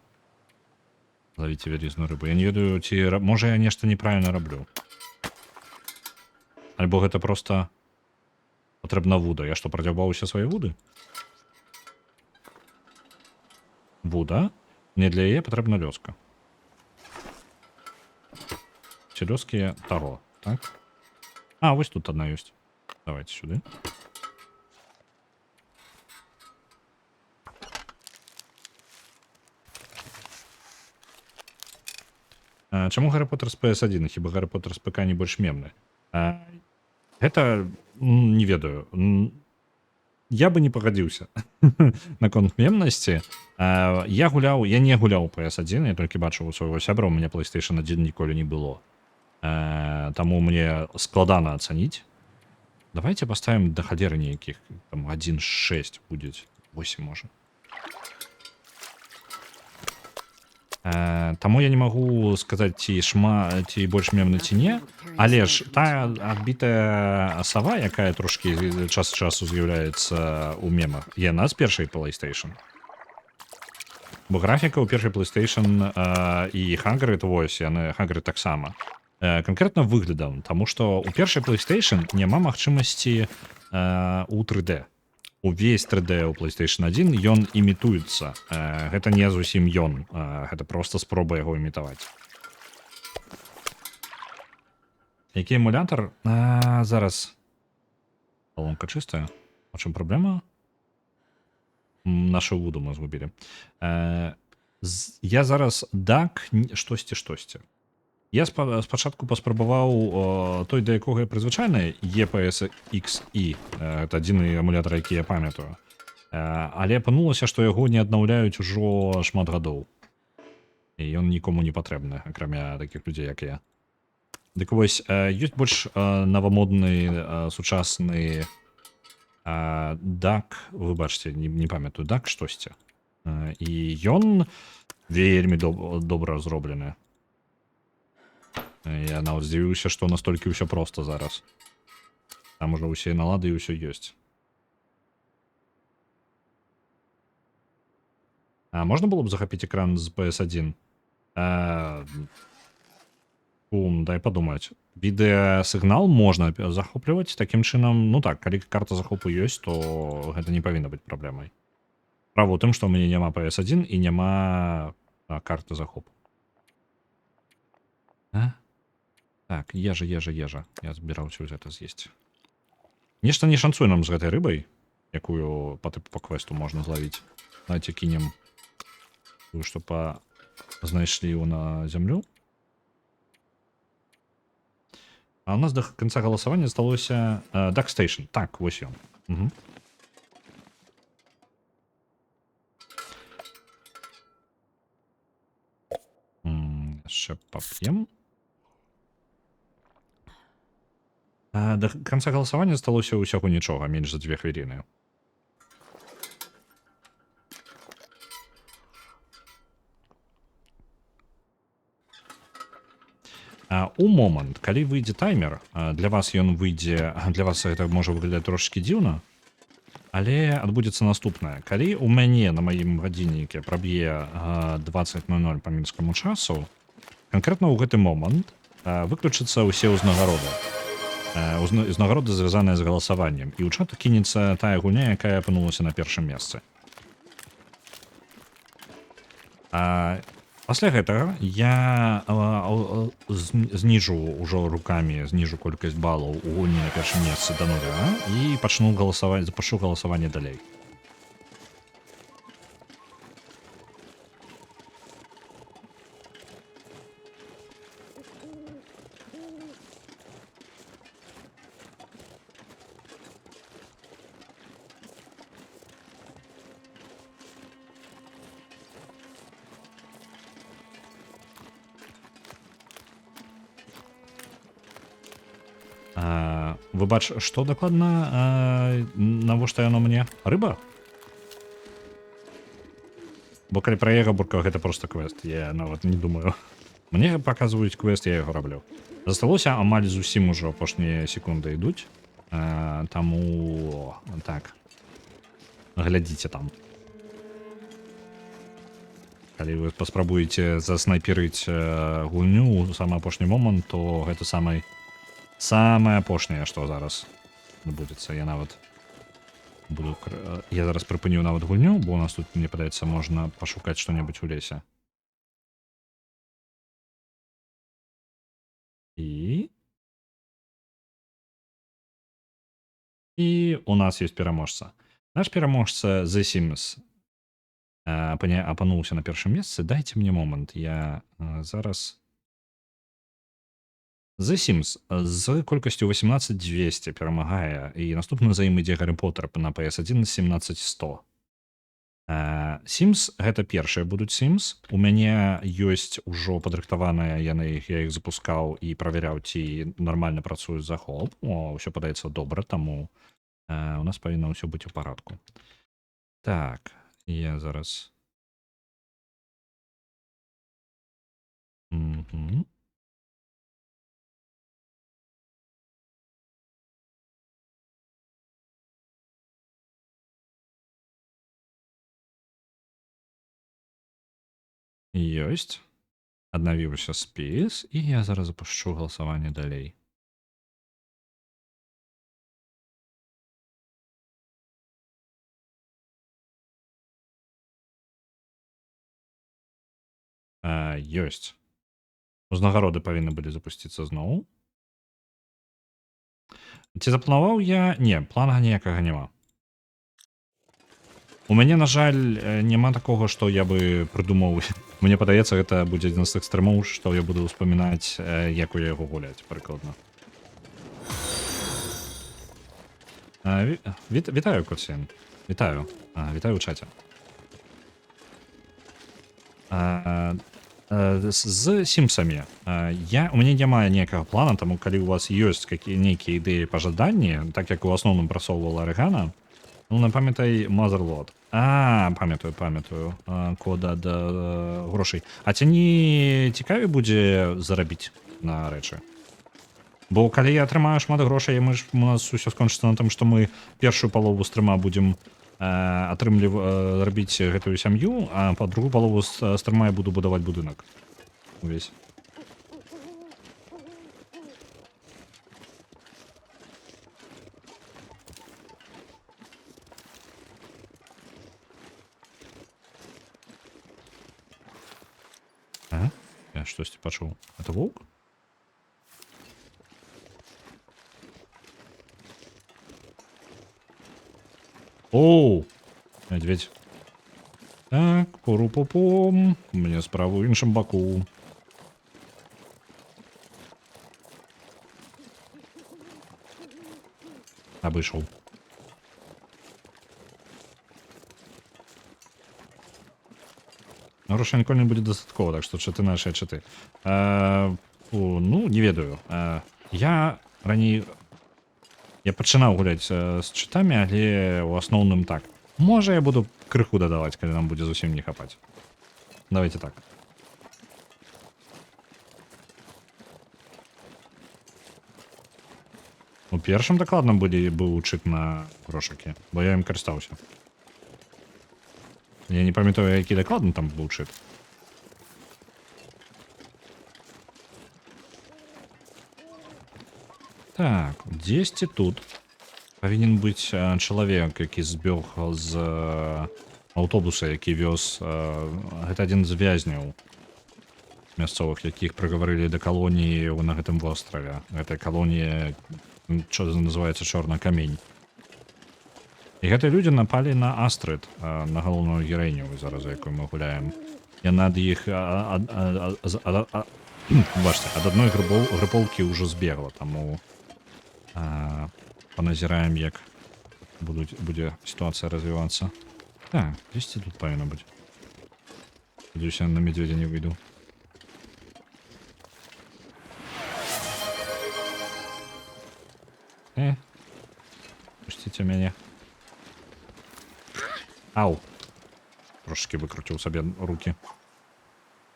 Лавіце вялізную рыбу. Я не ведаю, ці можа я нешта неправільна раблю. Альбо гэта проста патрэбна вуда. Я што, прадзябаў усе свае вуды? Вуда? Не для яе патрэбна лёска. Ці лёскі таро, так? Вось тут одна ёсць. Давайте сюды. Чаму Гаррі Поттер з PS1? Хіба Гаррі Поттер з ПК не больш мемны? Гэта не ведаю. Я бы не пагадзіўся наконт мемнасці. Я не гуляў PS1, я толькі бачыў у свайго сябра, у мяне PlayStation 1 ніколі не было. Таму мне складана ацаніць. Давайте поставім да халеры нейкіх, там 1.6 будзе, 8 можа. Таму я не магу сказаць, ці больш мемна, ці не, але ж тая адбітая сава, якая трошкі час ад часу з'яўляецца ў мемах, яна з першай PlayStation. Бо графіка ў першай PlayStation і Hagrid, вось, яны Hagrid таксама. Канкрэтна выглядам, таму што ў першай PlayStation няма магчымасці у 3D. Увесь 3D ў PlayStation 1 ён імітуецца. Гэта не зусім ён, гэта проста спроба яго імітаваць. Які эмулятор? Зараз. Колонка чыстая. А чым праблема? Нашу вуду мы згубілі. Я зараз дак штосьці. Я спачатку паспрабаваў той, да якога я прызвычайны, EPS-XE. Гэта адзіны эмулятор, які я памятаю. Але апынулася, што яго не аднаўляюць ужо шмат гадоў. І ён нікому не патрэбны, акрамя такіх людзей, як я. Дык вось, ёсць больш новамодны, сучасны DAC, выбачце, не памятаю, DAC штосьці. І ён вельмі добра зроблены. Я нават здзівіўся, што настолькі ўсё проста зараз. Там ужо ўсе налады і ўсё ёсць. Можна было б захапіць экран з PS1? Дай падумаць. Відэасігнал можна захопліваць такім чынам. Ну так, калі карта захопу ёсць, то гэта не павінна быць праблемай. Справа ў тым, што ў мяне няма PS1 і няма карты захопу. Так, ежа. Я збіраўся ўсё гэта з'есці. Нешта не шанцуе нам з гэтай рыбай, якую по квесту можна злавіць. Давайте кінем тую, што знайшлі его на зямлю. А у нас до конца галасавання засталося Duck Station. Так, вось ён. Яшчэ пап'ем. До конца галасавання засталося ўсяго нічога, менш за 2 хвіліны. У момант, калі выйдзе таймер, для вас ён выйдзе, для вас гэта можа выглядаць трошки дзіўна, але адбудзецца наступнае. Калі у мяне на маім гадзінніке праб'е 20:00 па мінскаму часу, канкрэтна ў гэты момант выключацца ўсе ўзнагароды. Узнагароды звязаныя з галасаваннем. І ў чат кінецца тая гульня, якая апынулася на першым месцы. Пасля гэтага я зніжу ўжо рукамі, зніжу колькасць балаў у гульні на першым месцы да 0 і запашу галасаванне далей. Выбач, што дакладна, навошта яно мне? Рыба? Бо калі пра ягабурка, гэта просто квест, я нават не думаю. Мне паказваюць квест, я яго раблю. Засталося амаль зусім ужо апошнія секунды ідуць, таму так, глядзіце там. Калі вы паспрабуеце заснайперыць гульню ў самы апошні момант, то гэта самае апошняе, што зараз адбудзецца. Я зараз прыпыню нават гульню, бо у нас тут, мне падаецца, можна пашукаць што-небудзь у лесе. І у нас ёсць пераможца. Наш пераможца The Sims апынуўся на першым месцы. Дайце мне момант, я зараз The Sims з колькасцю 18200 перамагае, і наступны за ім ідзе Гаррі Поттер на PS1 з 17100. Sims гэта першыя будуць Sims. У мяне ёсць ужо падрыхтаваныя яны, я іх запускаў і праверяў, ці нармальна працуюць захоп. Ўсё падаецца добра, таму у нас павінна ўсё быць у парадку. Так, я зараз... Мгм. Ёсць. Аднавіўся спіс, і я зараз запушчу галасаванне далей. Ёсць. Узнагароды павінны былі запусціцца зноў. Ці запланаваў я? Не, плана ніякага няма. У мяне, на жаль, няма такога, што я бы прыдумаў. Мне падаецца, гэта будзе адзін з тых стрымоў, што я буду ўспамінаць, як у я яго гуляць, прыкладна. Вітаю, Коцін. Вітаю. Вітаю ў чаце. З Сімсамі. У мяне няма ніякага плана, таму калі у вас ёсць нейкія ідэі пажаданні, так як у асноўным прасоўвала Арэгана, ну, напамятай Мазерлот. Памятаю. Кода да грошай. А ці не цікавей будзе зарабіць на рэчы? Бо калі я атрымаю шмат грошай, у нас усё скончыцца на том, што мы першую палову стрыма будзем рабіць гэтую сям'ю, а па другую палову стрыма я буду будаваць будынак. Увесь. Я штосьці пачуў. Это воўк? Оу! Медведь. Так, пору-попом. Мне справа ў іншым баку. Абышоў. Грошай ніколі не будзе дастаткова, так што чаты нашыя чаты. Ну, не ведаю. Я раней... Я пачынаў гуляць з чытамі, але ў асноўным так. Можа, я буду крыху дадаваць, калі нам будзе зусім не хапаць. Давайте так. У першым дакладна быў чыт на грошакі, бо я ім карыстаўся. Я не памятаю, які дакладна там быў чыт. Так, дзесьці тут павінен быць чалавек, які збег з аўтобуса, які вёз... Гэта адзін з вязняў мясцовых, якіх прыгаварылі да калоніі на гэтым востраве. Гэта калонія, што называецца чорны камень. І гэтыя людзі напалі на Астрыд, на галоўную гераіню, зараз за якую мы гуляем. Яна ад іх... Бачце, ад адной групоўкі ўжо збегла, таму паназіраем, як будзе сітуацыя развівацца. Так, дзесьці тут павінна быць. Спадзяюся, на медведя не выйду. Пусціце мяне. Ау! Трошки выкруціў сабе руки.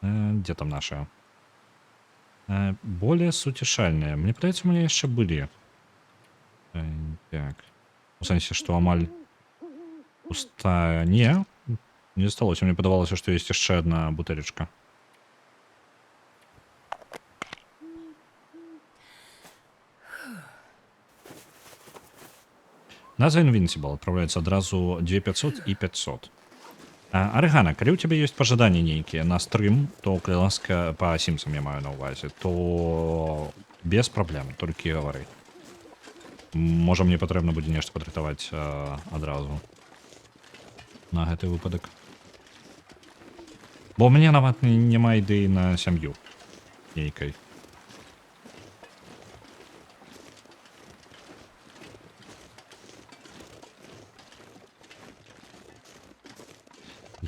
Дзе там наша? Более суцішальныя. Мне падаецца, у мяне яшчэ былі. Так. У сэнсе, што амаль пустая... Не засталося. Мне падавалася, што ёсць яшчэ адна бутэлечка. Назва Invincible отправляется адразу 2500 и 500. Арэгана, калі ў цябе ёсць пажаданні нейкія на стрым, то, калі ласка, па Сімсам я маю на ўвазе, то без праблем, толькі гавары. Можа, мне патрэбна будзе нешта падрыхтаваць адразу на гэты выпадак. Бо ў мяне нават няма ідэі на сям'ю нейкай.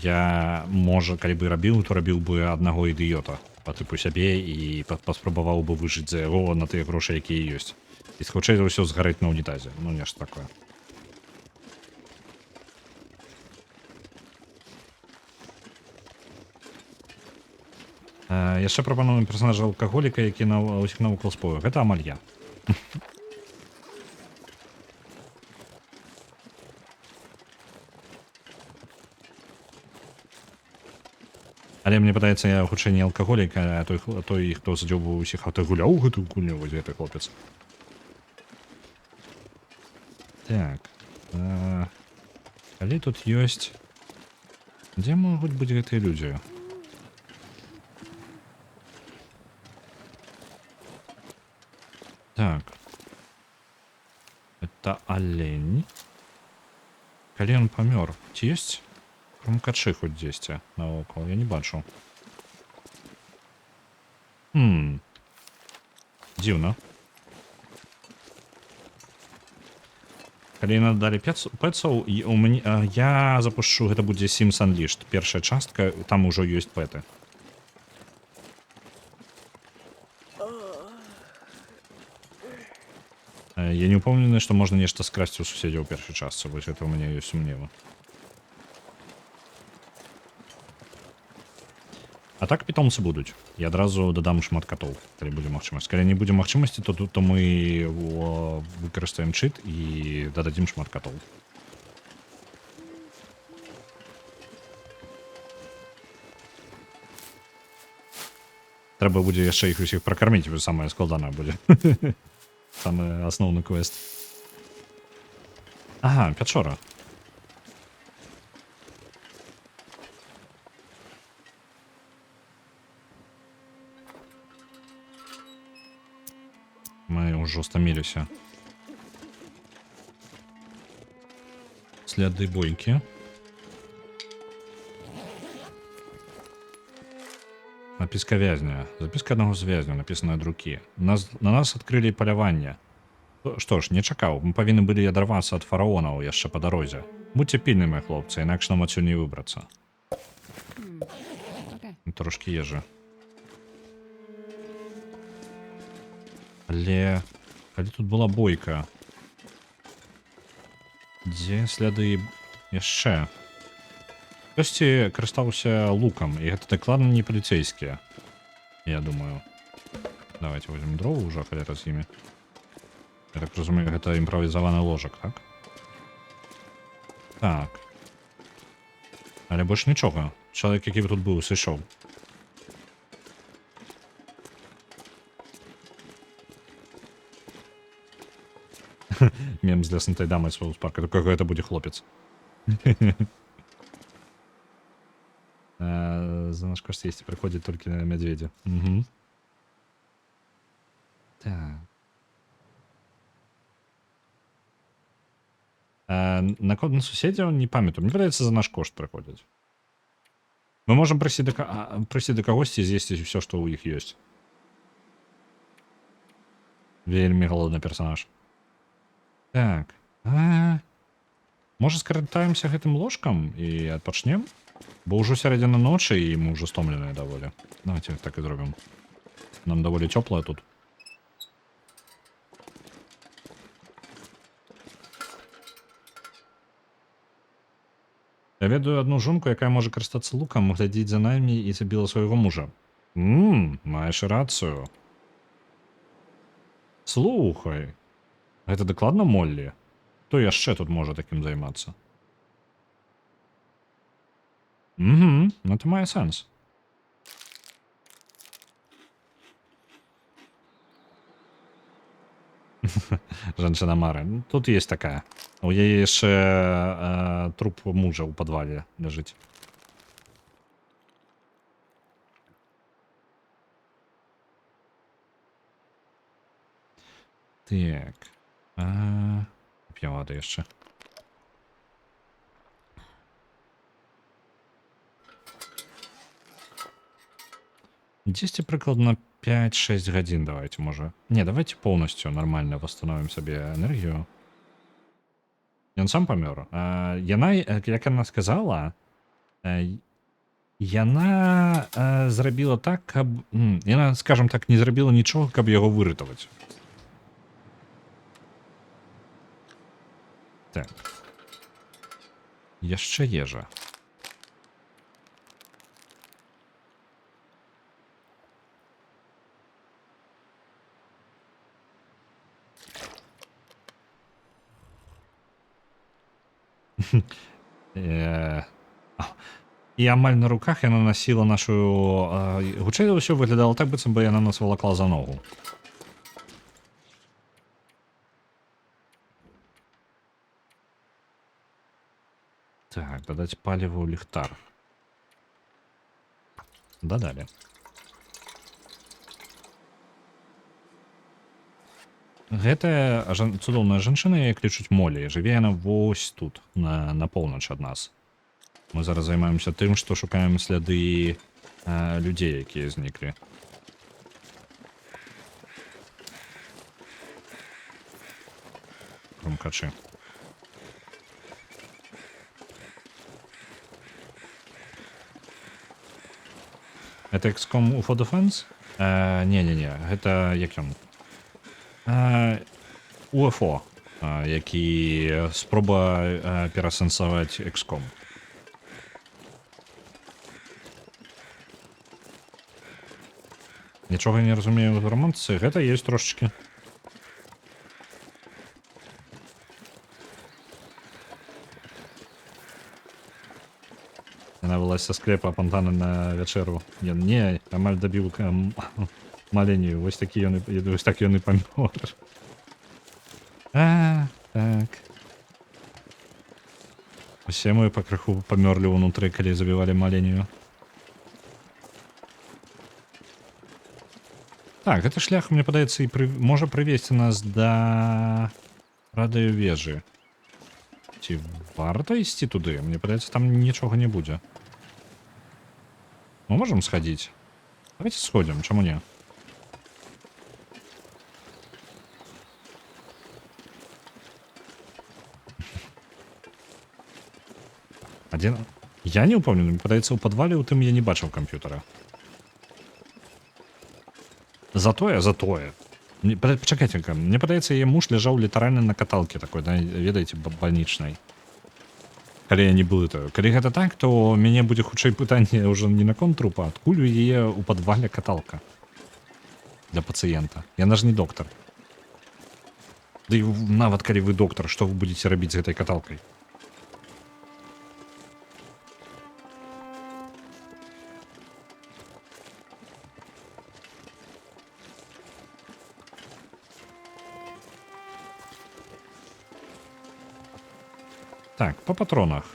Я, можа, калі бы рабіў, то рабіў бы аднаго ідыёта па тыпу сябе і паспрабаваў бы выжыць за яго на тыя грошы, якія ёсць. І хутчэй за ўсё згарэць на ўнітазе. Ну, нешта такое. Яшчэ прапануем персонажа алкаголіка, які на ўсіх навокал спою. Гэта амаль я. Але мне падаецца, я хутчэй не алкаголік, а той, хто задзёўбаў усіх, а ты гуляў гэтую гульню, вось гэты хлопец. Так. Калі тут ёсць... Дзе могуць быць гэтыя людзі? Так. Это олень. Калі ён памёр? Ці ёсць крумкачы хоць дзесьці навокал? Я не бачу. Дзіўна. Калі надалі пэтсаў, я запушчу, гэта будзе Sims Unleashed. Першая частка, там ужо ёсць пэты. Я не упэўнены, што можна нешта скрасці ў суседзяў у першай частцы, вось гэта ў мяне ёсць сумневы. А так питомцы будуць. Я адразу дадам шмат катоў, калі будзе магчымасць. Калі не будзе магчымасці, то мы выкарыстаем чыт і дададзім шмат катоў. Трэба будзе яшчэ іх усіх пракарміць, самае складанае будзе. Самы асноўны квест. Ага, пячора. Мы ўжо стаміліся. Сляды бойкі. Напіска вязня. Запіска аднаго з вязня, напісаная ад рукі. На нас адкрылі паляванне. Што ж, не чакаў. Мы павінны былі адарвацца ад фараонаў яшчэ па дарозе. Будьце пільнымі, хлопцы, інакш нам адсюль не выбрацца. Трошкі ежы. Але... Калі тут была бойка... Дзе сляды... Яшчэ... Хтосьці карыстаўся лукам, і гэта дакладна не паліцейскія. Я думаю. Давайте возьмем дровы ўжо, калі раз з імі. Я так разумею, гэта імправізаваны ложак, так? Так. Але больш нічога. Чалавек, які тут быў, сышоў. Мем з ляснутай дамай свого спарка. Такой гэта будзе хлопец. За наш кошт есть приходит только на медведя. Угу. Так. Наконт на суседзяў не памятаю. Мне падаецца, за наш кошт прыходзяць. Мы можам прыйсці да кагосьці і з'есці ўсё, што ў іх ёсць. Вельмі галодны персонаж. Так. Можа, скарытаемся гэтым ложкам і адпачнем? Бо ўжо сярэдзіна ночы, і мы ўжо стомленыя даволі. Давайте так і зробім. Нам даволі цёплая тут. Я ведаю адну жонку, якая можа карыстацца лукам, глядзіць за намі і забіла свайго мужа. Маеш рацыю. Слухай. Гэта дакладна Моллі? Хто яшчэ тут можа такім займацца? Ну это мае сэнс. Жанчына Мары. Тут есть такая. У яе яшчэ труп мужа ў падвале ляжыць. Так. П'ем воды яшчэ. Дзесьці прыкладна 5-6 гадзін давайте, можа. Не, давайте полностью нормально восстановим сабе энергію. Ён сам памёр. Яна, як яна сказала, Яна зрабіла так, каб... Яна, скажем так, не зрабіла нічога, каб яго выратаваць. Так. Яшчэ ежа. І амаль на руках яна насіла нашу... Гучэй за ўсё выглядала так, быццам бы яна нас валакла за ногу. Так, дадаць паліва ў ліхтар. Дадалі. Гэтая цудоўная жанчына, як лічуць Молі, жыве яна вось тут, на поўнач ад нас. Мы зараз займаемся тым, што шукаем сляды людзей, якія зніклі. Крумкачы. Это XCOM UFO Defense? Не-не-не, гэта як ён? UFO, які спроба перасэнсаваць XCOM. Нічога не разумею ў романтцы, гэта ёсць трошачкі. Яна вылазь са склепа апантана на вячэру. Ён не, амаль дабіў маленію. Вось так ён і памёр. Так. Усе мы пакрыху памёрлі ўнутры, калі забівалі маленію. Так, гэты шлях, мне падаецца, можа прывесці нас да радыёвежы. Ці варта ісці туды? Мне падаецца, там нічога не будзе. Мы можам схадзіць? Давайте сходзім, чаму не? Адзін... Я не ўпэўнены, мне падаецца, у падвале ў тым я не бачыў камп'ютара. Затое. Пачакайце, мне падаецца, яе муж ляжаў літаральна на каталке такой, да, ведаеце, бальнічнай. Калі я не блытаю. Калі гэта так, то мяне будзе хутчэй пытанне ўжо не наконт трупа, адкуль у яе ў падвале каталка для пацыента. Яна ж не доктар. Ды нават калі вы доктар, што вы будзеце рабіць з гэтай каталкай? Так, по патронах.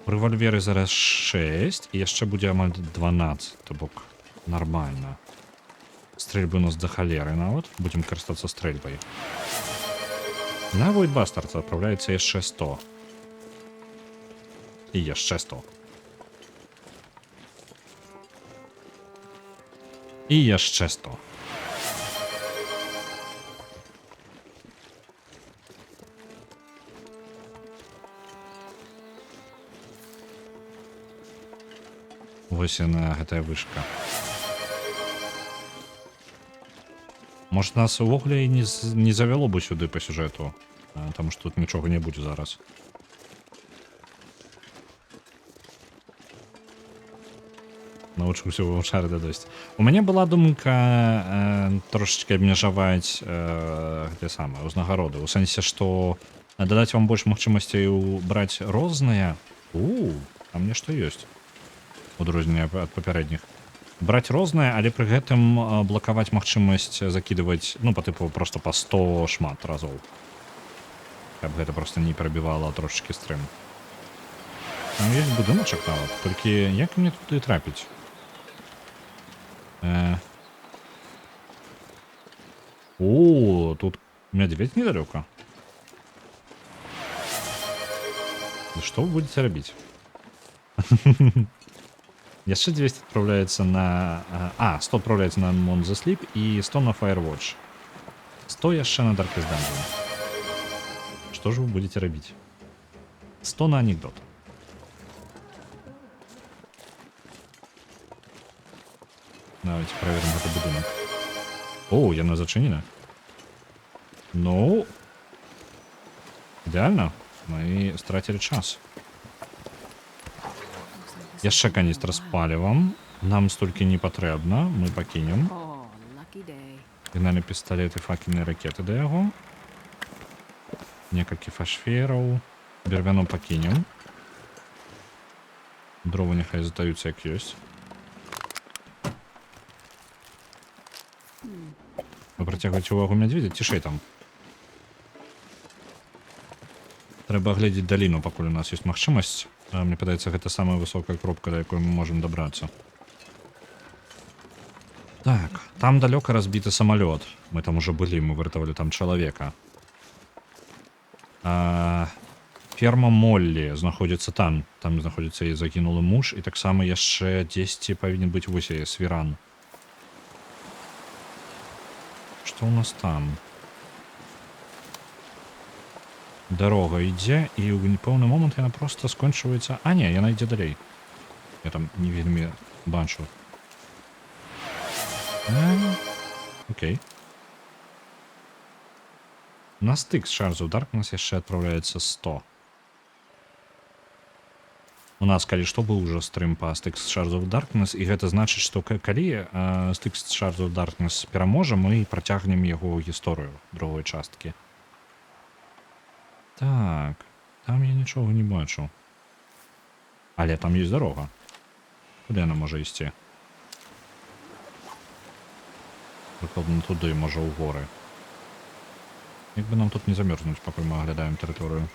У рэвальверы зараз 6, і яшчэ будзе амаль 12, то бок нармальна. Стрэльбы у нас да халеры нават. Будзем карыстацца стрэльбай. На Void Bastards адпраўляецца яшчэ 100. І яшчэ 100. І яшчэ 100. Вось яна, гэтая вышка. Может, нас увогуле і не завяло бы сюды по сюжэту, таму што тут нічога не будзе зараз. Навучыўся вывучаць дадасць. У мяне была думка трошечки абмежаваць гэтыя самыя узнагароды. У сэнсе, што дадаць вам больш магчымасцей браць розныя. А мне што ёсць? У адрозненне ад папярэдніх. Браць рознае, але пры гэтым блакаваць магчымасць закідываць, ну, па тыпу, просто па 100 шмат разоў. Каб гэта просто не прабівала трошечки стрым. Там ёсць будыначак нават, толькі як мне туды трапіць? Тут мядзведь недалёка. Што вы будзеце рабіць? Яшчэ 200 отправляется на... 100 отправляется на Among the Sleep и 100 на Firewatch. 100 яшчэ на Darkest Dungeon. Что же вы будете робить? 100 на анекдот. Давайте проверим гэты будынак. О, яна зачынена. Ну, ідеальна. Мы страцілі час. Looks like this Яшчэ has been каністр a з while. палівам. Нам столькі не патрэбна. Мы пакінем. Oh, lucky day. Гналі пісталеты, факельныя ракеты да яго. Некалькі фашфераў. Бервяно пакінем. Дровы няхай застаюцца як ёсць. Вы прыцягваеце увагу мядзведзя, цішэй там. Трэба глядзець даліну, пакуль у нас ёсць магчымасць. Мне падаецца, гэта самая высокая кропка, да якой мы можам дабрацца. Так, там далёка разбіты самалёт. Мы там уже былі, мы выратавалі там чалавека. Ферма Моллі знаходзіцца там. Там знаходзіцца і загінулы муж, і таксама яшчэ дзесьці павінен быць вось свіран. Што ў нас там? Дарога ідзе, і ў непэўны момант яна проста скончваецца. А не, яна ідзе далей. Я там не вельмі бачу. Окей. На стык з Shards of Darkness яшчэ адпраўляецца 100. У нас, калі што, быў уже стрым па стык з Shards of Darkness, і гэта значыць, што калі стык з Shards of Darkness пераможа, мы працягнем яго гісторыю другой часткі. Так, там я нічога не бачу. Але там ёсць дарога. Куды яна можа ісці? Прыкладна туды, можа, ў горы. Як бы нам тут не замерзнуць, пакуль мы аглядаем тэрыторыю.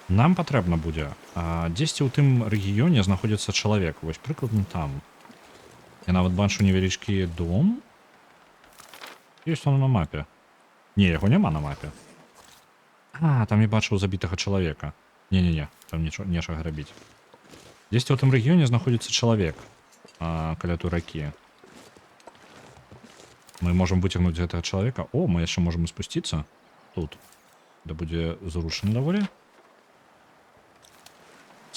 Нам патрэбна будзе. Дзесьці ў тым рэгіёне знаходзіцца чалавек. Вось прыкладна там. Я нават бачу невялічкі дом. Ёсць он на мапе. Не, яго няма на мапе. Там я бачыў забітага чалавека. Не-не-не, там нечага рабіць. Дзесьці ў тым рэгіёне знаходзіцца чалавек. Каля той ракі. Мы можам выцягнуць гэтага чалавека. О, мы яшчэ можам спусціцца. Тут. Да будзе зручна даволі.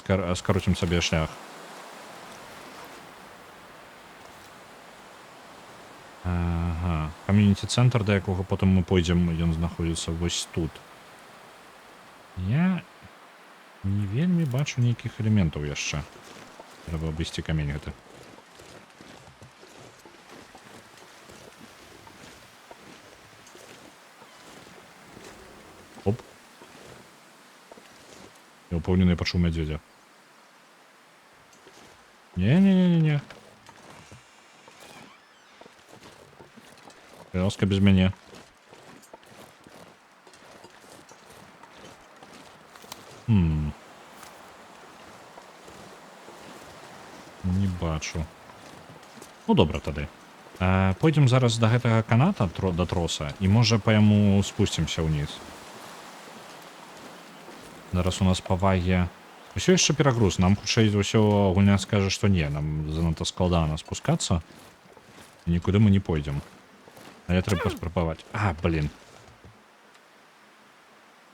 Скароцім сабе шлях. Ага. Кам'юніці-цэнтр, да якога потым мы пойдзем, ён знаходзіцца вось тут. Я не вельмі бачу нейкіх элементаў яшчэ. Трэба абысці камень гэты. Оп. Я ўпэўнены, я пачуў мядзведзя. Не-не-не-не-не. Вёска без мяне. Не бачу. Ну, добра тады. Пойдзем зараз да гэтага каната, да троса, і можа па яму спусцімся ўніз. Зараз у нас па ваге... Усё яшчэ перагруз. Нам хутчэй за ўсё гульня скажа, што не, нам занадта складана спускацца. Нікуды мы не пойдзем. Але трэба паспрабаваць. Блін.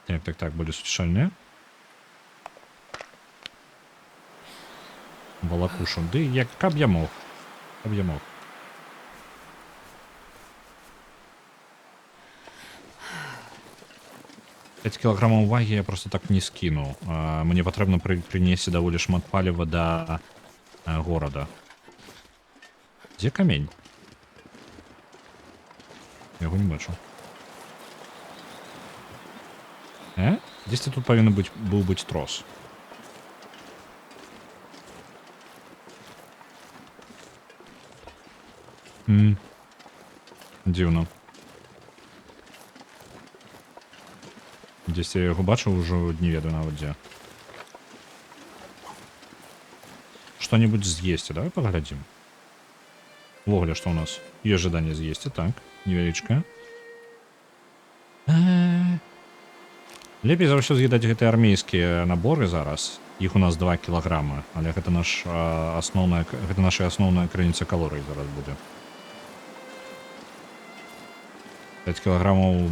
Так, былі сучальныя. Балакушу. Ды, як каб я мог. 5 кілаграмаў вагі я просто так не скіну. Мне патрэбна прынесці даволі шмат паліва да горада. Дзе камень? Я яго не бачу. Дзесьці тут павінен быў быць трос. Дзіўна. Дзесьці я яго бачыў ужо не ведаю нават дзе. Што-небудзь з'есці, давай паглядзім. Увогуле, што ў нас? Ёсць жаданне з'есці, так, невялічкае. Лепей за ўсё з'едаць гэтыя армейскія наборы зараз. Іх у нас 2 кілаграмы, але гэта наша асноўная крыніца калорый зараз будзе. 5 кілаграмаў,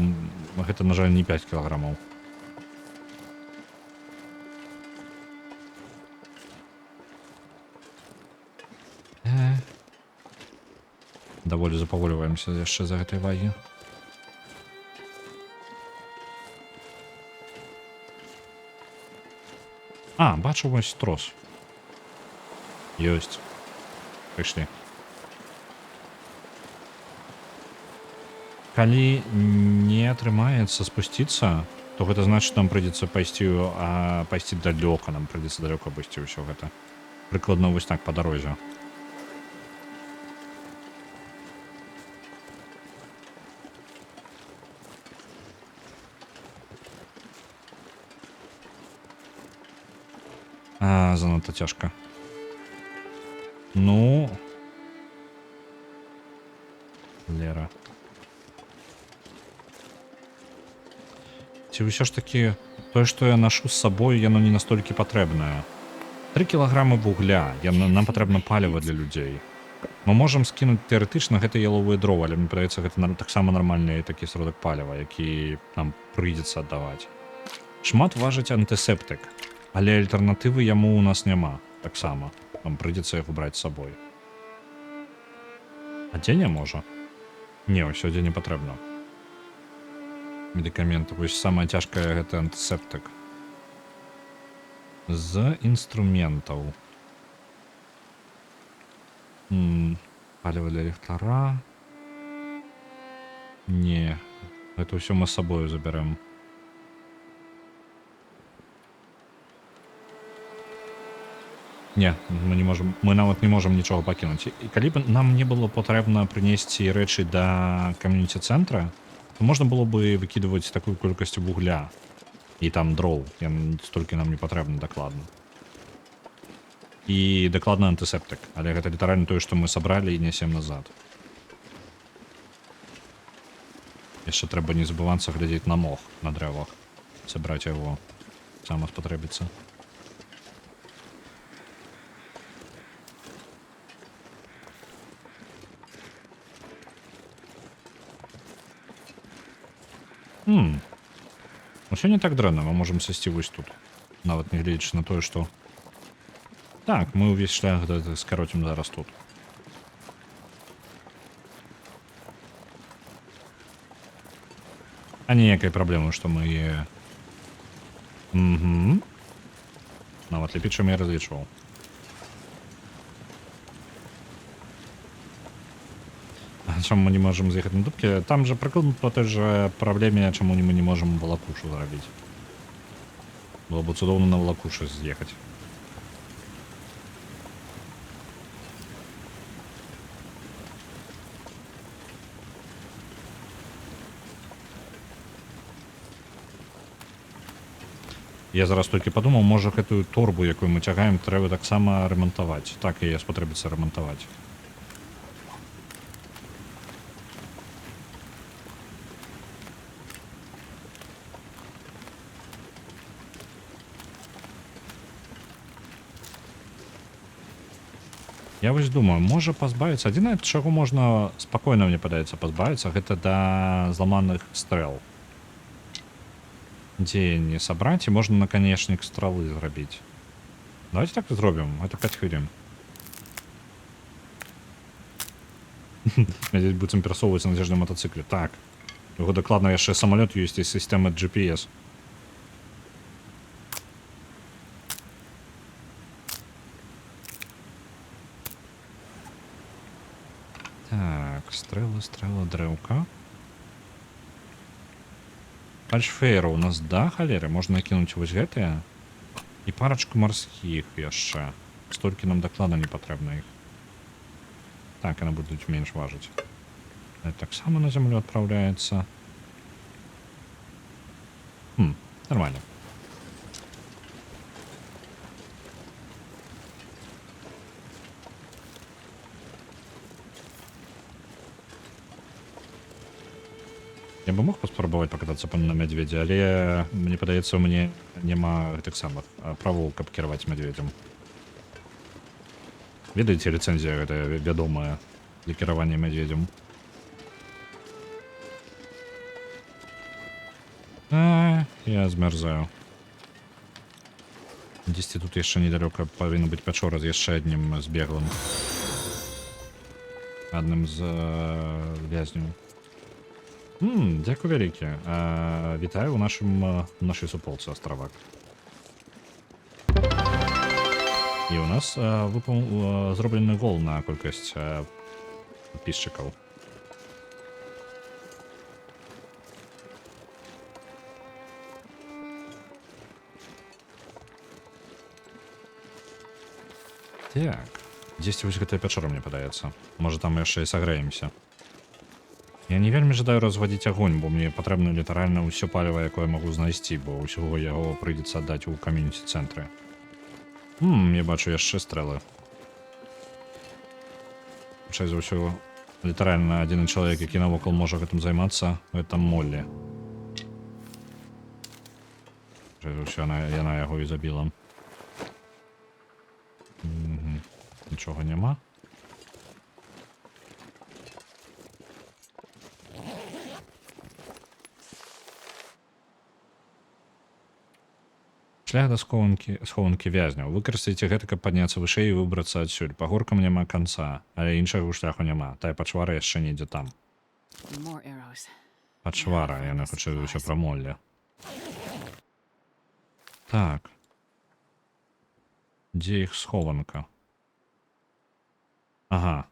гэта, на жаль, не 5 кілаграмаў. Даволі запаволіваемся яшчэ за гэтай вагі. А, бачу вось трос. Ёсць. Прыйшлі. Калі не атрымаецца спусціцца, то гэта значыць, нам прыйдзецца пайсці далёка, нам прыйдзецца далёка абысці ўсё гэта. Прыкладна вось так па дарозе. Занадта цяжка. Ну... Лера. Ці ўсё ж такі тое, што я нашу з сабою, яно не настолькі патрэбнае. 3 кілаграмы вугля, нам патрэбна паліва для людзей. Мы можам скінуць тэарэтычна гэта яловыя дровы, але мне падаецца, гэта таксама нармальны такі сродак паліва, які нам прыйдзецца аддаваць. Шмат важыць антысептык, але альтэрнатывы яму ў нас няма. Таксама. Нам прыйдзецца яго браць з сабой. Адзенне можа? Не, ўсё адзенне патрэбна. Медыкаменты. Вось самае цяжкае гэта антысептык. З інструментаў. Паліва для ліхтара. Не. Гэта ўсё мы з сабою забярэм. Не, мы не можем, мы нават не можам нічога пакінуць. І калі б нам не было патрэбна прынесці рэчы да кам'юніці-цэнтра, то можна было бы выкідваць такую колькасць вугля і там дроў. Столькі нам не патрэбна дакладна. І дакладна антысептык, але гэта літаральна тое, што мы сабралі і нясем назад. Яшчэ трэба не забывацца глядзець на мох на дрэвах. Сабраць яго сама спатрэбіцца. Усё не так дрэнна, мы можам сысці вось тут. Нават не гледзячы на тое, што... Так, мы ўвесь шлях скароцім зараз тут. А ніякай праблемы, што мы... Нават лепей, чым я разлічваў. Чаму мы не можам з'ехаць на дубкі? Там жа прыкладна по той жа праблеме, чаму мы не можам валакушу зарабіць. Было б цудоўна на валакушы з'ехаць. Я зараз толькі падумаў, можа гэтую торбу, якую мы цягаем, трэба таксама рамантаваць. Так, яе спатрэбіцца рамантаваць. Я вось думаю, можа пазбавіцца. Адзінае, чаго можна спакойна, мне падаецца, пазбавіцца, гэта да зламаных стрэл. Дзеянні сабраць, і можна наканечнік стралы зрабіць. Давайте так і зробім, гэта 5 хвілін. Надеюсь, будзем перасоўвацца на цяжным матацыкле. Так. Яго дакладна яшчэ самалёт ёсць і сістэма GPS. Стрела, дрэўка. Пальшфейра у нас, да, халеры? Можна накінуць вось гэтыя. І парачку марскіх яшчэ. Столькі нам дакладна не патрэбна іх. Так, яны будуць менш важыць. Таксама на зямлю адпраўляецца. Нормально. Я бы мог паспрабаваць пакатацца на мядзведзе, але мне падаецца, у мяне няма гэтых самых правоў, каб кіраваць мядзведзем. Ведаеце, ліцэнзія гэта вядомая для кіравання мядзведзем. Я змярзаю. Дзесьці тут яшчэ недалёка павінна быць пячора з яшчэ адным збеглым. адным з вязняў. Дзякуй вялікі. Вітаю ў нашай суполцы астравак. І ў нас зроблены гол на колькасць подписчикаў. Так. Дзесьці вось гэтая пячора, мне падаецца. Можа, там яшчэ і сагрэемся. Я не вельмі жадаю разводзіць агонь, бо мне патрэбна літаральна ўсё паліва, якое магу знайсці, бо ўсяго яго прыйдзецца аддаць у камьюніці-цэнтры. Я бачу яшчэ стрэлы. Хутчэй за ўсё, літаральна адзіны чалавек, які навокал можа гэтым займацца, гэта Моллі. Хутчэй за ўсё, яна яго і забіла. Нічога няма. Шлях да схованкі вязняў. Выкарыстайце гэта, каб падняцца вышэй і выбрацца адсюль. Па горкам няма канца, але іншага шляху няма. Тая пачвара яшчэ недзе там. More arrows. Пачвара, яна хутчэй за ўсё пра Моллі. Так. Дзе іх схованка? Ага.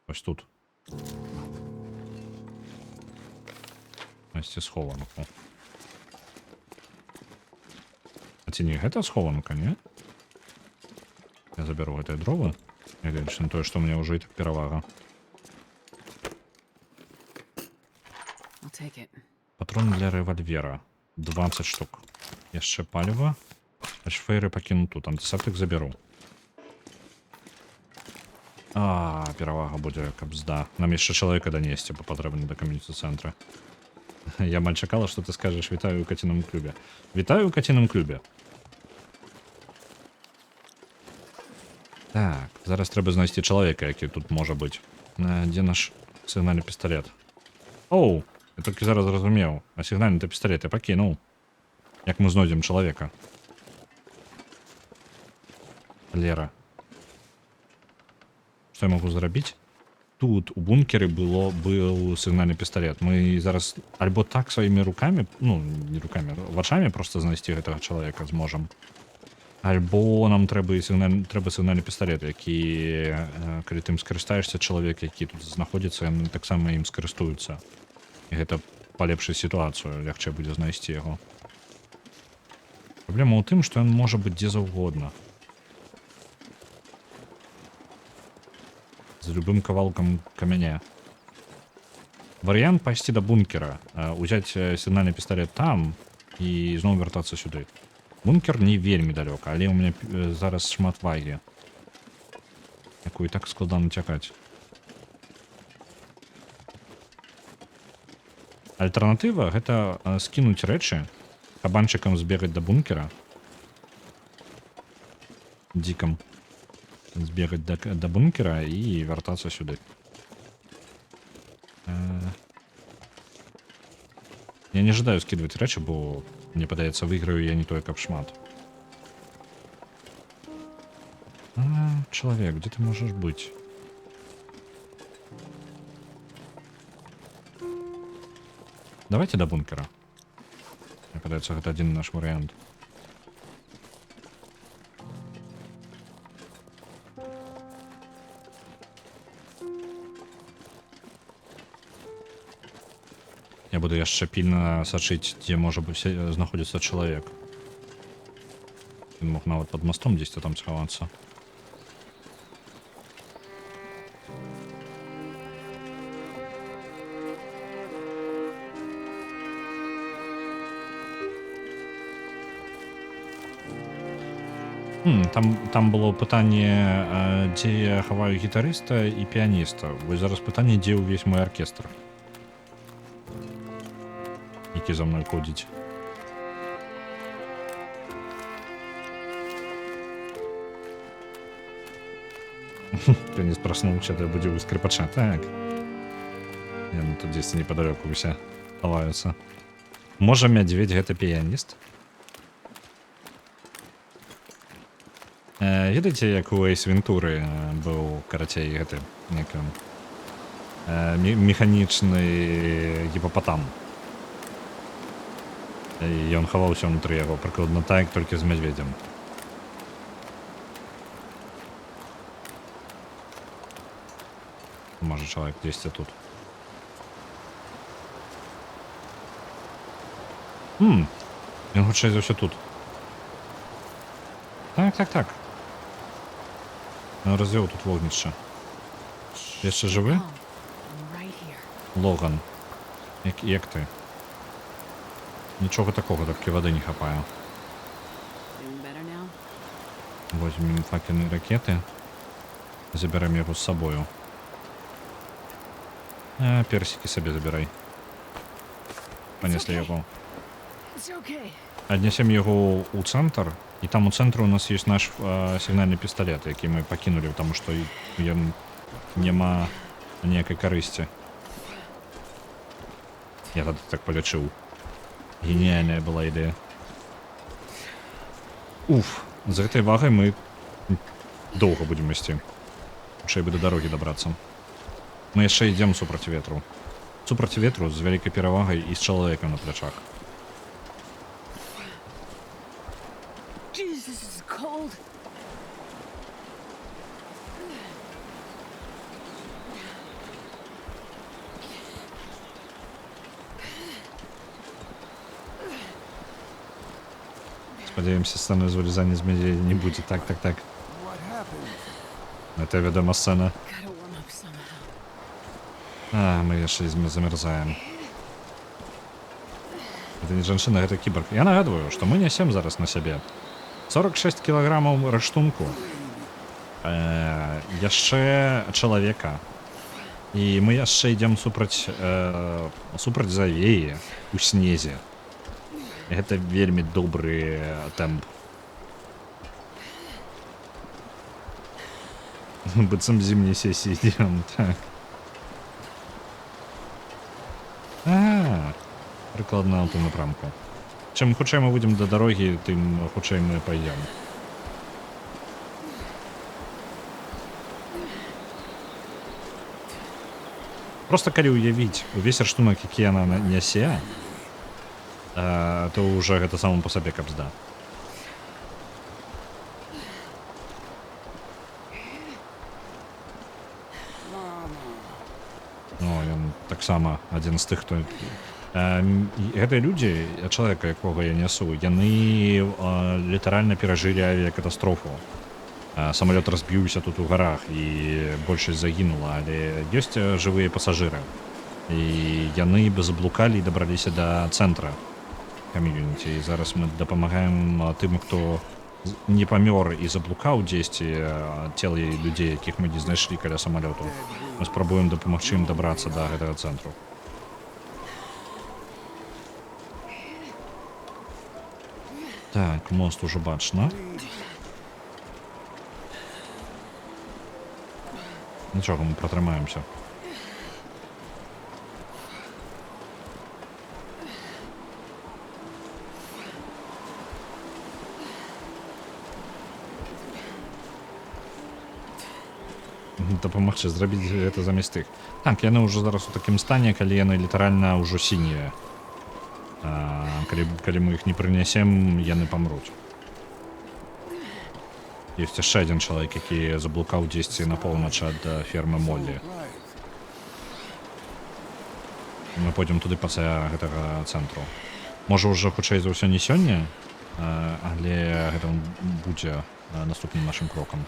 Ось тут. Ось схованку. А ці не гэта схованка, не? Я заберу гэтыя дровы. Нягледзячы на тое, што ў мяне ўжо і так перавага. I'll take it. Патрон для рэвальвера. 20 штук. Яшчэ паліва. Фейры пакіну тут. Антысептык заберу. Перавага будзе, каб зда. Нам яшчэ чалавека данесці, бо патрэбна да камьюніці-цэнтра. Я маль чакала, што ты скажаш «Вітаю ў каціным клубе». Вітаю ў каціным клубе. Так, зараз трэба знайсці чалавека, які тут можа быць. Дзе наш сігнальны пісталет? Оу, я толькі зараз зразумеў. А сігнальны пісталет я пакінуў. Як мы знойдзем чалавека? Лера. Што я магу зрабіць? Тут у бункеры быў сігнальны пісталет. Мы зараз альбо так сваімі рукамі, не рукамі, вачамі проста знайсці гэтага чалавека зможам. Альбо нам трэба сігнальны пісталет, які, калі ты ім скарыстаешся, чалавек, які тут знаходзіцца, яны таксама ім скарыстуюцца. І гэта палепшыць сітуацыю, лягчэй будзе знайсці яго. Праблема ў тым, што ён можа быць дзе заўгодна. З любым кавалкам камяня. Варыянт пайсці да бункера, узяць сігнальны пісталет там і зноў вяртацца сюды. Бункер не вельмі далёка, але ў мяне зараз шмат вагі, якую так складана цякаць. Альтэрнатыва — гэта скінуць рэчы, кабанчыкам збегаць да бункера, дзікам збегаць да бункера і вяртацца сюды. Я не жадаю скидывать рэчы, бо мне падаецца, выйграю я не тое, каб шмат. Чалавек, дзе ты можаш быць? Давайте да бункера. Мне падаецца, гэта адзін наш варыянт. Я буду яшчэ пільна сачыць, дзе можа быць знаходзіцца чалавек. Ён мог нават пад мостом дзесьці там схавацца. Там было пытанне, дзе я хаваю гітарыста і піяніста. Вось зараз пытанне, дзе ўвесь мой аркестр, які за мной ходзіць. Піяніст праснуўся, да будзе ў скрипача. Так. Яны тут дзесьці непадалёку ўсе хаваюцца. Можа, мядзведзь гэта піяніст? Ведаеце, як у Эйс Вентуры быў, карацей, гэты, механічны гіпапатам. І ён хаваўся ўнутры яго, прыкладна так, толькі з мядзведзем. Можа, чалавек 200 тут. Ён хутчэй за ўсё тут. Так. Ён развёў тут вогнішча. Яшчэ жывы? Calm. I'm right here. Логан. Як ты? Нічога такога, толькі вады не хапае. Feeling better now? Возьмем факельные ракеты. Забираем его с собою. Персики себе забирай. Понесли его. It's okay. Отнесем его у центр. И там у центра у нас есть наш сигнальный пистолет, який мы покинули, потому что нема ніякай карысці. Я тогда так полечил. Гениальная была идея. Уф, за этой вагой мы долго будем идти. Лучше бы до дороги добраться. Мы еще идем супротив ветру. Супротив ветру с великой перевагой и с человеком на плечах. Jeez, this is cold. Сподіваємося, сцени з вилізання з медіа не буде. Так. What happened? Это відома сцена. Gotta warm up somehow. Мы ще замерзаем. Это не женщина, это киборг. Я нагадываю, что мы несем зараз на себе 46 килограммов раштунку. Яшчэ чалавека. І мы яшчэ ідзем супраць завеі у снезе. Гэта вельмі добры тэмп. Быццам зімняй сесіі ідзем, так. Прыкладна ў тым напрамку. Чым хутчэй мы выйдзем да дарогі, тым хутчэй мы пойдзем. Просто калі ўявіць увесь раштунак, які яна нясе, то ўжо гэта самому па сабе кабзда. Ён таксама адзін з тых, хто... Гэтыя людзі, чалавека, якога я нясу, яны літаральна перажылі авіякатастрофу. Самалёт разбіўся тут у гарах, і большасць загінула, але ёсць жывыя пасажыры. І яны заблукалі і дабраліся да цэнтра камьюніці. І зараз мы дапамагаем тым, хто не памёр і заблукаў дзесьці, целы людзей, якіх мы не знайшлі каля самалёту. Мы спрабуем дапамагчы ім дабрацца да гэтага цэнтру. Так, мост уже бачна. Нічога, мы пратрымаемся. Дапамагчы зрабіць гэта замест іх. Так, яны ўжо зараз у такім стане, калі яны літаральна ўжо сінія. Калі мы іх не прынясем, яны памруць. Ёсць яшчэ адзін чалавек, які заблукаў дзесьці на поўнач ад фермы Моллі. Мы пойдзем туды пасля гэтага цэнтру. Можа, ўжо хутчэй за ўсё не сёння, але гэта будзе наступным нашым крокам.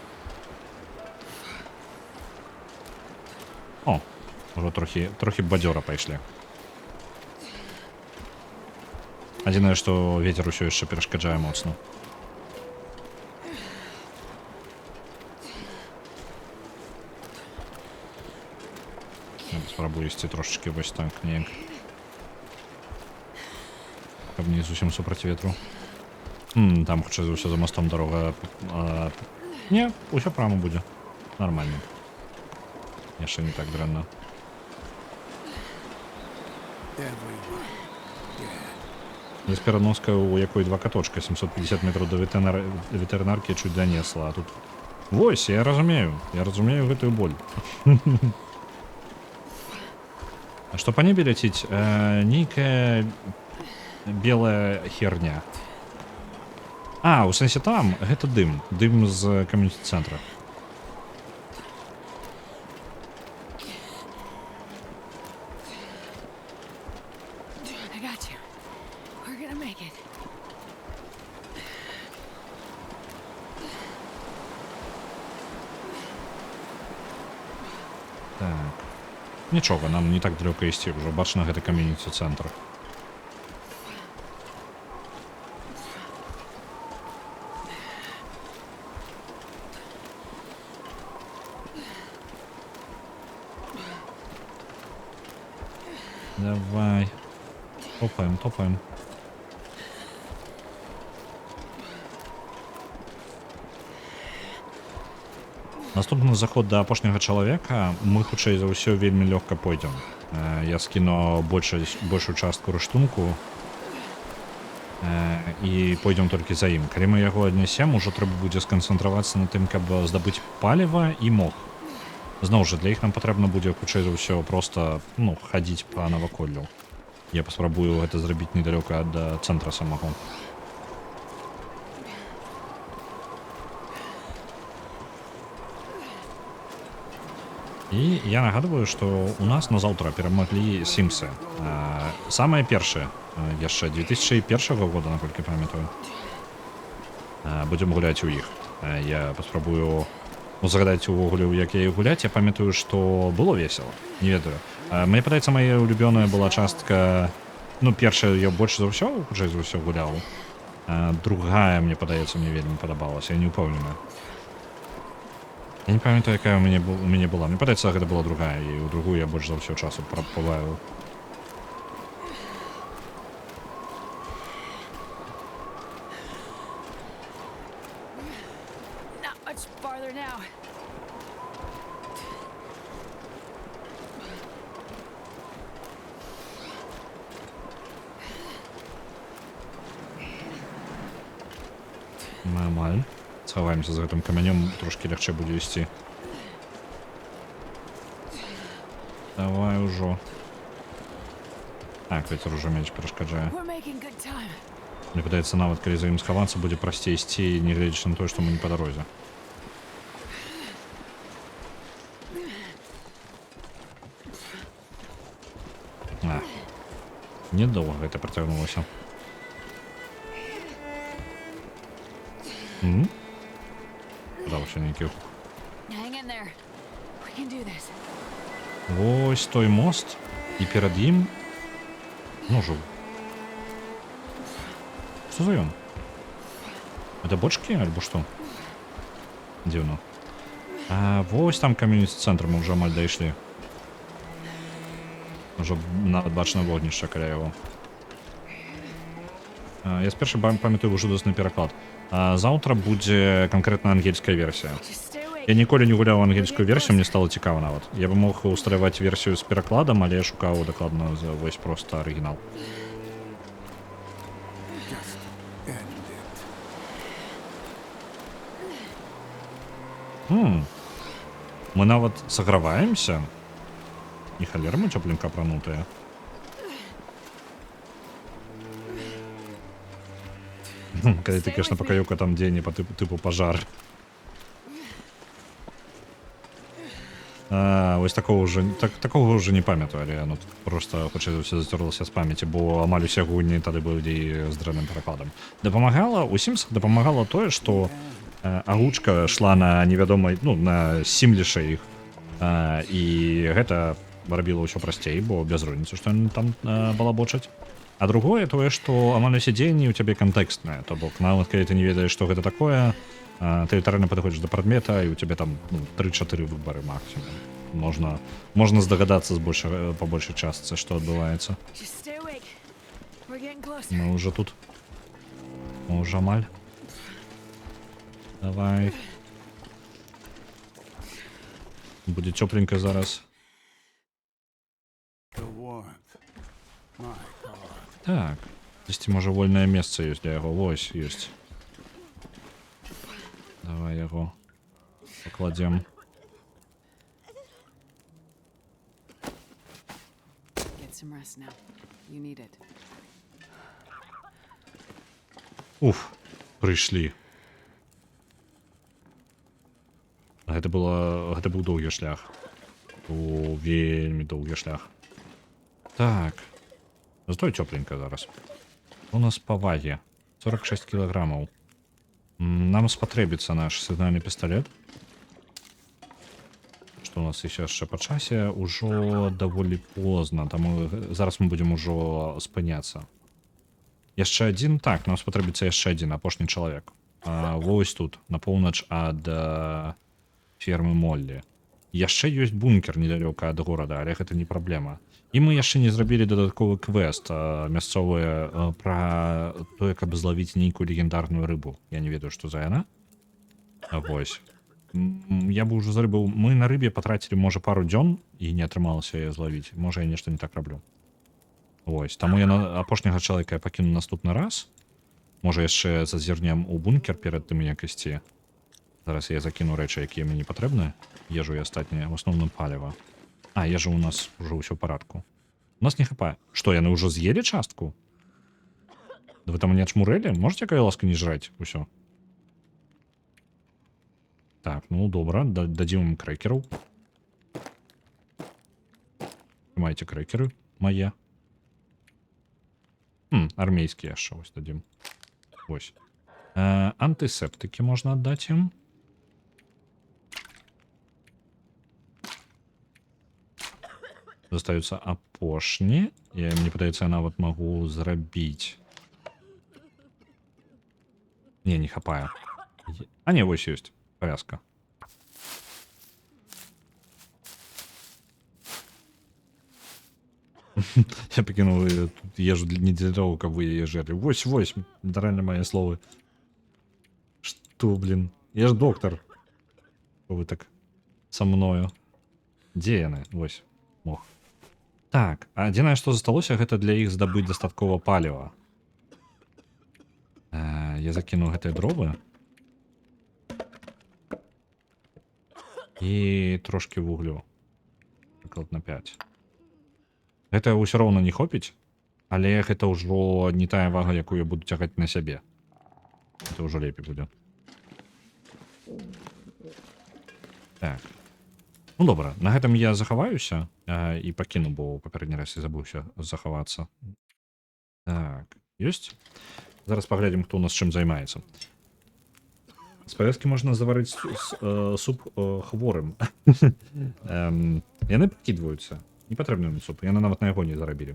О, ўжо трохі бадзёра пайшлі. Адзінае, што вецер усё яшчэ перашкаджае моцна. Спрабую ісці трошечки вось так, неяк. Каб не зусім супраць ветру. Там хутчэй за ўсё за мостом дарога... Не, усё прама будзе. Нормально. Яшчэ не так дрэнна. Здесь пераноска, у якой два каточка, 750 метров до ветеринарки чуть донесла, а тут... Вось, я разумею гэтую боль. Што па небе ляціць? Нейкая белая херня. А, у сэнсе там гэта дым. Дым з кам'юніці-цэнтра. I got you. We're gonna make it. Так. Нічога, нам не так далёка ісці, ўжо бачна гэта кам'юніці-цэнтр. Давай. Топаем, топаем. Наступны заход да апошняга чалавека мы хутчэй за ўсё вельмі лёгка пойдзем. Я скіну большую частку рыштунку і пойдзем толькі за ім. Калі мы яго аднясем, ужо трэба будзе сканцэнтравацца на тым, каб здабыць паліва і мох. Зноў жа, для іх нам патрэбна будзе хутчэй за ўсё проста, ну, хадзіць па наваколлю. Я паспрабую гэта зрабіць недалёка ад цэнтра самого. І я нагадваю, што у нас на заўтра перамаглі Сімсы. Самае першае, яшчэ 2001 года, наколькі памятаю. Будзем гуляць у іх. Я паспрабую згадаць увогуле, як я іх гуляць. Я памятаю, што было весела. Не ведаю. Мне падаецца, мая улюбёная была частка... Ну, першая я больш за ўсё, хутчэй за ўсё гуляў. Другая, мне падаецца, мне вельмі падабалася. Я не ўпэўнены. Я не памятаю, якая у мяне была. Мне падаецца, гэта была другая, і ў другую я больш за ўсё часу прабываю. Not much farther now. Нормаль. Схаваемся за гэтым камянём, трошки лягчэй будзе ісці. Давай ужо. Так, вецер ужо менш перашкаджае. We're making good time. Мне падаецца, нават калі за ім схавацца, будзе прасцей ісці, не гледзячы на тое, што мы не па дарозе. Недоўга гэта працягнулася. Даўся нейкі. Hang in there. We can do this. Вось той мост, і перад ім ножу. Што за ён? Это бочкі альбо што? Дзіўна. Вось там кам'юніці-цэнтр, мы ўжо амаль дайшлі. Ўжо нават бачна вогнішча каля яго. Я спершу памятаю жудасны пераклад. Заўтра будзе канкрэтна ангельская версія. Just stay awake. Я ніколі не гуляў ангельскую версію, мне стало цікава нават. Я бы мог устраиваць версію з перакладам, але я шукаў дакладна вось проста арыгінал. Мы нават саграваемся. І халера мы цёпленька апранутыя. Калі ты конечно пакаёка там дзеянне по тыпу пажар. Вось такого ўжо не памятаю, але яно просто хутчэй за ўсё зацёрлася з памяці, бо амаль усе гульні тады былі з дрэнным перакладам. Дапамагала у Сімсах дапамагала тое, што агучка шла на невядомай, ну, на сімліша іх. І гэта рабіла ўсё прасцей, бо без розніцы, што яны там балабочаць. А другое тое, што амаль усе дзеянні ў цябе кантэкстнае, то бок нават калі ты не ведаеш, што гэта такое, ты літаральна падыходзіш да прадмета, і ў цябе там 3-4 выбары максімум. Можна здагадацца па большай частцы, што адбываецца. Just stay awake. We're getting closer. Мы ўжо тут. Мы ўжо амаль. Давай. Будзе цёпленька зараз. Так. Дзесьці, можа, вольнае месца ёсць для яго. Вось, ёсць. Давай яго пакладзем. some rest now. You need it. Уф, прыйшлі. Гэта быў доўгі шлях. Вельмі доўгі шлях. Так. Зато цёпленька зараз. У нас па ваге 46 кілаграмаў. Нам спатрэбіцца наш сігнальны пісталет. Што у нас яшчэ па часе ўжо даволі позна, таму зараз мы будзем ужо спыняцца. Яшчэ адзін, так, нам спатрэбіцца яшчэ адзін апошні чалавек. Вось тут, на поўнач ад фермы Моллі. Яшчэ ёсць бункер недалёка ад горада, але гэта не праблема. І мы яшчэ не зрабілі дадатковы квест мясцовы пра тое, каб злавіць нейкую легендарную рыбу. Я не ведаю, што за яна. Вось. Я бы ўжо зрыбаў. Мы на рыбе патрацілі, можа, пару дзён і не атрымалася яе злавіць. Можа, я нешта не так раблю. Вось. Таму я на апошняга чалавека пакіну наступны раз. Можа, яшчэ зазірнем у бункер перад тым, як ісці. Зараз я закіну рэчы, якія мне патрэбны. Ежу і астатняе, в асноўным паліва. Ежа у нас ўжо ўсё ў парадку. У нас не хапае. Што, яны ўжо з'елі частку? Да вы там не ачмурэлі? Можаце, кая ласка, не жраць усё? Так, ну добра, дадзім ім крэкераў. Трымайце крэкеры мае. Армейскія яшчэ вось дадзім. Вось. Антысептыкі можна аддаць ім. Застаюцца апошні. Мне падаецца, я нават магу зрабіць. Не хапае. Не, вось ёсць. Павязка. Я пакінуў ежу не для того, каб вы яе жэлі. Вось, даральна мае словы. Што, блин? Я ж доктар. Вы так са мною. Дзе яны? Вось. Мох. Так, адзінае, што засталося, гэта для іх здабыць дастаткова паліва. Я закіну гэтыя дровы. І трошки вуглю. Прыклад на 5. Гэта ўсё роўна не хопіць, але гэта ўжо не тая вага, якую я буду цягаць на сябе. Это ўжо лепей будзе. Так. Ну добра, на гэтым я захаваюся і пакіну, бо папярэдні раз я забыўся захавацца. Так, ёсць? Зараз паглядзім, хто у нас чым займаецца. З павязкі можна заварыць суп хворым. Яны прыкідваюцца. Не патрэбны ім суп, яны нават на яго не зарабілі.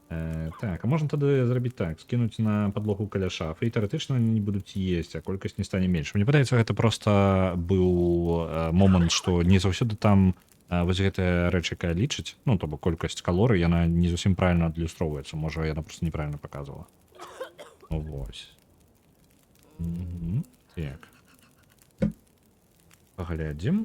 Так, а можна тады зрабіць так, скінуць на падлогу каля шафы, і тэарэтычна не будуць есці, а колькасць не стане менш. Мне падаецца, гэта проста быў момант, што не заўсёды там вось гэтая рэч, якая лічыць, ну, то бок колькасць калорый, яна не зусім правільна адлюстроўваецца. Можа, яна проста неправільна паказвала. Вось. Так. Паглядзім.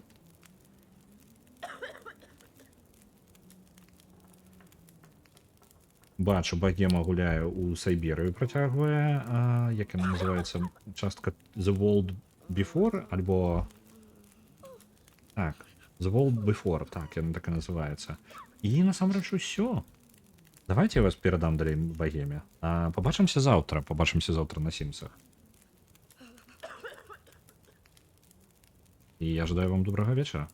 Бачу, Багема гуляе у Сайберыю, працягвае, як яна называецца, частка The World Before, альбо... Так, The World Before, так, яна так і называецца. І насамрэч усё. Давайте я вас перадам далей Багеме. Побачымся заўтра на Сімсах. І я жадаю вам добрага вечара.